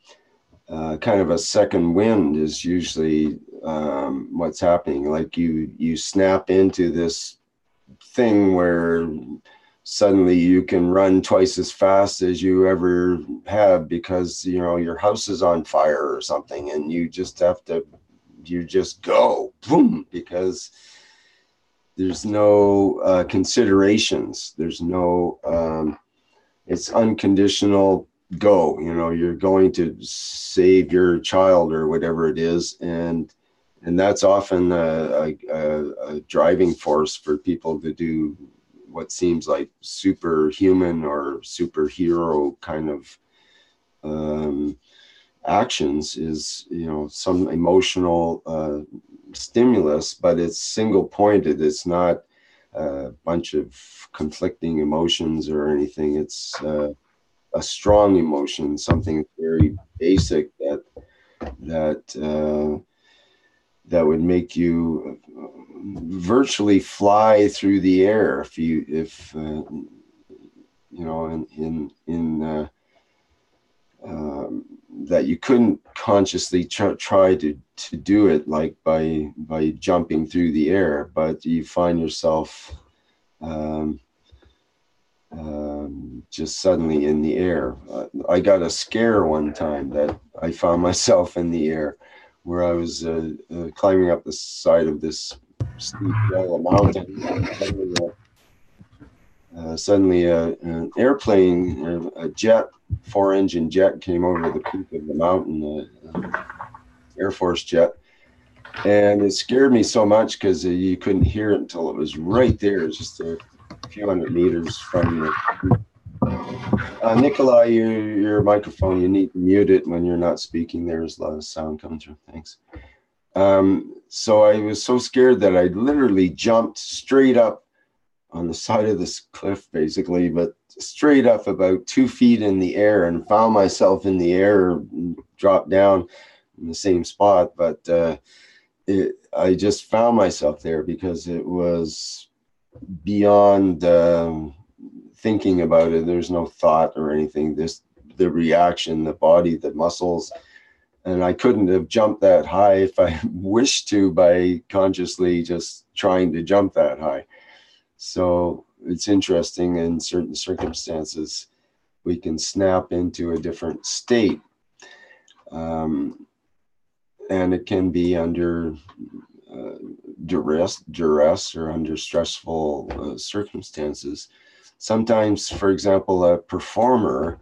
of a second wind is usually what's happening. Like you snap into this thing where suddenly you can run twice as fast as you ever have because, your house is on fire or something, and you just go, boom, because there's no considerations. There's no, it's unconditional go, you're going to save your child or whatever it is. And that's often a driving force for people to do what seems like superhuman or superhero kind of actions is, some emotional stimulus, but it's single pointed. It's not a bunch of conflicting emotions or anything. It's a strong emotion, something very basic that would make you virtually fly through the air if that you couldn't consciously try to do it like by jumping through the air, but you find yourself just suddenly in the air. I got a scare one time that I found myself in the air, where I was climbing up the side of this steep wall of mountain. Suddenly an airplane, a jet, 4-engine jet came over the peak of the mountain, Air Force jet. And it scared me so much because you couldn't hear it until it was right there, just a few hundred meters from the Nikolai, your microphone, you need to mute it when you're not speaking. There's a lot of sound coming through. Thanks. So I was so scared that I literally jumped straight up on the side of this cliff, basically, but straight up about 2 feet in the air, and found myself in the air, dropped down in the same spot. But I just found myself there because it was beyond thinking about it. There's no thought or anything. The reaction, the body, the muscles. And I couldn't have jumped that high if I wished to by consciously just trying to jump that high. So it's interesting, in certain circumstances, we can snap into a different state. And it can be under duress or under stressful circumstances. Sometimes, for example, a performer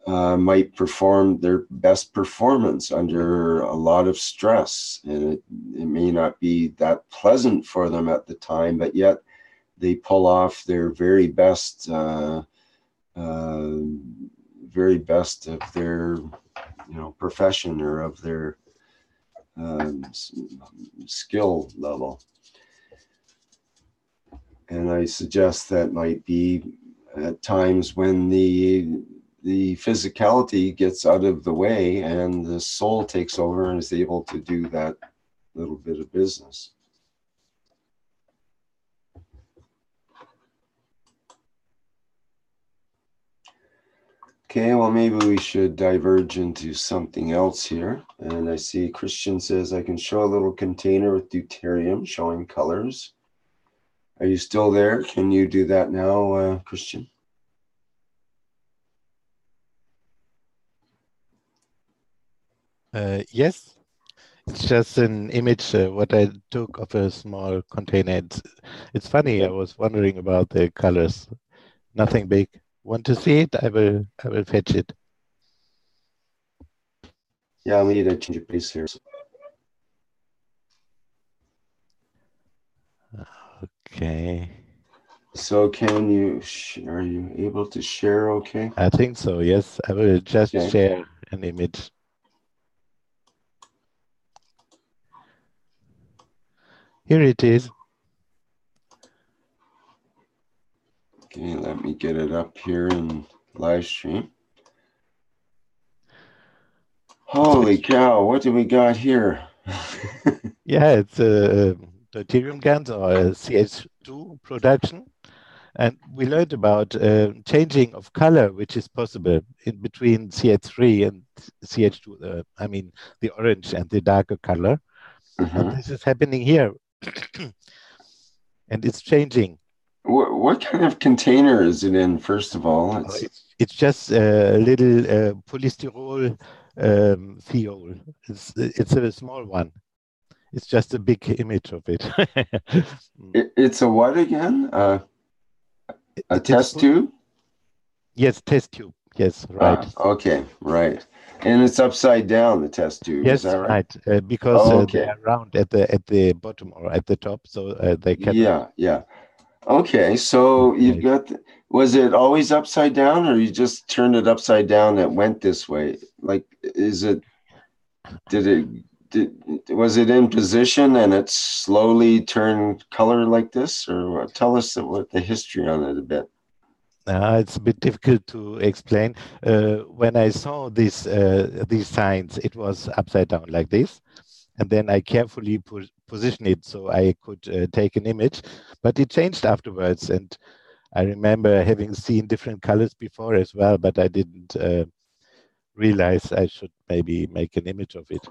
might perform their best performance under a lot of stress, and it may not be that pleasant for them at the time, but yet they pull off their very best of their profession or of their skill level. And I suggest that might be at times when the physicality gets out of the way and the soul takes over and is able to do that little bit of business. Okay, well, maybe we should diverge into something else here. And I see Christian says, I can show a little container with deuterium showing colors. Are you still there? Can you do that now, Christian? Yes, it's just an image what I took of a small container. It's funny. I was wondering about the colors. Nothing big. Want to see it? I will fetch it. Yeah, we need to change your place here. Okay. So can you, are you able to share okay? I think so, yes. I will just share an image. Here it is. Okay, let me get it up here in live stream. Holy cow, what do we got here? Yeah, it's a deuterium GANS or a CH2 production. And we learned about changing of color, which is possible in between CH3 and CH2, I mean, the orange and the darker color. And this is happening here. And it's changing. What kind of container is it in, first of all? It's just a little polystyrol thiol. It's a small one. It's just a big image of it. It's a what again? A test tube? Yes, test tube. Yes, right. Okay, right. And it's upside down, the test tube. Yes, is that right? Because they are round at the bottom or at the top, so they can. Yeah. Okay, so you've got. Was it always upside down, or you just turned it upside down and it went this way? Like, is it? Was it in position and it slowly turned color like this, or what? Tell us what the history on it a bit. It's a bit difficult to explain. When I saw these signs, it was upside down like this, and then I carefully positioned it so I could take an image, but it changed afterwards. And I remember having seen different colors before as well, but I didn't realize I should maybe make an image of it.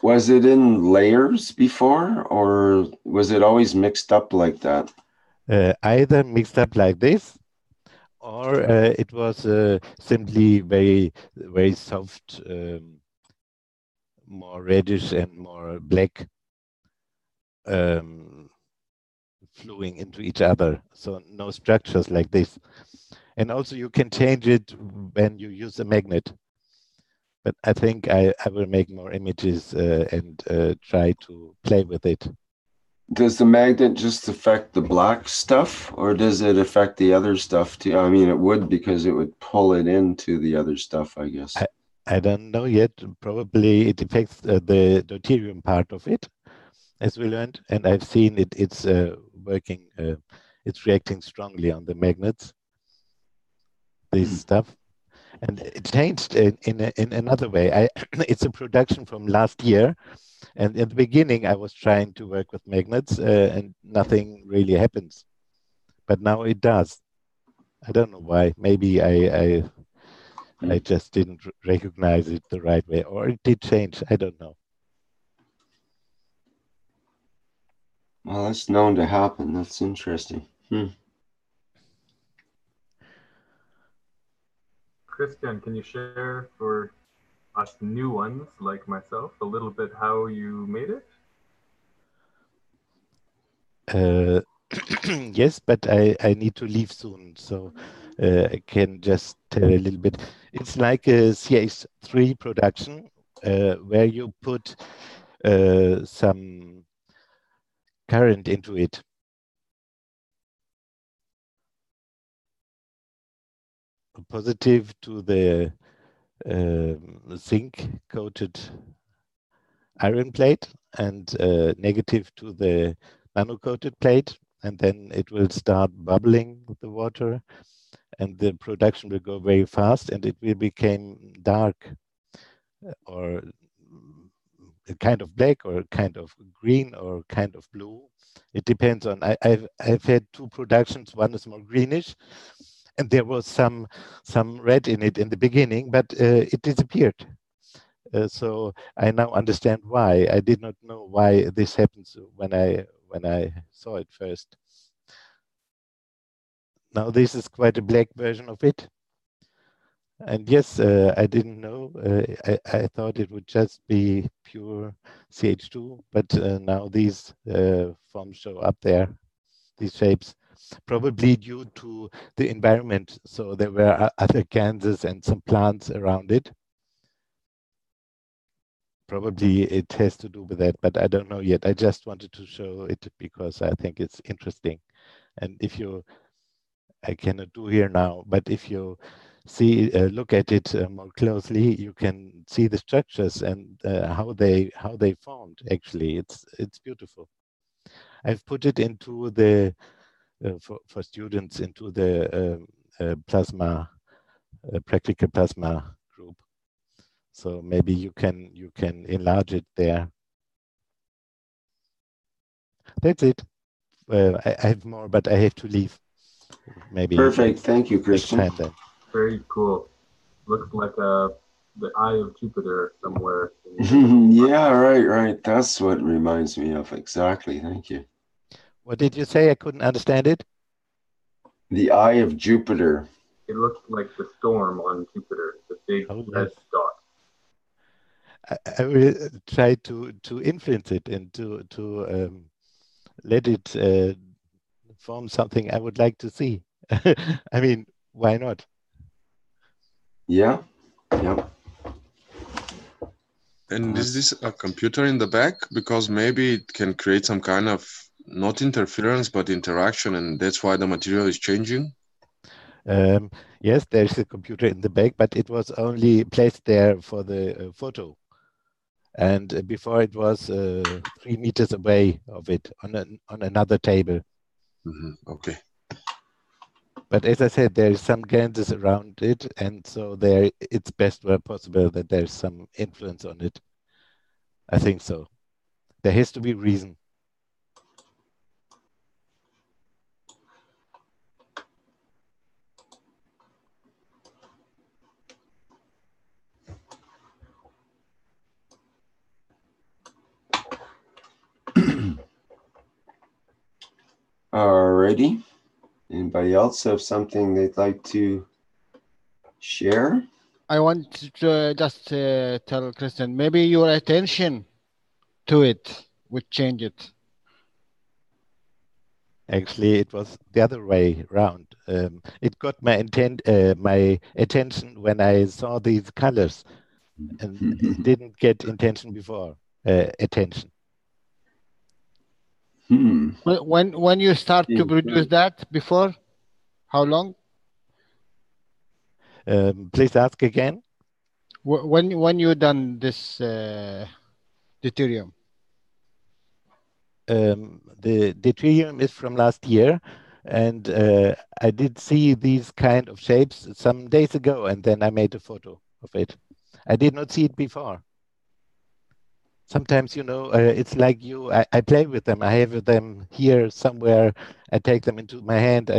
Was it in layers before, or was it always mixed up like that? Either mixed up like this, or it was simply very soft, more reddish and more black, flowing into each other. So no structures like this. And also you can change it when you use a magnet. But I think I will make more images and try to play with it. Does the magnet just affect the black stuff, or does it affect the other stuff too? I mean, it would, because it would pull it into the other stuff, I guess. I don't know yet. Probably it affects the deuterium part of it, as we learned. And I've seen it's working, it's reacting strongly on the magnets, this stuff. And it changed in another way. It's a production from last year. And in the beginning, I was trying to work with magnets and nothing really happens. But now it does. I don't know why. Maybe I just didn't recognize it the right way, or it did change. I don't know. Well, that's known to happen. That's interesting. Christian, can you share for us new ones like myself a little bit how you made it? Yes, but I need to leave soon, so I can just tell a little bit. It's like a CH3 production where you put some current into it. Positive to the zinc-coated iron plate and negative to the nano-coated plate, and then it will start bubbling the water, and the production will go very fast, and it will become dark or kind of black or kind of green or kind of blue. It depends on. I've had two productions. One is more greenish, and there was some red in it in the beginning, but it disappeared. So I now understand why. I did not know why this happens when I saw it first. Now this is quite a black version of it. And yes, I didn't know. I thought it would just be pure CH2, but now these forms show up there, these shapes, probably due to the environment. So there were other GANSes and some plants around it. Probably it has to do with that, but I don't know yet. I just wanted to show it because I think it's interesting. And if you, I cannot do here now, but if you see, look at it more closely, you can see the structures and how they formed. Actually, it's beautiful. I've put it into the for students into the plasma practical plasma group. So maybe you can enlarge it there. That's it. I have more, but I have to leave. Maybe perfect. Thank you, Christian. Next time then. Very cool. Looks like the eye of Jupiter somewhere. Yeah, right. That's what it reminds me of. Exactly. Thank you. What did you say? I couldn't understand it. The eye of Jupiter. It looks like the storm on Jupiter, the big red dot. I will try to influence it and to let it form something I would like to see. I mean, why not? Yeah. Yep. And is this a computer in the back? Because maybe it can create some kind of not interference but interaction, and that's why the material is changing. Yes, there's a computer in the back, but it was only placed there for the photo. And before it was 3 meters away of it on another table. Okay. But as I said, there is some GANSes around it, and so there it's best where possible that there's some influence on it. I think so. There has to be reason. Alrighty. Anybody else have something they'd like to share? I want to just tell Christian, maybe your attention to it would change it. Actually, it was the other way around. It got my attention when I saw these colors, and it didn't get attention before attention. When you start to produce that before, how long? Please ask again. When you done this deuterium? The deuterium is from last year, and I did see these kind of shapes some days ago, and then I made a photo of it. I did not see it before. Sometimes, you know, it's like I play with them. I have them here somewhere. I take them into my hand.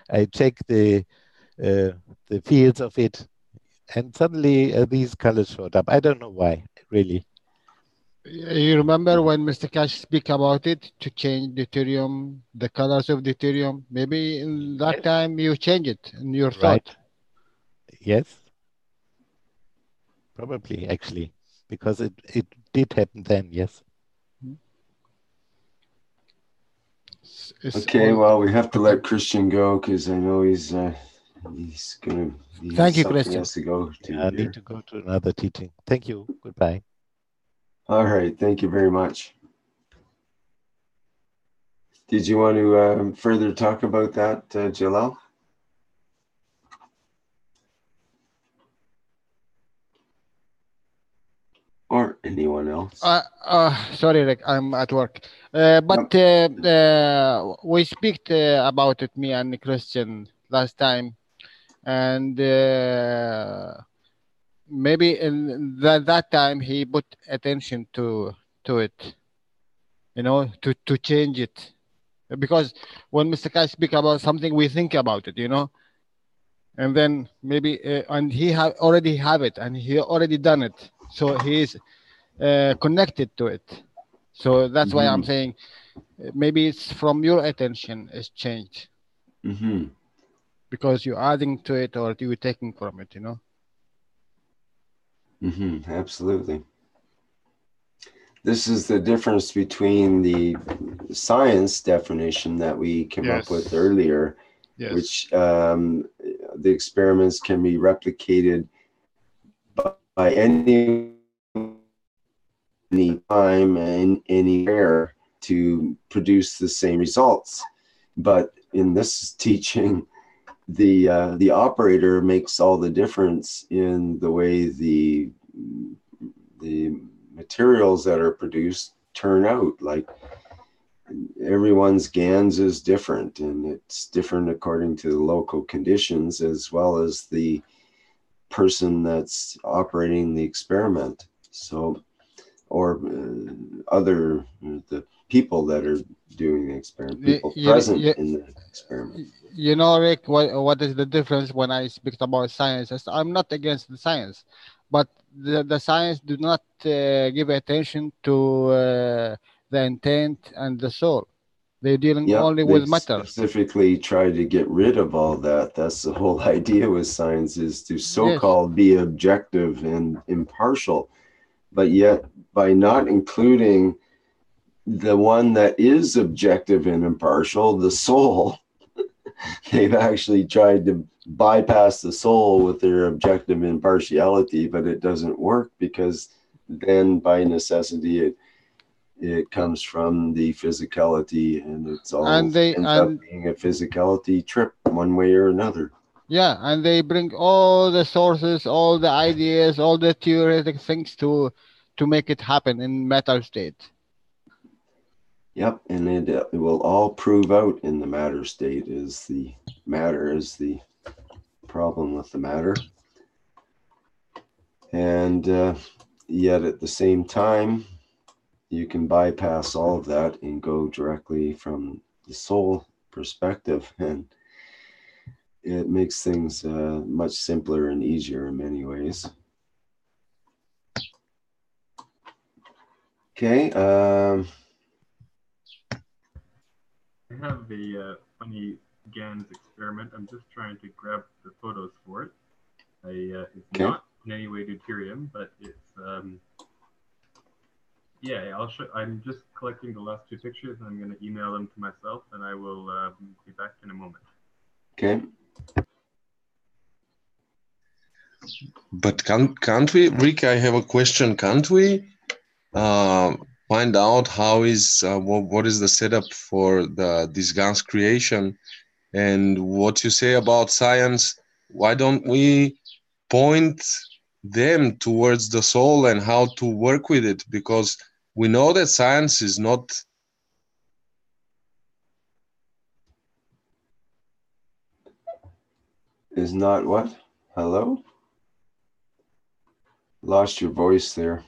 I check the fields of it, and suddenly these colors showed up. I don't know why, really. You remember when Mr. Cash speak about it to change deuterium, the colors of deuterium? Maybe in that time you change it in your thought. Yes, probably actually, because it did happen then. Yes. Okay, well, we have to let Christian go because I know he's gonna. Thank you, Christian. Has to go to. I need to go to another teaching. Thank you. Goodbye. All right. Thank you very much. Did you want to further talk about that, Jalal? Or anyone else? Sorry, Rick, I'm at work. But we speak about it, me and Christian, last time. And maybe in that time he put attention to it, you know, to change it. Because when Mr. Kai speak about something, we think about it, you know. And then maybe, and he already have it, and he already done it. So he is connected to it. So that's why I'm saying maybe it's from your attention is changed. Because you're adding to it or you're taking from it, you know? Absolutely. This is the difference between the science definition that we came up with earlier, which the experiments can be replicated by any time and anywhere to produce the same results. But in this teaching, the operator makes all the difference in the way the materials that are produced turn out. Like everyone's GANS is different, and it's different according to the local conditions as well as the person that's operating the experiment. So, or the people that are doing the experiment, people present in the experiment. You know, Rick, what is the difference when I speak about science? I'm not against the science, but the science do not give attention to the intent and the soul. They're dealing only with matter. Specifically try to get rid of all that. That's the whole idea with science, is to so-called be objective and impartial. But yet by not including the one that is objective and impartial, the soul, they've actually tried to bypass the soul with their objective impartiality, but it doesn't work, because then by necessity it comes from the physicality, and it's all ends up being a physicality trip one way or another. Yeah, and they bring all the sources, all the ideas, all the theoretic things to make it happen in matter state. Yep, and it will all prove out in the matter state. Is the problem with the matter. And yet at the same time, you can bypass all of that and go directly from the soul perspective, and it makes things much simpler and easier in many ways. Okay. have a funny GANS experiment. I'm just trying to grab the photos for it. It's not in any way deuterium, but it's yeah. I'll show. I'm just collecting the last two pictures, and I'm going to email them to myself, and I will be back in a moment. Okay. But can't we, Rick? I have a question. Can't we find out how is what is the setup for this GANS creation, and what you say about science? Why don't we point them towards the soul and how to work with it? Because we know that science is not what? Hello? Lost your voice there.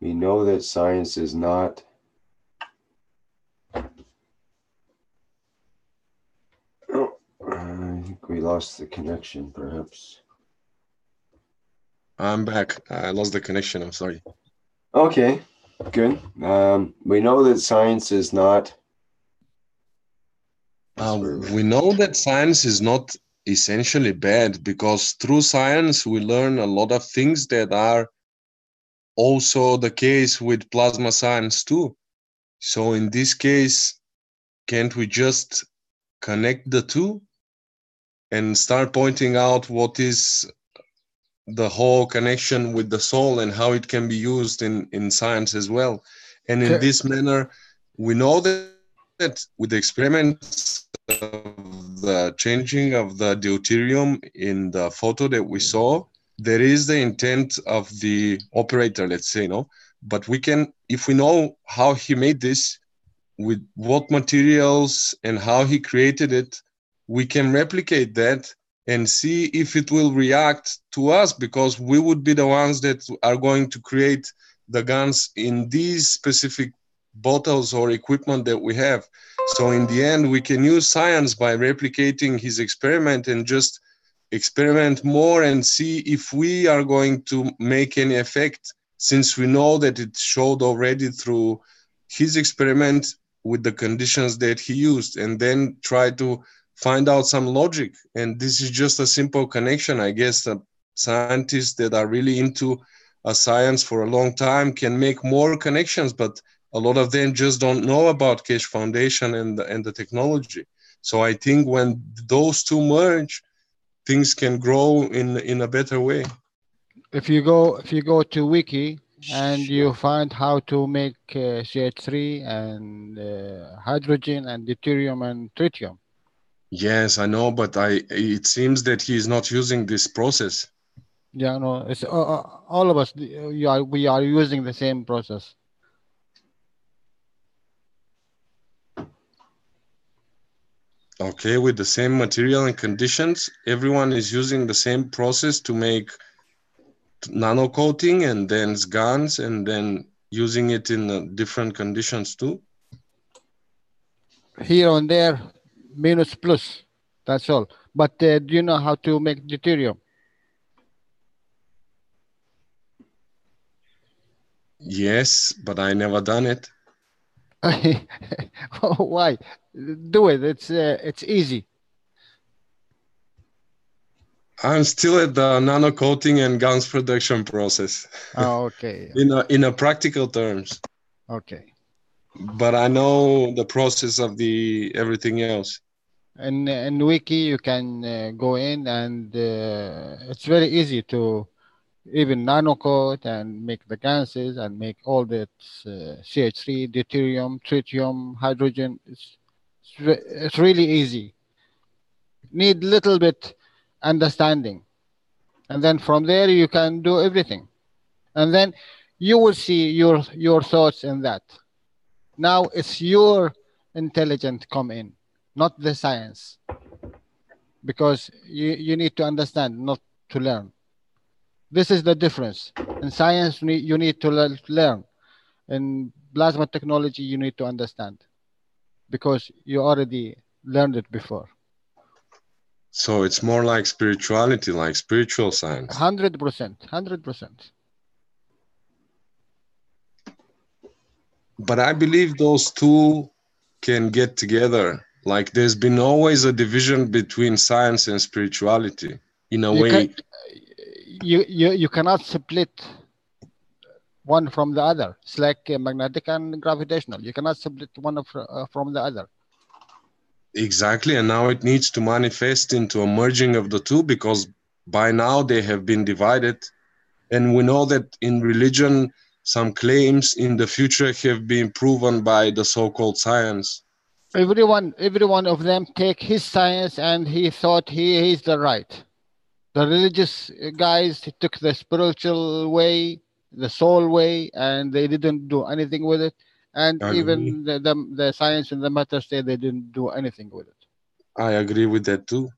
We know that science is not. Oh, I think we lost the connection, perhaps. I'm back. I lost the connection. I'm sorry. Okay, good. We know that science is not. We know that science is not essentially bad, because through science we learn a lot of things that are also the case with plasma science too. So in this case, can't we just connect the two and start pointing out what is the whole connection with the soul and how it can be used in science as well? And in this manner, we know that with the experiments of the changing of the deuterium in the photo that we saw, there is the intent of the operator, let's say, no? But we can, if we know how he made this, with what materials and how he created it, we can replicate that and see if it will react to us, because we would be the ones that are going to create the GANS in these specific bottles or equipment that we have. So in the end, we can use science by replicating his experiment and just experiment more and see if we are going to make any effect, since we know that it showed already through his experiment with the conditions that he used, and then try to find out some logic. And this is just a simple connection. I guess that scientists that are really into a science for a long time can make more connections, but a lot of them just don't know about Keshe Foundation and the technology. So I think when those two merge, things can grow in a better way. If you go to Wiki and you find how to make CH3 and hydrogen and deuterium and tritium. Yes, I know, but it seems that he is not using this process. Yeah, no, it's all of us. We are using the same process. Okay, with the same material and conditions, everyone is using the same process to make nano-coating and then GANS, and then using it in different conditions too. Here and there, minus plus, that's all. But do you know how to make deuterium? Yes, but I never done it. Why? Do it. It's easy. I'm still at the nano-coating and GANS production process. Oh, okay. in a practical terms. Okay. But I know the process of the everything else. In Wiki, you can go in, and it's very easy to even nano-coat and make the GANSes and make all that CH3, deuterium, tritium, hydrogen. It's really easy. Need little bit understanding, and then from there you can do everything, and then you will see your thoughts in that. Now it's your intelligence come in, not the science, because you need to understand, not to learn. This is the difference. In science, you need to learn. In plasma technology, you need to understand, because you already learned it before. So it's more like spirituality, like spiritual science. 100%. But I believe those two can get together. Like there's been always a division between science and spirituality in a way. You cannot split one from the other. It's like magnetic and gravitational. You cannot split one from the other. Exactly, and now it needs to manifest into a merging of the two, because by now they have been divided. And we know that in religion, some claims in the future have been proven by the so-called science. Every one of them take his science and he thought he's the right. The religious guys took the spiritual way, the soul way, and they didn't do anything with it. And even the science and the matter say they didn't do anything with it. I agree with that too.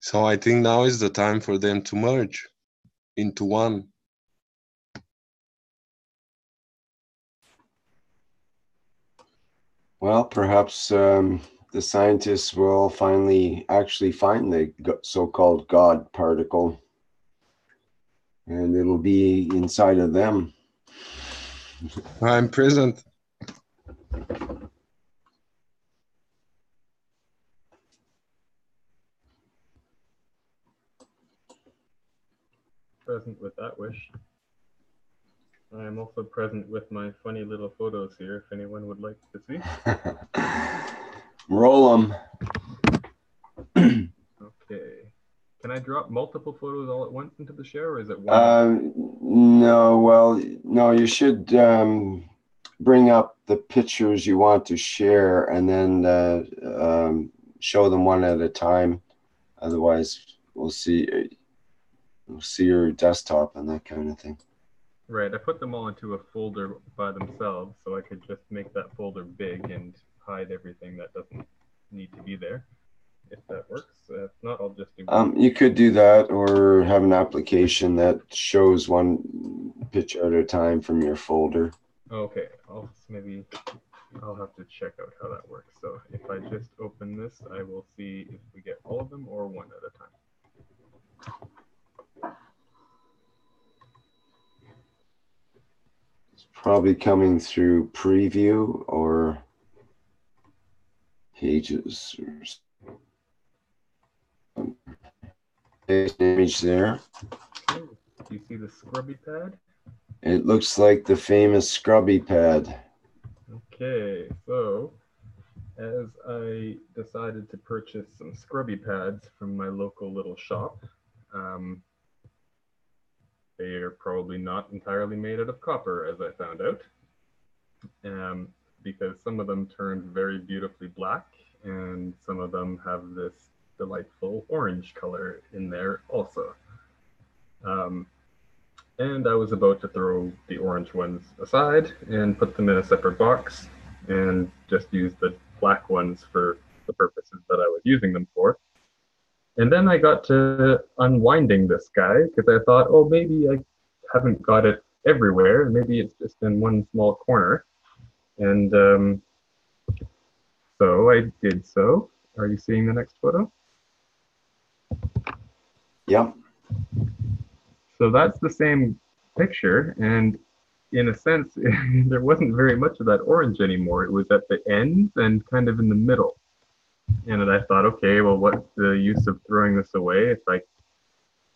So I think now is the time for them to merge into one. Well, perhaps the scientists will finally actually find the so-called God particle, and it'll be inside of them. I'm present. Present with that wish. I am also present with my funny little photos here, if anyone would like to see. Roll them. Okay. Can I drop multiple photos all at once into the share, or is it one? No, well, no, you should bring up the pictures you want to share and then show them one at a time. Otherwise, we'll see your desktop and that kind of thing. Right, I put them all into a folder by themselves, so I could just make that folder big and hide everything that doesn't need to be there, if that works. If not, I'll just do... You could do that, or have an application that shows one picture at a time from your folder. Okay, I'll have to check out how that works. So if I just open this, I will see if we get all of them or one at a time. Probably coming through preview or pages or image there. Okay. Do you see the scrubby pad? It looks like the famous scrubby pad. Okay, so as I decided to purchase some scrubby pads from my local little shop, they are probably not entirely made out of copper, as I found out, because some of them turned very beautifully black, and some of them have this delightful orange color in there also. And I was about to throw the orange ones aside and put them in a separate box and just use the black ones for the purposes that I was using them for. And then I got to unwinding this guy because I thought, oh, maybe I haven't got it everywhere. Maybe it's just in one small corner. And so I did so. Are you seeing the next photo? Yep. So that's the same picture. And in a sense, there wasn't very much of that orange anymore. It was at the ends and kind of in the middle. And I thought, okay, well, what's the use of throwing this away? It's like,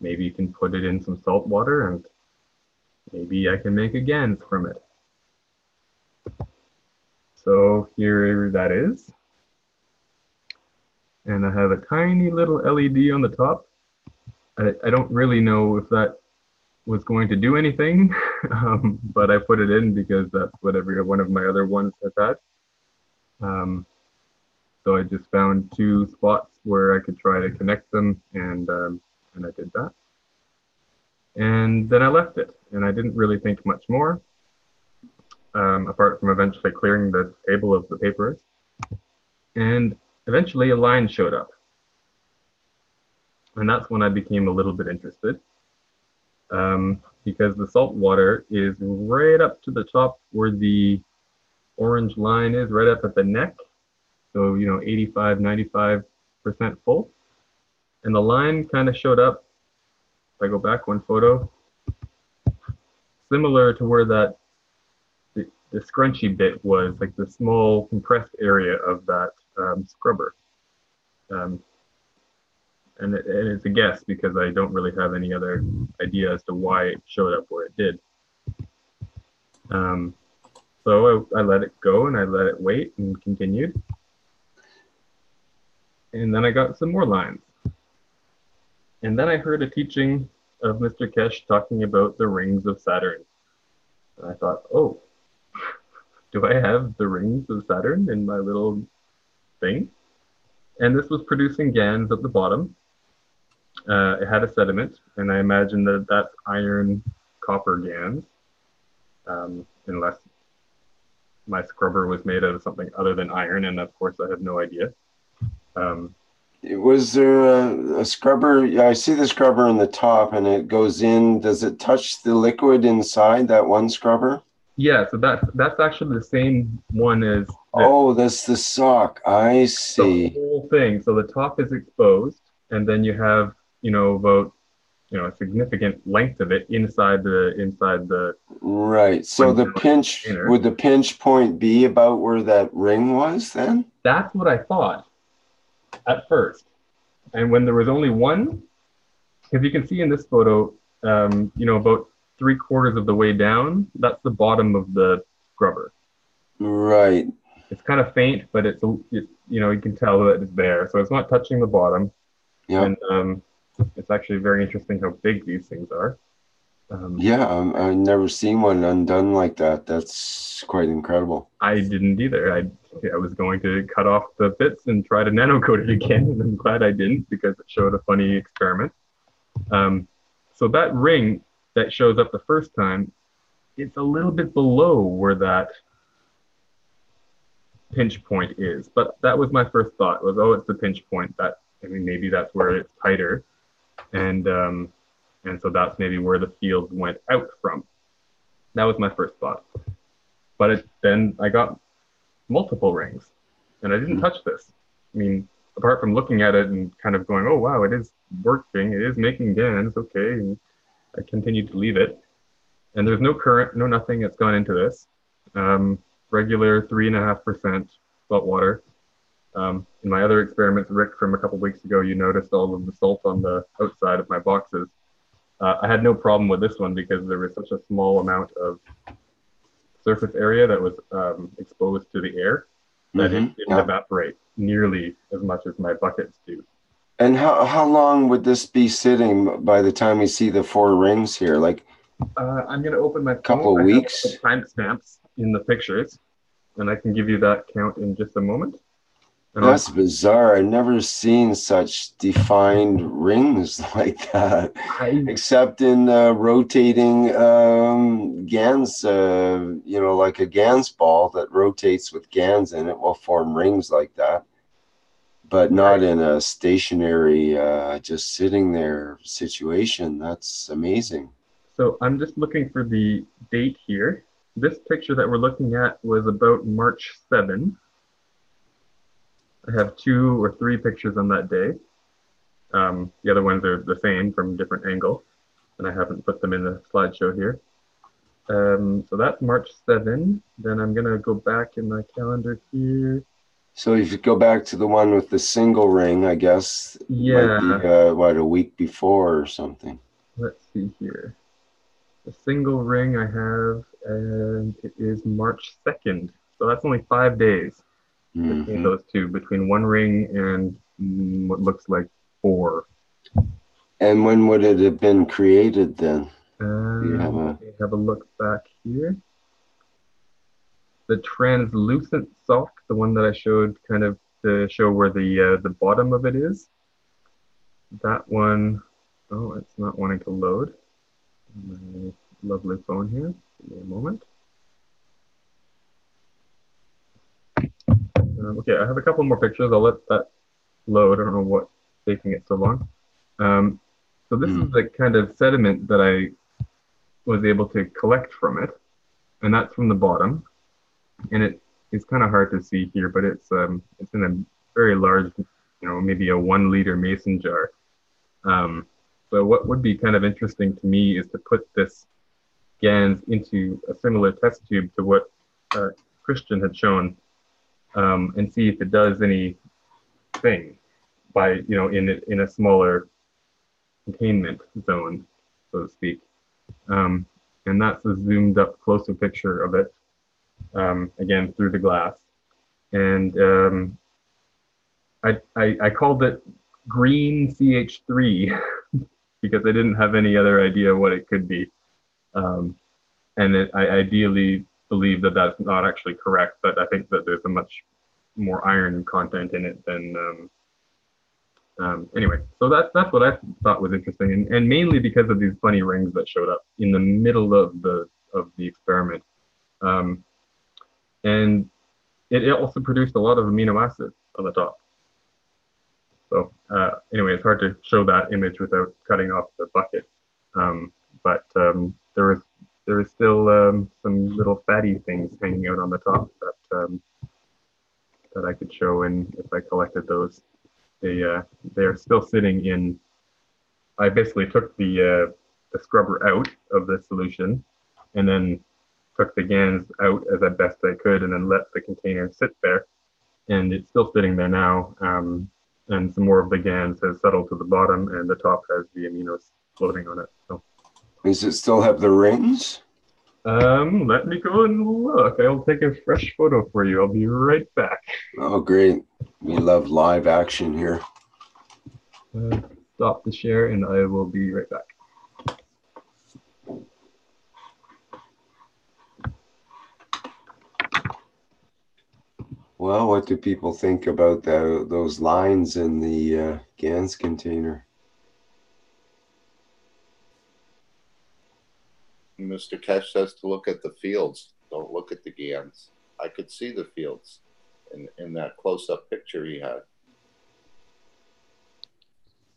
maybe you can put it in some salt water and maybe I can make a GANS from it. So here that is. And I have a tiny little LED on the top. I don't really know if that was going to do anything, but I put it in because that's what every one of my other ones has had. So I just found two spots where I could try to connect them, and I did that. And then I left it, and I didn't really think much more, apart from eventually clearing the table of the papers. And eventually a line showed up. And that's when I became a little bit interested. because the salt water is right up to the top where the orange line is, right up at the neck. So, 85, 95% full. And the line kind of showed up, if I go back one photo, similar to where that the scrunchy bit was, like the small compressed area of that scrubber. And it's a guess because I don't really have any other idea as to why it showed up where it did. So I let it go and I let it wait and continued. And then I got some more lines. And then I heard a teaching of Mr. Keshe talking about the rings of Saturn. And I thought, oh, do I have the rings of Saturn in my little thing? And this was producing GANS at the bottom. It had a sediment, and I imagine that that's iron copper GANS, unless my scrubber was made out of something other than iron, and of course I have no idea. Was there a scrubber? Yeah, I see the scrubber on the top, and it goes in. Does it touch the liquid inside that one scrubber? Yeah, so that's actually the same one as. Oh, that's the sock. I see. The whole thing. So the top is exposed, and then you have, about, a significant length of it inside the. Right. So the pinch container. Would the pinch point be about where that ring was then? That's what I thought at first, and when there was only one, because you can see in this photo, about 3/4 of the way down, that's the bottom of the scrubber. Right. It's kind of faint, but you can tell that it's there. So it's not touching the bottom. Yeah. And it's actually very interesting how big these things are. Yeah, I've never seen one undone like that. That's quite incredible. I didn't either. I was going to cut off the bits and try to nano-coat it again, and I'm glad I didn't because it showed a funny experiment. So that ring that shows up the first time, it's a little bit below where that pinch point is. But that was my first thought, was, oh, it's the pinch point. Maybe that's where it's tighter. And so that's maybe where the field went out from. That was my first thought. But then I got multiple rings, and I didn't touch this. Apart from looking at it and kind of going, oh, wow, it is working. It is making GANs, okay. And I continued to leave it. And there's no current, no nothing that's gone into this. Regular 3.5% salt water. In my other experiments, Rick, from a couple weeks ago, you noticed all of the salt on the outside of my boxes. I had no problem with this one because there was such a small amount of surface area that was exposed to the air that it didn't evaporate nearly as much as my buckets do. And how long would this be sitting by the time we see the 4 rings here? Like, I'm going to open my couple of weeks. Timestamps in the pictures, and I can give you that count in just a moment. That's bizarre. I've never seen such defined rings like that, except in rotating GANS, like a GANS ball that rotates with GANS in it will form rings like that, but not in a stationary, just sitting there situation. That's amazing. So I'm just looking for the date here. This picture that we're looking at was about March 7. I have 2 or 3 pictures on that day. The other ones are the same from different angle, and I haven't put them in the slideshow here. So that's March 7. Then I'm going to go back in my calendar here. So if you go back to the one with the single ring, I guess, yeah, might be, a week before or something. Let's see here. The single ring I have, and it is March 2nd. So that's only 5 days. Between those two, between one ring and what looks like 4. And when would it have been created then? Have a look back here. The translucent sock, the one that I showed kind of to show where the bottom of it is. That one, oh, it's not wanting to load. My lovely phone here. Give me a moment. Okay, I have a couple more pictures. I'll let that load. I don't know what's taking it so long. So this is the kind of sediment that I was able to collect from it, and that's from the bottom. And it's kind of hard to see here, but it's in a very large, maybe a 1 liter mason jar. So what would be kind of interesting to me is to put this GANS into a similar test tube to what Christian had shown, and see if it does anything by, in a smaller containment zone, so to speak. And that's a zoomed up closer picture of it, again, through the glass. And I called it green CH3 because I didn't have any other idea what it could be. And I ideally believe that that's not actually correct, but I think that there's a much more iron content in it than, anyway, so that's what I thought was interesting, and mainly because of these funny rings that showed up in the middle of the experiment. And it also produced a lot of amino acids on the top. So anyway, it's hard to show that image without cutting off the bucket. But there is still some little fatty things hanging out on the top that I could show, and if I collected those, they're still sitting in. I basically took the scrubber out of the solution, and then took the GANS out as best I could, and then let the container sit there, and it's still sitting there now. And some more of the GANS has settled to the bottom, and the top has the aminos floating on it. So, does it still have the rings? Let me go and look. I'll take a fresh photo for you. I'll be right back. Oh, great. We love live action here. Stop the share, and I will be right back. Well, what do people think about those lines in the GANS container? Mr. Keshe says to look at the fields, don't look at the GANS. I could see the fields in that close-up picture he had.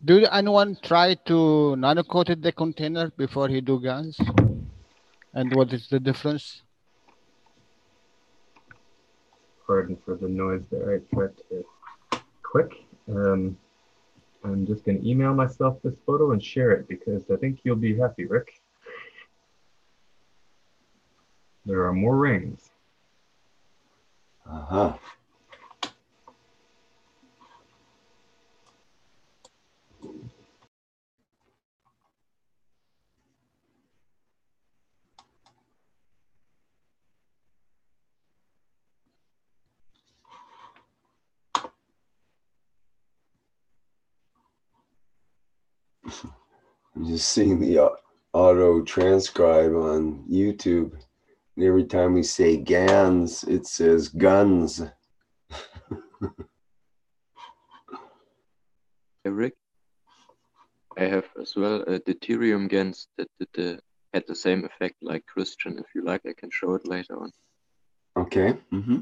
Do anyone try to nano-coat the container before he do GANS? And what is the difference? Pardon for the noise there. I tried to click. I'm just going to email myself this photo and share it because I think you'll be happy, Rick. There are more rings. Uh-huh. I'm just seeing the auto transcribe on YouTube. And every time we say GANS, it says guns. Hey, Rick, I have as well a deuterium GANS that had the same effect like Christian. If you like, I can show it later on. Okay. Mm-hmm.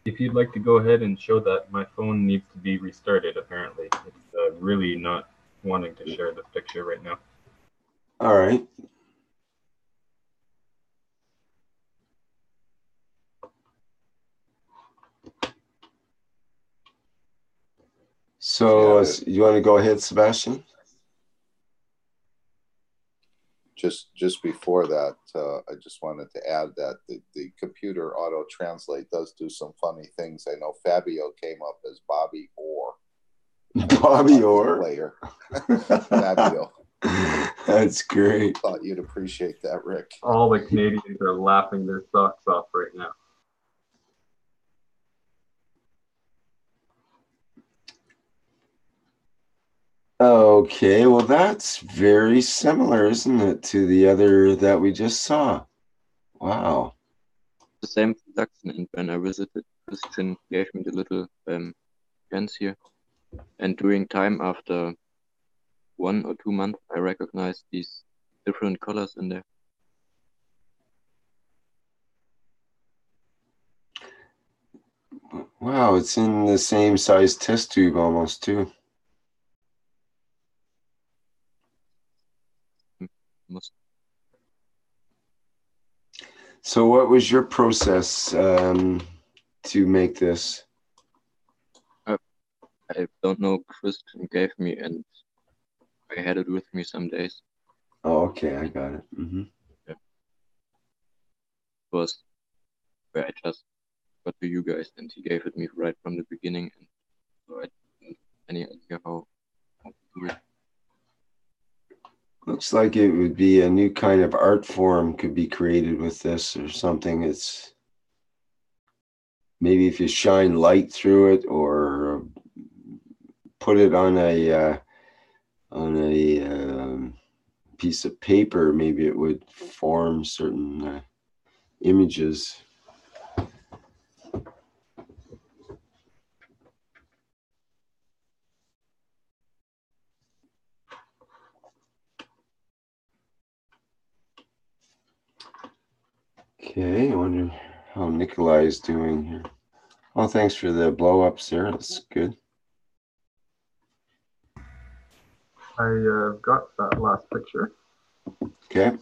If you'd like to go ahead and show that, my phone needs to be restarted, apparently. It's really not wanting to share the picture right now. All right. So you want to go ahead, Sebastian? Just before that, I just wanted to add that the computer auto-translate does do some funny things. I know Fabio came up as Bobby Orr. Bobby Orr? Player. Fabio. That's great. Thought you'd appreciate that, Rick. All the Canadians are laughing their socks off right now. Okay, well, that's very similar, isn't it, to the other that we just saw? Wow. The same production, and when I visited, Christian gave me the little GANS here. And during time after 1 or 2 months, I recognized these different colors in there. Wow, it's in the same size test tube almost too. So what was your process to make this? I don't know. Kristen gave me, and I had it with me some days. Oh, okay, I got it. Mm-hmm. Yeah. It was where I just got to you guys, and he gave it me right from the beginning, and so I didn't have any idea how to do it. Looks like it would be a new kind of art form could be created with this or something. It's maybe if you shine light through it or put it on a piece of paper, maybe it would form certain images. Okay, I wonder how Nikolai is doing here. Oh, thanks for the blow-ups there. That's good. I got that last picture. Okay.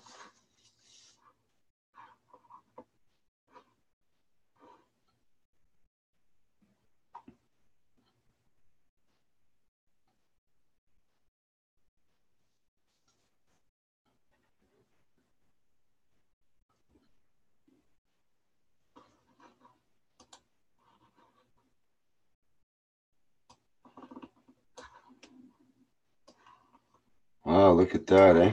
Wow, look at that, eh?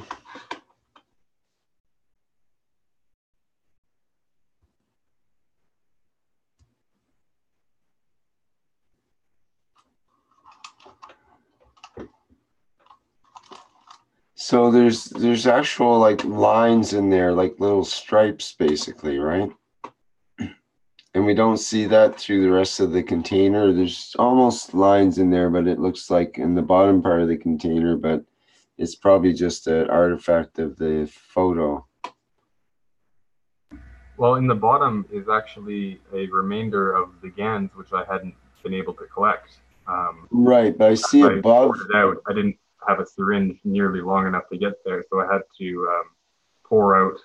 So there's actual like lines in there, like little stripes basically, right? And we don't see that through the rest of the container. There's almost lines in there, but it looks like in the bottom part of the container, but it's probably just an artifact of the photo. Well, in the bottom is actually a remainder of the GANs, which I hadn't been able to collect. Right, but I see above. I didn't have a syringe nearly long enough to get there, so I had to pour out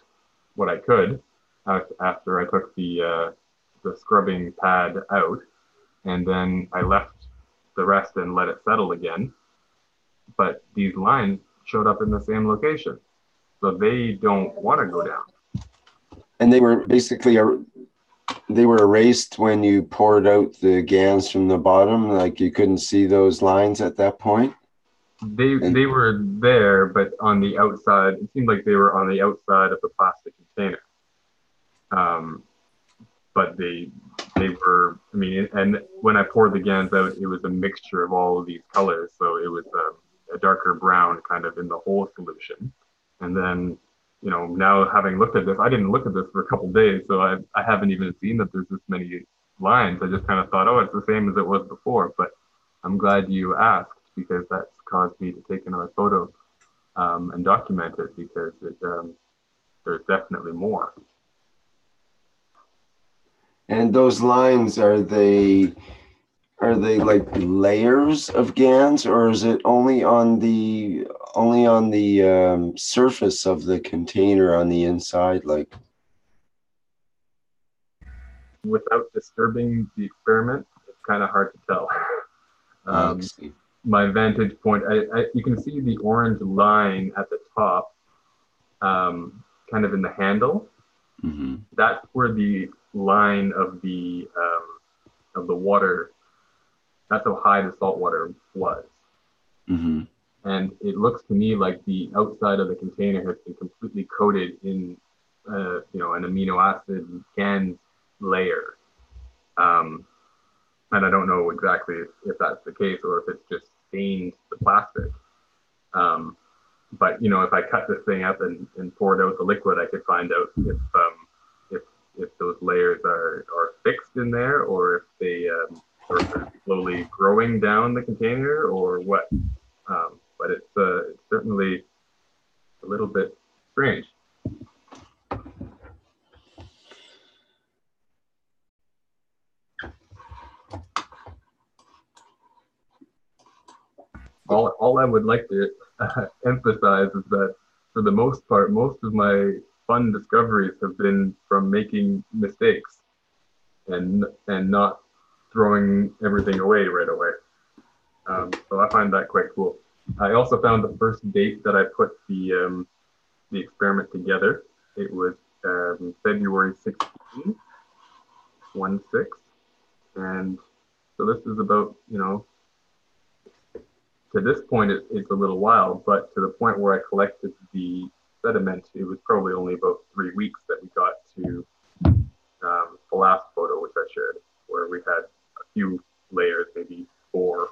what I could after I took the scrubbing pad out, and then I left the rest and let it settle again. But these lines showed up in the same location, so they don't want to go down. And they were basically they were erased when you poured out the GANs from the bottom, like you couldn't see those lines at that point? They were there, but on the outside, it seemed like they were on the outside of the plastic container. But they were, I mean, and when I poured the GANs out, it was a mixture of all of these colors. So it was a darker brown kind of in the whole solution. And then, you know, now having looked at this, I didn't look at this for a couple of days, so I haven't even seen that there's this many lines. I just kind of thought, oh, it's the same as it was before. But I'm glad you asked, because that's caused me to take another photo and document it, because there's definitely more. And those lines, are they like layers of GANs, or is it only on the surface of the container on the inside? Like, without disturbing the experiment, it's kind of hard to tell. My vantage point, you can see the orange line at the top, kind of in the handle. Mm-hmm. That's where the line of the water, that's how high the salt water was. Mm-hmm. And it looks to me like the outside of the container has been completely coated in, you know, an amino acid GANs layer. And I don't know exactly if that's the case or if it's just stained the plastic. But, you know, if I cut this thing up and poured out the liquid, I could find out if those layers are fixed in there, or if they are slowly growing down the container, or what. But it's certainly a little bit Strange. All I would like to emphasize is that for the most part, most of my fun discoveries have been from making mistakes and not throwing everything away right away. So I find that quite cool. I also found the first date that I put the experiment together. It was February 16, 1/6. And so this is about, you know, to this point, it's a little while, but to the point where I collected the sediment, it was probably only about 3 weeks that we got to the last photo, which I shared, where we had a few layers, maybe four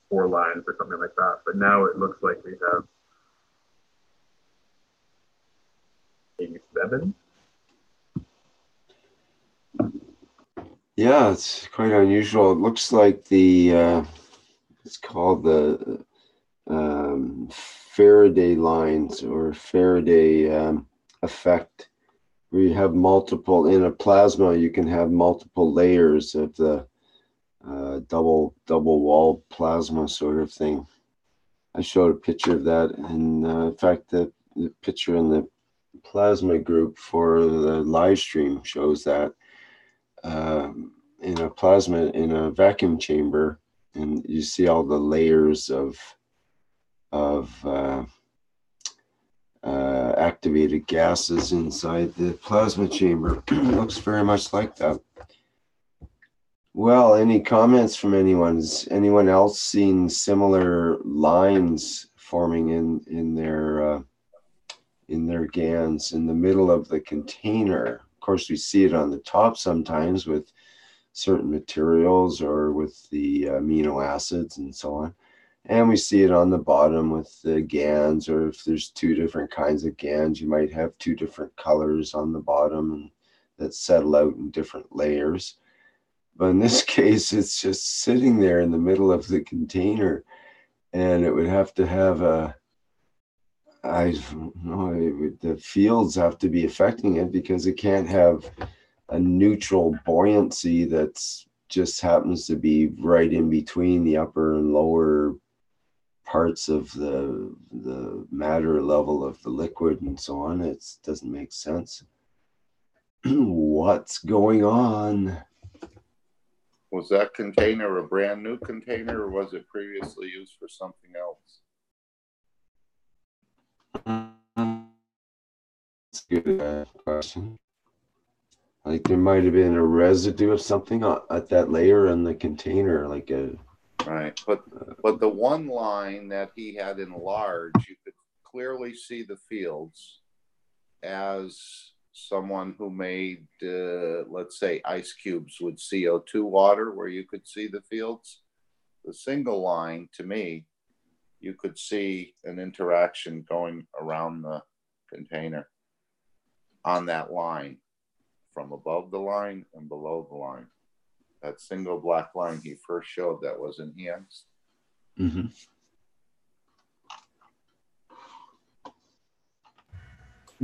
lines or something like that. But now it looks like we have maybe 7. Yeah, it's quite unusual. It looks like the it's called the Faraday lines or Faraday effect, where you have multiple in a plasma. You can have multiple layers of the double wall plasma sort of thing. I showed a picture of that, and in fact, the picture in the plasma group for the live stream shows that in a plasma in a vacuum chamber, and you see all the layers of activated gases inside the plasma chamber. Looks very much like that. Well, any comments from anyone? Has anyone else seen similar lines forming in their GANs in the middle of the container? Of course, we see it on the top sometimes with certain materials or with the amino acids and so on. And we see it on the bottom with the GANs, or if there's 2 different kinds of GANs, you might have 2 different colors on the bottom and that settle out in different layers. But in this case, it's just sitting there in the middle of the container, and it would have to have I don't know, the fields have to be affecting it, because it can't have a neutral buoyancy that's just happens to be right in between the upper and lower parts of the matter level of the liquid and so on. It doesn't make sense. What's going on? Was that container a brand new container, or was it previously used for something else? That's a good question. Like there might have been a residue of something at that layer in the container, like a right. But the one line that he had enlarged, you could clearly see the fields as someone who made, let's say, ice cubes with CO2 water, where you could see the fields. The single line, to me, you could see an interaction going around the container on that line, from above the line and below the line. That single black line he first showed that was enhanced. Mm-hmm.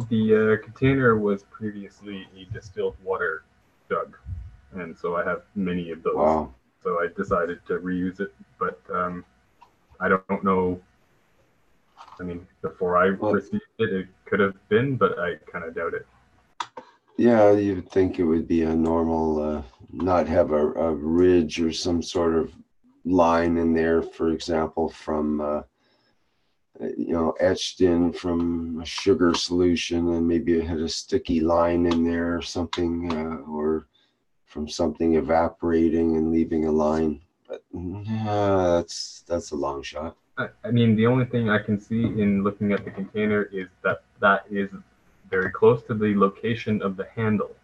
The container was previously a distilled water jug, and so I have many of those. Wow. So I decided to reuse it, but I don't know. I mean, before I received it, it could have been, but I kind of doubt it. Yeah, you would think it would be a normal, not have a ridge or some sort of line in there, for example, from etched in from a sugar solution, and maybe it had a sticky line in there or something, or from something evaporating and leaving a line. But that's a long shot. I mean, the only thing I can see in looking at the container is that is very close to the location of the handle.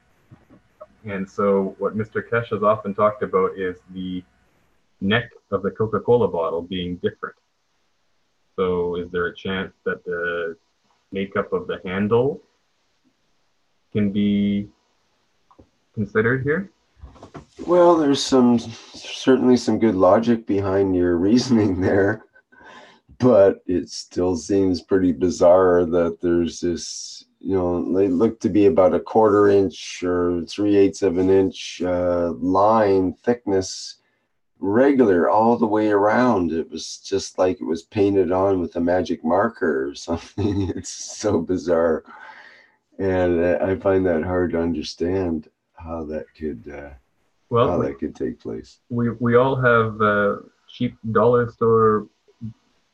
And so what Mr. Keshe has often talked about is the neck of the Coca-Cola bottle being different. So is there a chance that the makeup of the handle can be considered here? Well, there's certainly some good logic behind your reasoning there. but it still seems pretty bizarre that there's this, they look to be about a 1/4 inch or 3/8 of an inch line thickness, regular all the way around. It was just like it was painted on with a magic marker or something. It's so bizarre. And I find that hard to understand how that could take place. We all have cheap dollar store,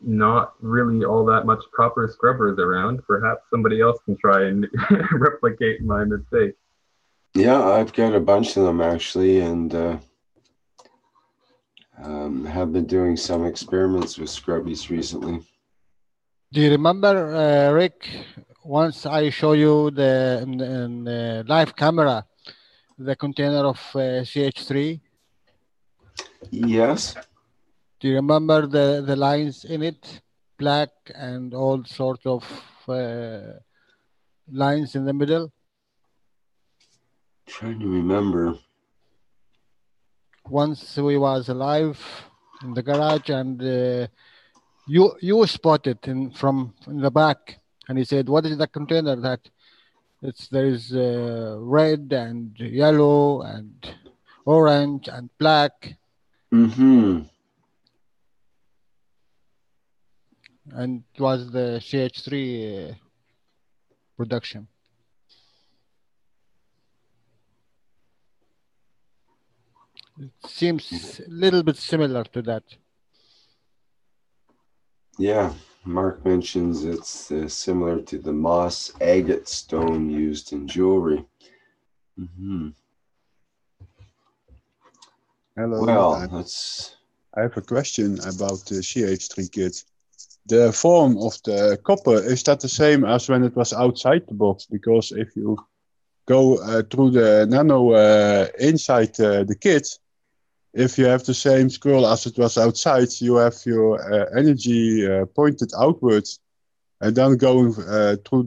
not really all that much proper scrubbers around. Perhaps somebody else can try and replicate my mistake. Yeah, I've got a bunch of them actually, and have been doing some experiments with scrubbies recently. Do you remember, Rick, once I show you in the live camera, the container of CH3? Yes. Do you remember the lines in it? Black and all sorts of lines in the middle? Trying to remember. Once we was alive in the garage, and you spotted from the back, and he said, "What is the container that?" There is red and yellow and orange and black. Mm-hmm. And it was the CH3 production. It seems a little bit similar to that. Yeah, Mark mentions it's similar to the moss agate stone used in jewelry. Mm-hmm. Hello. Well, I have a question about the CH3 kit. The form of the copper, is that the same as when it was outside the box? Because if you go through the nano inside the kit, if you have the same scroll as it was outside, you have your energy pointed outwards, and then going through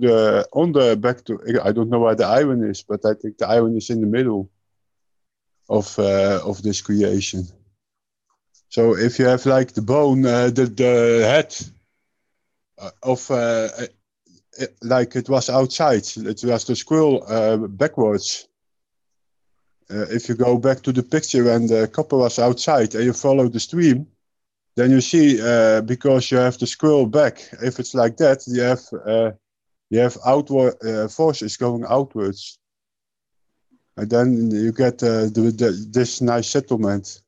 back to, I don't know where the iron is, but I think the iron is in the middle of this creation. So if you have like the bone, the head of like it was outside, it was the scroll backwards. If you go back to the picture when the copper was outside and you follow the stream, then you see because you have the scroll back. If it's like that, you have outward forces going outwards, and then you get this nice settlement.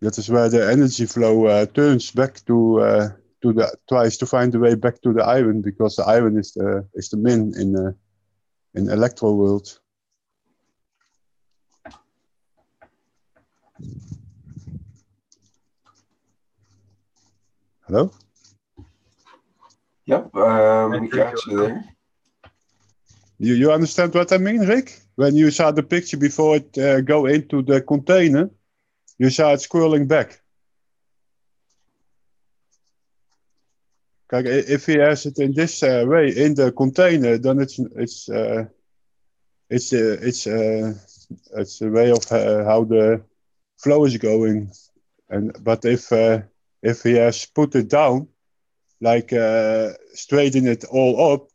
That is where the energy flow turns back to tries to find the way back to the iron, because the iron is the min in electro world. Hello? Yep, we got you there. You understand what I mean, Rick? When you saw the picture before it go into the container, you saw it scrolling back. If he has it in this way in the container, then it's a way of how the flow is going. But if he has put it down, like straighten it all up,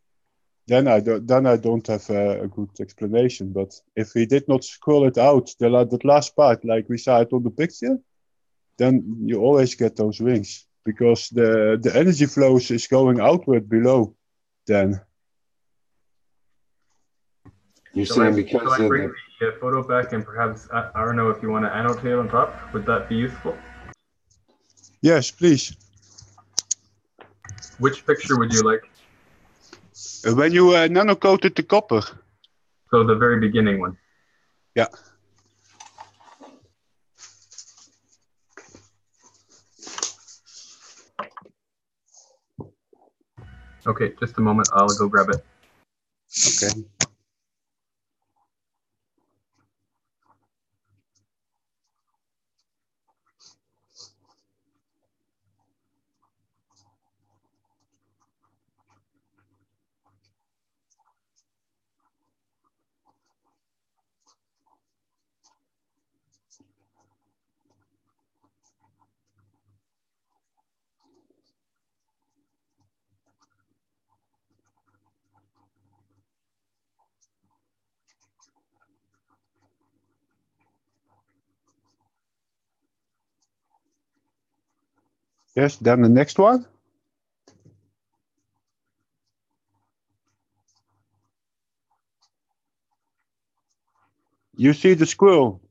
then I don't have a good explanation. But if he did not scroll it out, that last part, like we saw it on the picture, then you always get those rings, because the energy flows is going outward below. Then you're saying because shall I bring the photo back, and perhaps I don't know if you want to annotate on top. Would that be useful? Yes, please. Which picture would you like? When you nano-coated the copper. So the very beginning one. Yeah. Okay, just a moment. I'll go grab it. Okay. Yes, then the next one. You see the squirrel.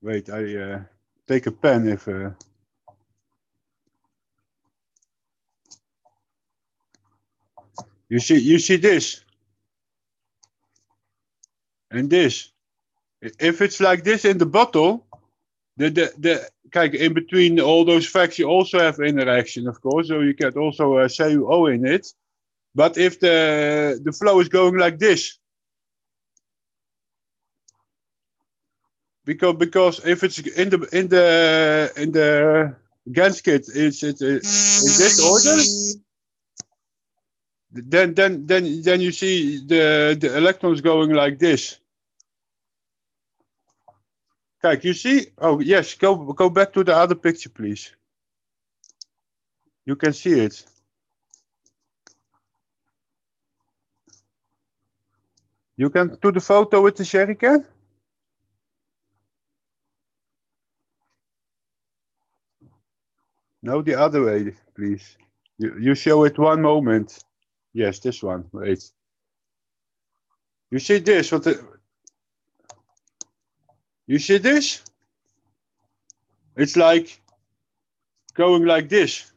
Wait, I take a pen if... You see this. And this. If it's like this in the bottle, kijk, in between all those facts you also have interaction, of course, so you can also CuO in it. But if the flow is going like this, because if it's in the GANS kit, it's in this order, then you see the electrons going like this. Kijk, you see? Oh yes, go back to the other picture, please. You can see it. You can do the photo with the sherry can? No, the other way, please. You show it one moment. Yes, this one. Wait. You see this? You see this? It's like going like this.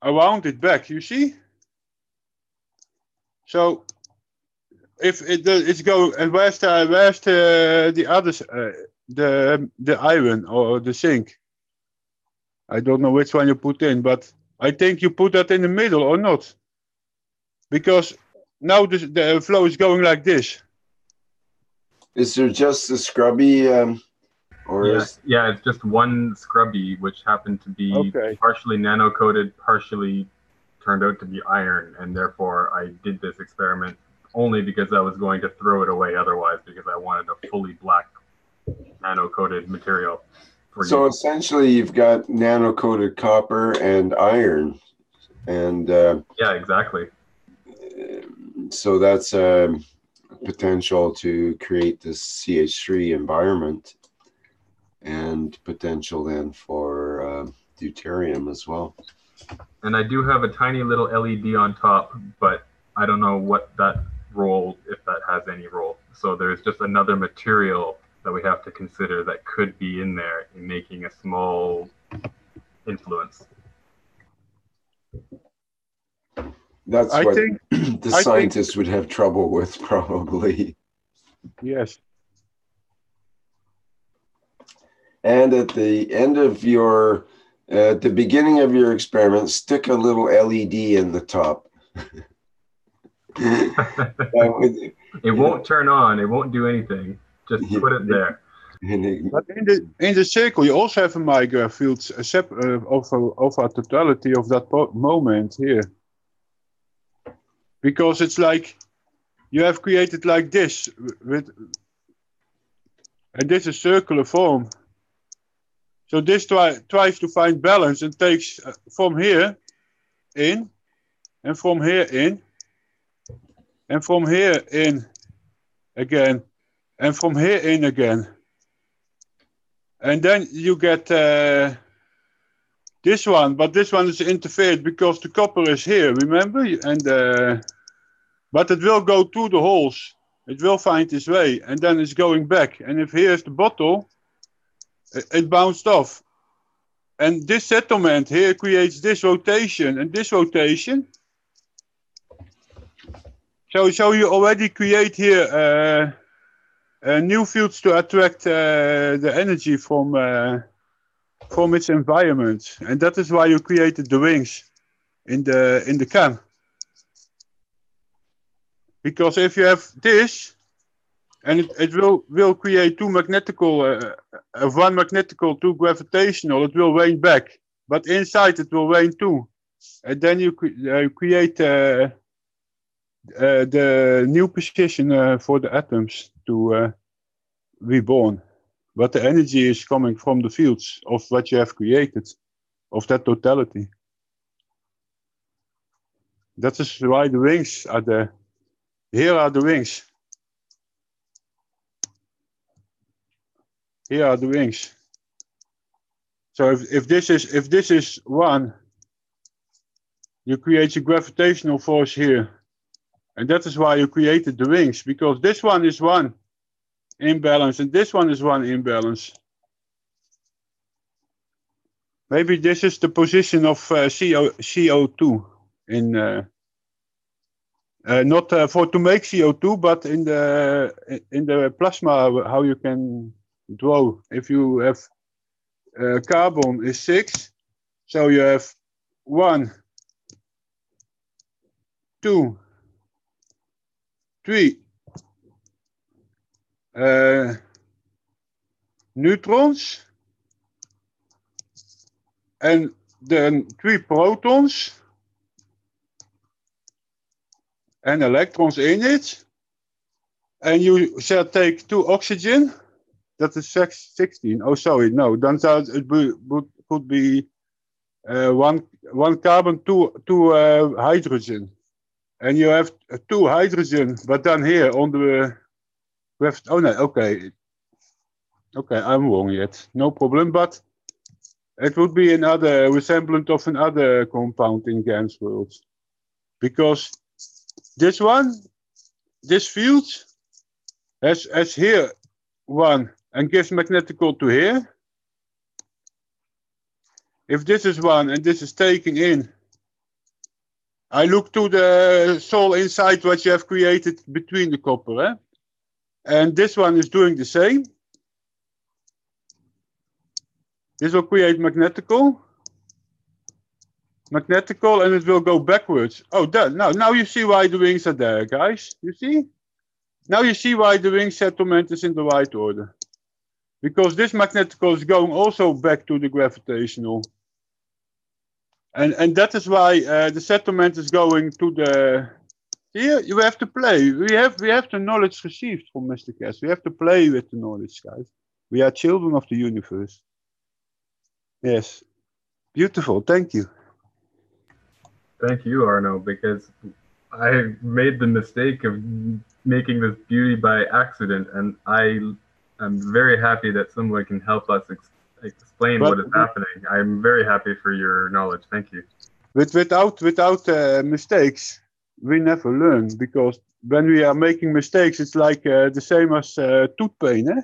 Around it back, you see? So if it's going, and where's the others, the iron or the zinc? I don't know which one you put in, but I think you put that in the middle or not, because now the flow is going like this. Is there just a scrubby, or yeah, it's just one scrubby, which happened to be partially nano-coated, partially turned out to be iron, and therefore I did this experiment only because I was going to throw it away otherwise, because I wanted a fully black nano-coated material. So essentially you've got nano-coated copper and iron, and yeah, exactly. So that's potential to create this CH3 environment, and potential then for deuterium as well. And I do have a tiny little LED on top, but I don't know what that role, if that has any role. So there's just another material that we have to consider that could be in there in making a small influence. That's what the scientists would have trouble with, probably. Yes. And at the end of your, at the beginning of your experiment, stick a little LED in the top. It won't turn on. It won't do anything. Just put it there. But in the circle, you also have a migraph field of a totality of that moment here. Because it's like you have created like this, and this is circular form. So this tries to find balance and takes from here in, and from here in, and from here in again, and from here in again. And then you get this one, but this one is interfered because the copper is here, remember? And but it will go through the holes. It will find its way, and then it's going back. And if here's the bottle, it bounced off. And this settlement here creates this rotation and this rotation. So you already create here new fields to attract the energy from its environment, and that is why you created the rings in the can. Because if you have this, and it will create two magnetical, one magnetical, two gravitational, it will rain back. But inside it will rain too, and then you create the new position for the atoms to reborn. But the energy is coming from the fields of what you have created, of that totality. That is why the rings are there. Here are the rings. Here are the wings. So if this is 1, you create a gravitational force here. And that is why you created the wings, because this one is 1 imbalance and this one is 1 imbalance. Maybe this is the position of CO2 in not for to make CO2, but in the plasma, how you can draw. If you have carbon is 6, so you have 1, 2, 3 neutrons, and then 3 protons and electrons in it. And you shall take 2 oxygen. That is 16. Oh, sorry, no. Then it could be 1 carbon, 2 hydrogen. And you have 2 hydrogen, but then here on the left. Oh no, okay. Okay, I'm wrong yet. No problem, but it would be another resemblance of another compound in GANS world. Because this one, this field, has here 1 and gives magnetical to here. If this is 1 and this is taken in, I look to the soul inside what you have created between the copper. Eh? And this one is doing the same. This will create magnetical, and it will go backwards. Oh, now you see why the wings are there, guys. You see? Now you see why the wing settlement is in the right order. Because this magnetical is going also back to the gravitational. And that is why the settlement is going to the... Here, you have to play. We have the knowledge received from Mr. Keshe. We have to play with the knowledge, guys. We are children of the universe. Yes. Beautiful. Thank you. Thank you, Arno, because I made the mistake of making this beauty by accident, and I am very happy that someone can help us explain what is happening. I'm very happy for your knowledge. Thank you. Without mistakes, we never learn, because when we are making mistakes, it's like the same as tooth pain. Eh?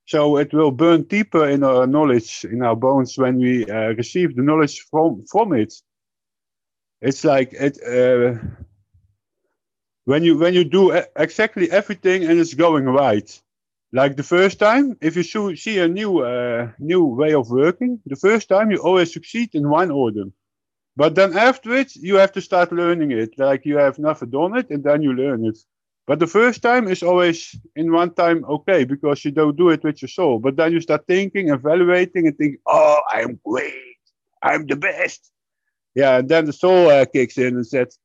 So it will burn deeper in our knowledge, in our bones, when we receive the knowledge from it. It's like when you do exactly everything and it's going right. Like the first time, if you see a new way of working, the first time you always succeed in one order. But then afterwards, you have to start learning it. Like you have never done it, and then you learn it. But the first time is always in one time okay, because you don't do it with your soul. But then you start thinking, evaluating, and think, oh, I'm great. I'm the best. Yeah, and then the soul kicks in and says,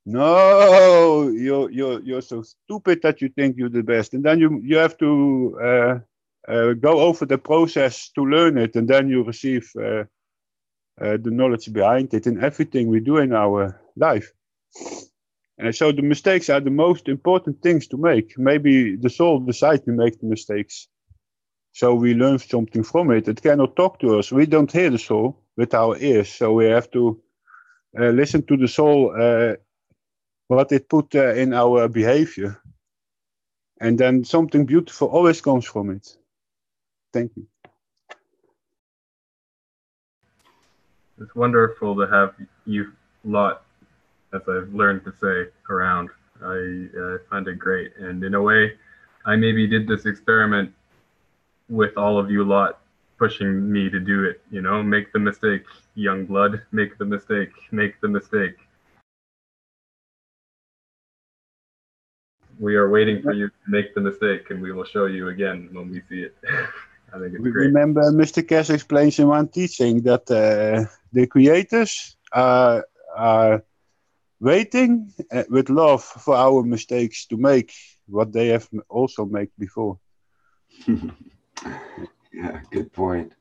no, you're so stupid that you think you're the best. And then you have to go over the process to learn it, and then you receive the knowledge behind it in everything we do in our life. And so the mistakes are the most important things to make. Maybe the soul decides to make the mistakes. So we learn something from it. It cannot talk to us. We don't hear the soul with our ears. So we have to listen to the soul, what it put in our behavior. And then something beautiful always comes from it. Thank you. It's wonderful to have you lot, as I've learned to say, around. I find it great. And in a way, I maybe did this experiment with all of you lot pushing me to do it. You know, make the mistake, young blood, make the mistake, make the mistake. We are waiting for you to make the mistake, and we will show you again when we see it. I think it's great. Remember, Mr. Keshe explains in one teaching that the creators are waiting with love for our mistakes to make what they have also made before. Yeah, good point.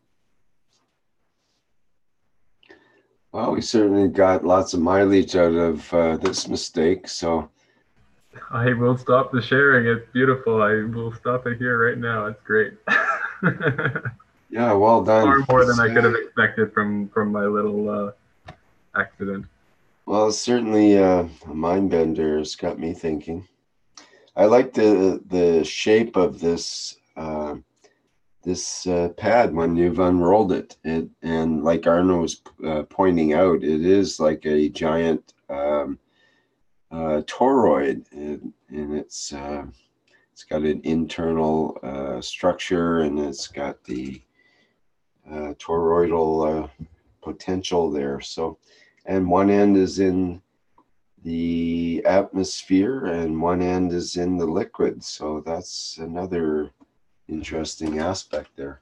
Well, we certainly got lots of mileage out of this mistake, so... I will stop the sharing. It's beautiful. I will stop it here right now. It's great. Yeah, well done. Far more than I could have expected from my little accident. Well, certainly a mind bender has got me thinking. I like the shape of this pad when you've unrolled it. And like Arno was pointing out, it is like a giant toroid, and it's got an internal structure, and it's got the toroidal potential there. So, and one end is in the atmosphere and one end is in the liquid. So that's another interesting aspect there.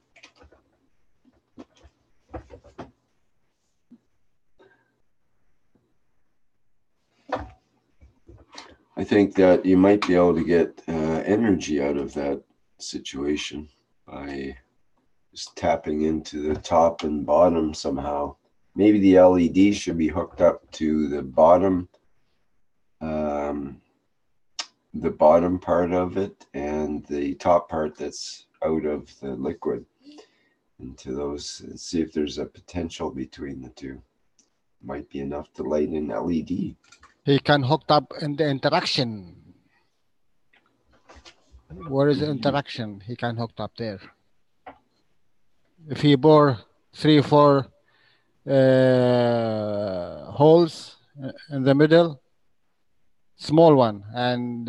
I think that you might be able to get energy out of that situation by just tapping into the top and bottom somehow. Maybe the LED should be hooked up to the bottom part of it and the top part that's out of the liquid into those, and see if there's a potential between the two. Might be enough to light an LED. He can hook up in the interaction. Where is the interaction? He can hook up there. If he bore 3 or 4 holes in the middle, small one, and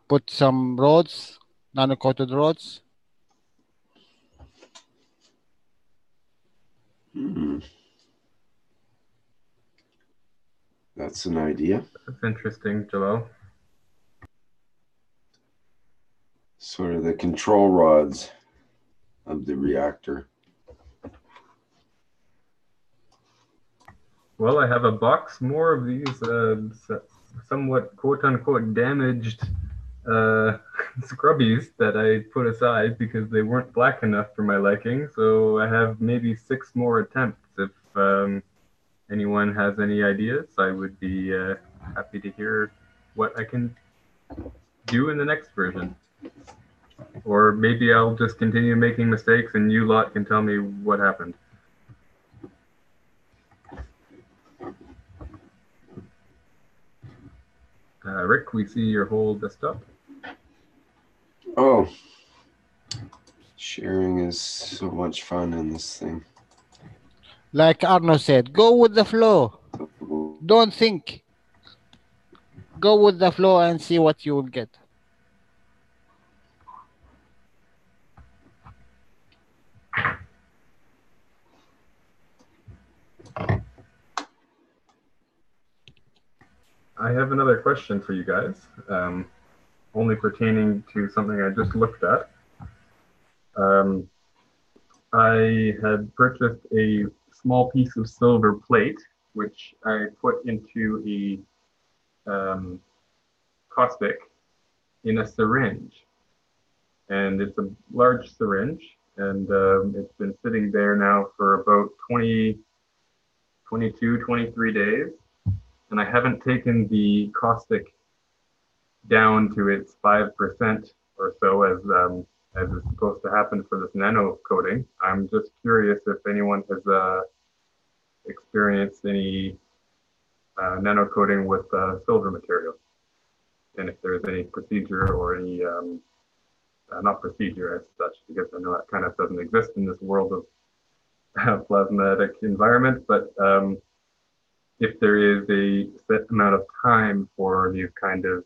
put some rods, nano-coated rods. That's an idea. That's interesting, Jalal. Sort of the control rods of the reactor. Well, I have a box more of these somewhat quote-unquote damaged scrubbies that I put aside because they weren't black enough for my liking. So I have maybe 6 more attempts. If anyone has any ideas, I would be happy to hear what I can do in the next version. Or maybe I'll just continue making mistakes and you lot can tell me what happened. Rick, we see your whole desktop. Oh, sharing is so much fun in this thing. Like Arno said, go with the flow. Don't think. Go with the flow and see what you will get. I have another question for you guys, only pertaining to something I just looked at. I had purchased a small piece of silver plate, which I put into a caustic in a syringe. And it's a large syringe, and it's been sitting there now for about 22, 23 days. And I haven't taken the caustic down to its 5% or so as is supposed to happen for this nano-coating. I'm just curious if anyone has experienced any nano-coating with silver material, and if there's any procedure or any, not procedure as such, because I know that kind of doesn't exist in this world of plasmatic environment, but if there is a set amount of time for these kind of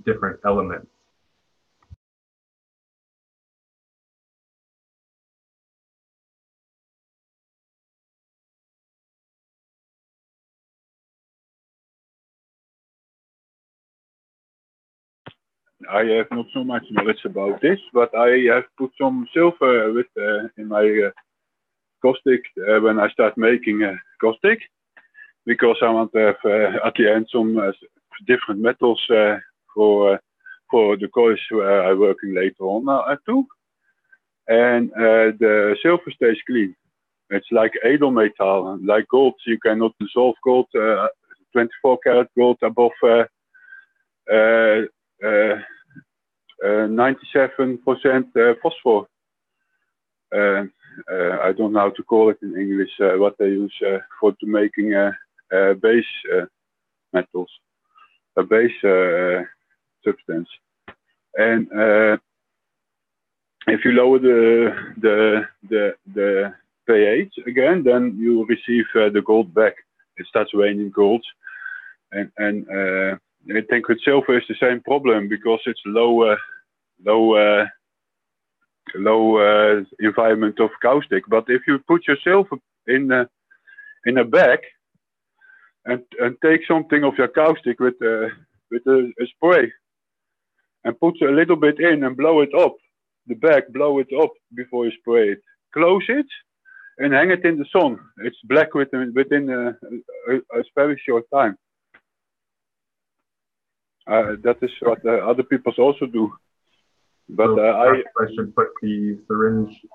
different elements. I have not so much knowledge about this, but I have put some silver with in my caustic when I start making caustic, because I want to have at the end some different metals for the coils where I'm working later on too. And the silver stays clean. It's like edelmetal, like gold. You cannot dissolve gold, 24 karat gold above 97% phosphor. I don't know how to call it in English, what they use for to making base metals, a base substance. And if you lower the pH again, then you receive the gold back. It starts raining gold, and I think with silver is the same problem because it's low environment of caustic. But if you put your silver in a bag and take something of your caustic with a spray and put a little bit in and blow it up, the bag, blow it up before you spray it, close it and hang it in the sun. It's black within a very short time. That is what other people also do. But so I should put the syringe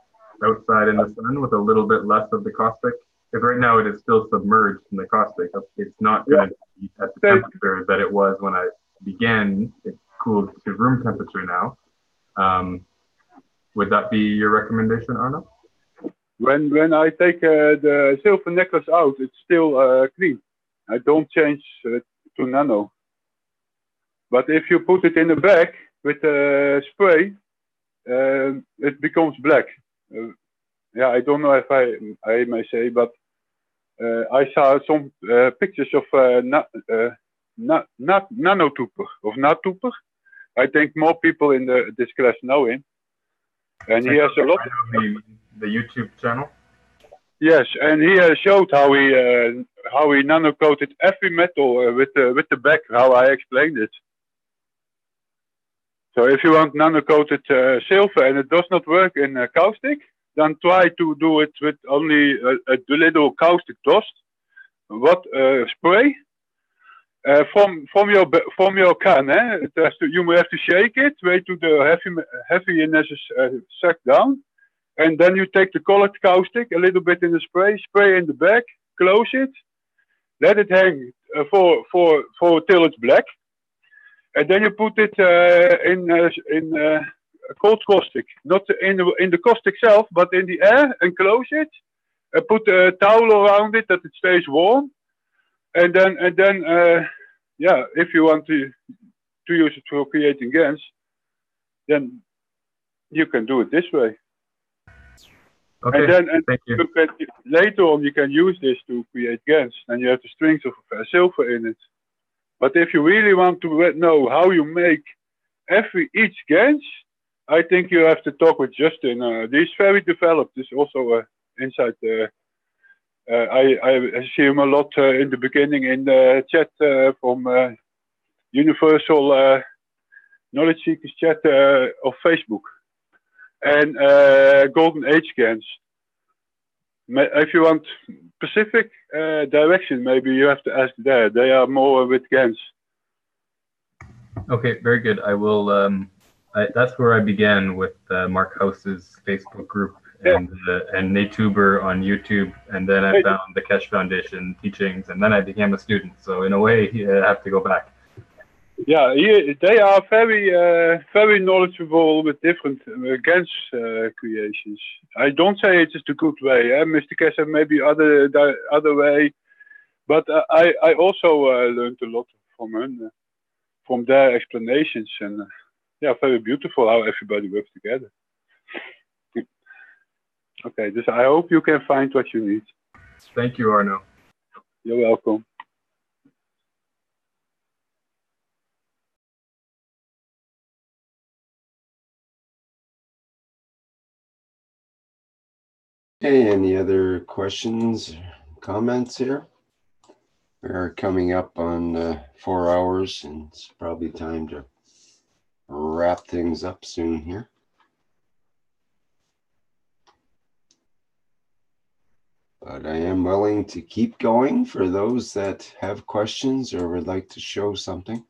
outside in the sun with a little bit less of the caustic. Because right now it is still submerged in the caustic. It's not going to be at the temperature that it was when I began. It's cooled to room temperature now. Would that be your recommendation, Arno? When I take the silver necklace out, it's still clean. I don't change to nano. But if you put it in a bag with a spray, it becomes black. Yeah, I don't know if I may say, but I saw some pictures of nano-tuber, of Natuber. I think more people in this class know him. And he has a lot of the YouTube channel. Yes, and he showed how he nano-coated every metal with the back, how I explained it. So if you want nano-coated silver and it does not work in caustic, then try to do it with only a little caustic dust. Spray from your can. You have to shake it, wait till the heaviness is sucked down, and then you take the colored caustic, a little bit in the spray in the bag, close it, let it hang for till it's black. And then you put it in cold caustic, not in the caustic itself, but in the air, and close it. And put a towel around it that it stays warm. And then yeah, if you want to use it for creating GANS, then you can do it this way. Okay. And thank you. Later on, you can use this to create GANS, and you have the strings of silver in it. But if you really want to know how you make each GANS, I think you have to talk with Justin. He's very developed. He's also inside. I see him a lot in the beginning in the chat from Universal Knowledge Seekers chat of Facebook and Golden Age GANS. If you want specific direction, maybe you have to ask there. They are more with GANS. Okay, very good. I will. That's where I began with Mark House's Facebook group and Natuber on YouTube, and then I found the Keshe Foundation teachings, and then I became a student. So in a way, I have to go back. Yeah, they are very knowledgeable with different GANS creations. I don't say it is the good way. Mr. Keshe maybe other way, but I also learned a lot from their explanations, and yeah, very beautiful how everybody works together. Okay, so I hope you can find what you need. Thank you, Arno. You're welcome. Okay, any other questions, comments here? We are coming up on 4 hours, and it's probably time to wrap things up soon here. But I am willing to keep going for those that have questions or would like to show something.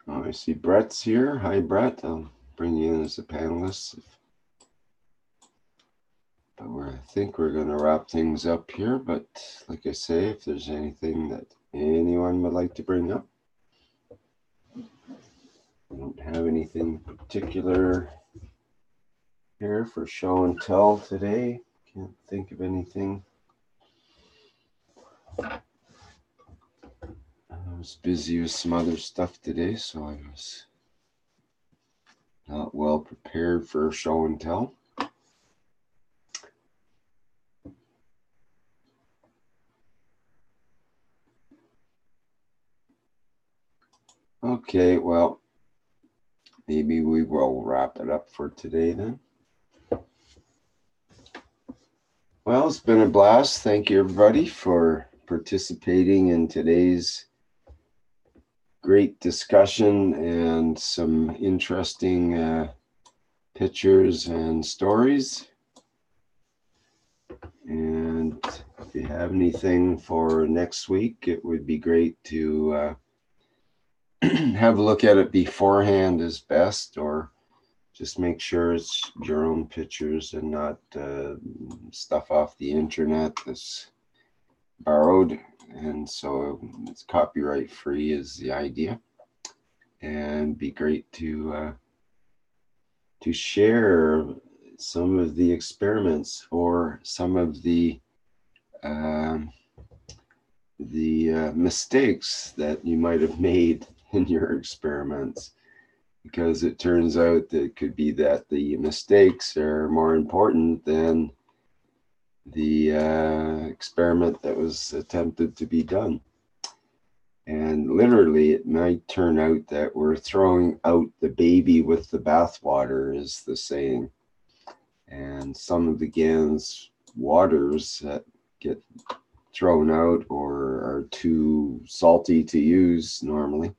Oh, I see Brett's here. Hi, Brett. I'll bring you in as a panelist. I think we're going to wrap things up here, but like I say, if there's anything that anyone would like to bring up, I don't have anything particular here for show and tell today. Can't think of anything. I was busy with some other stuff today, so I was not well prepared for show and tell. Okay, well, maybe we will wrap it up for today then. Well, it's been a blast. Thank you, everybody, for participating in today's great discussion and some interesting pictures and stories. And if you have anything for next week, it would be great to have a look at it beforehand is best, or just make sure it's your own pictures and not stuff off the internet that's borrowed. And so it's copyright free is the idea. And be great to share some of the experiments or some of the mistakes that you might have made in your experiments, because it turns out that it could be that the mistakes are more important than the experiment that was attempted to be done. And literally, it might turn out that we're throwing out the baby with the bathwater, is the saying. And some of the GANS waters that get thrown out or are too salty to use normally,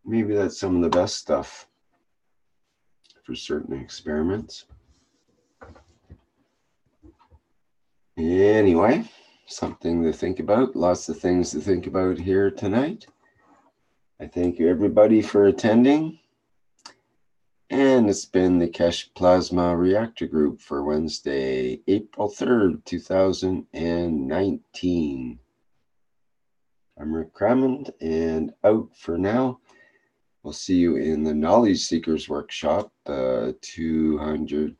maybe that's some of the best stuff for certain experiments. Anyway, something to think about. Lots of things to think about here tonight. I thank you, everybody, for attending. And it's been the Keshe Plasma Reactor Group for Wednesday, April 3rd, 2019. I'm Rick Crammond, and out for now. We'll see you in the Knowledge Seekers Workshop, 270th,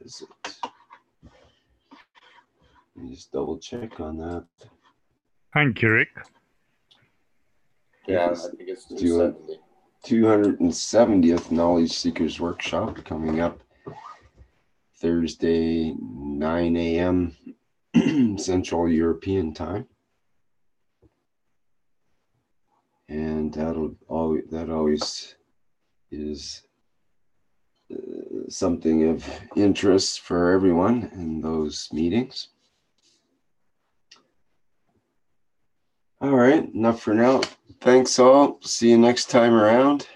is it? Let me just double check on that. Thank you, Rick. Yeah, I think it's 270. 270th Knowledge Seekers Workshop coming up Thursday, 9 a.m. Central European Time. And that always is something of interest for everyone in those meetings. All right, enough for now. Thanks all. See you next time around,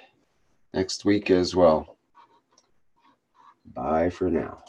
next week as well. Bye for now.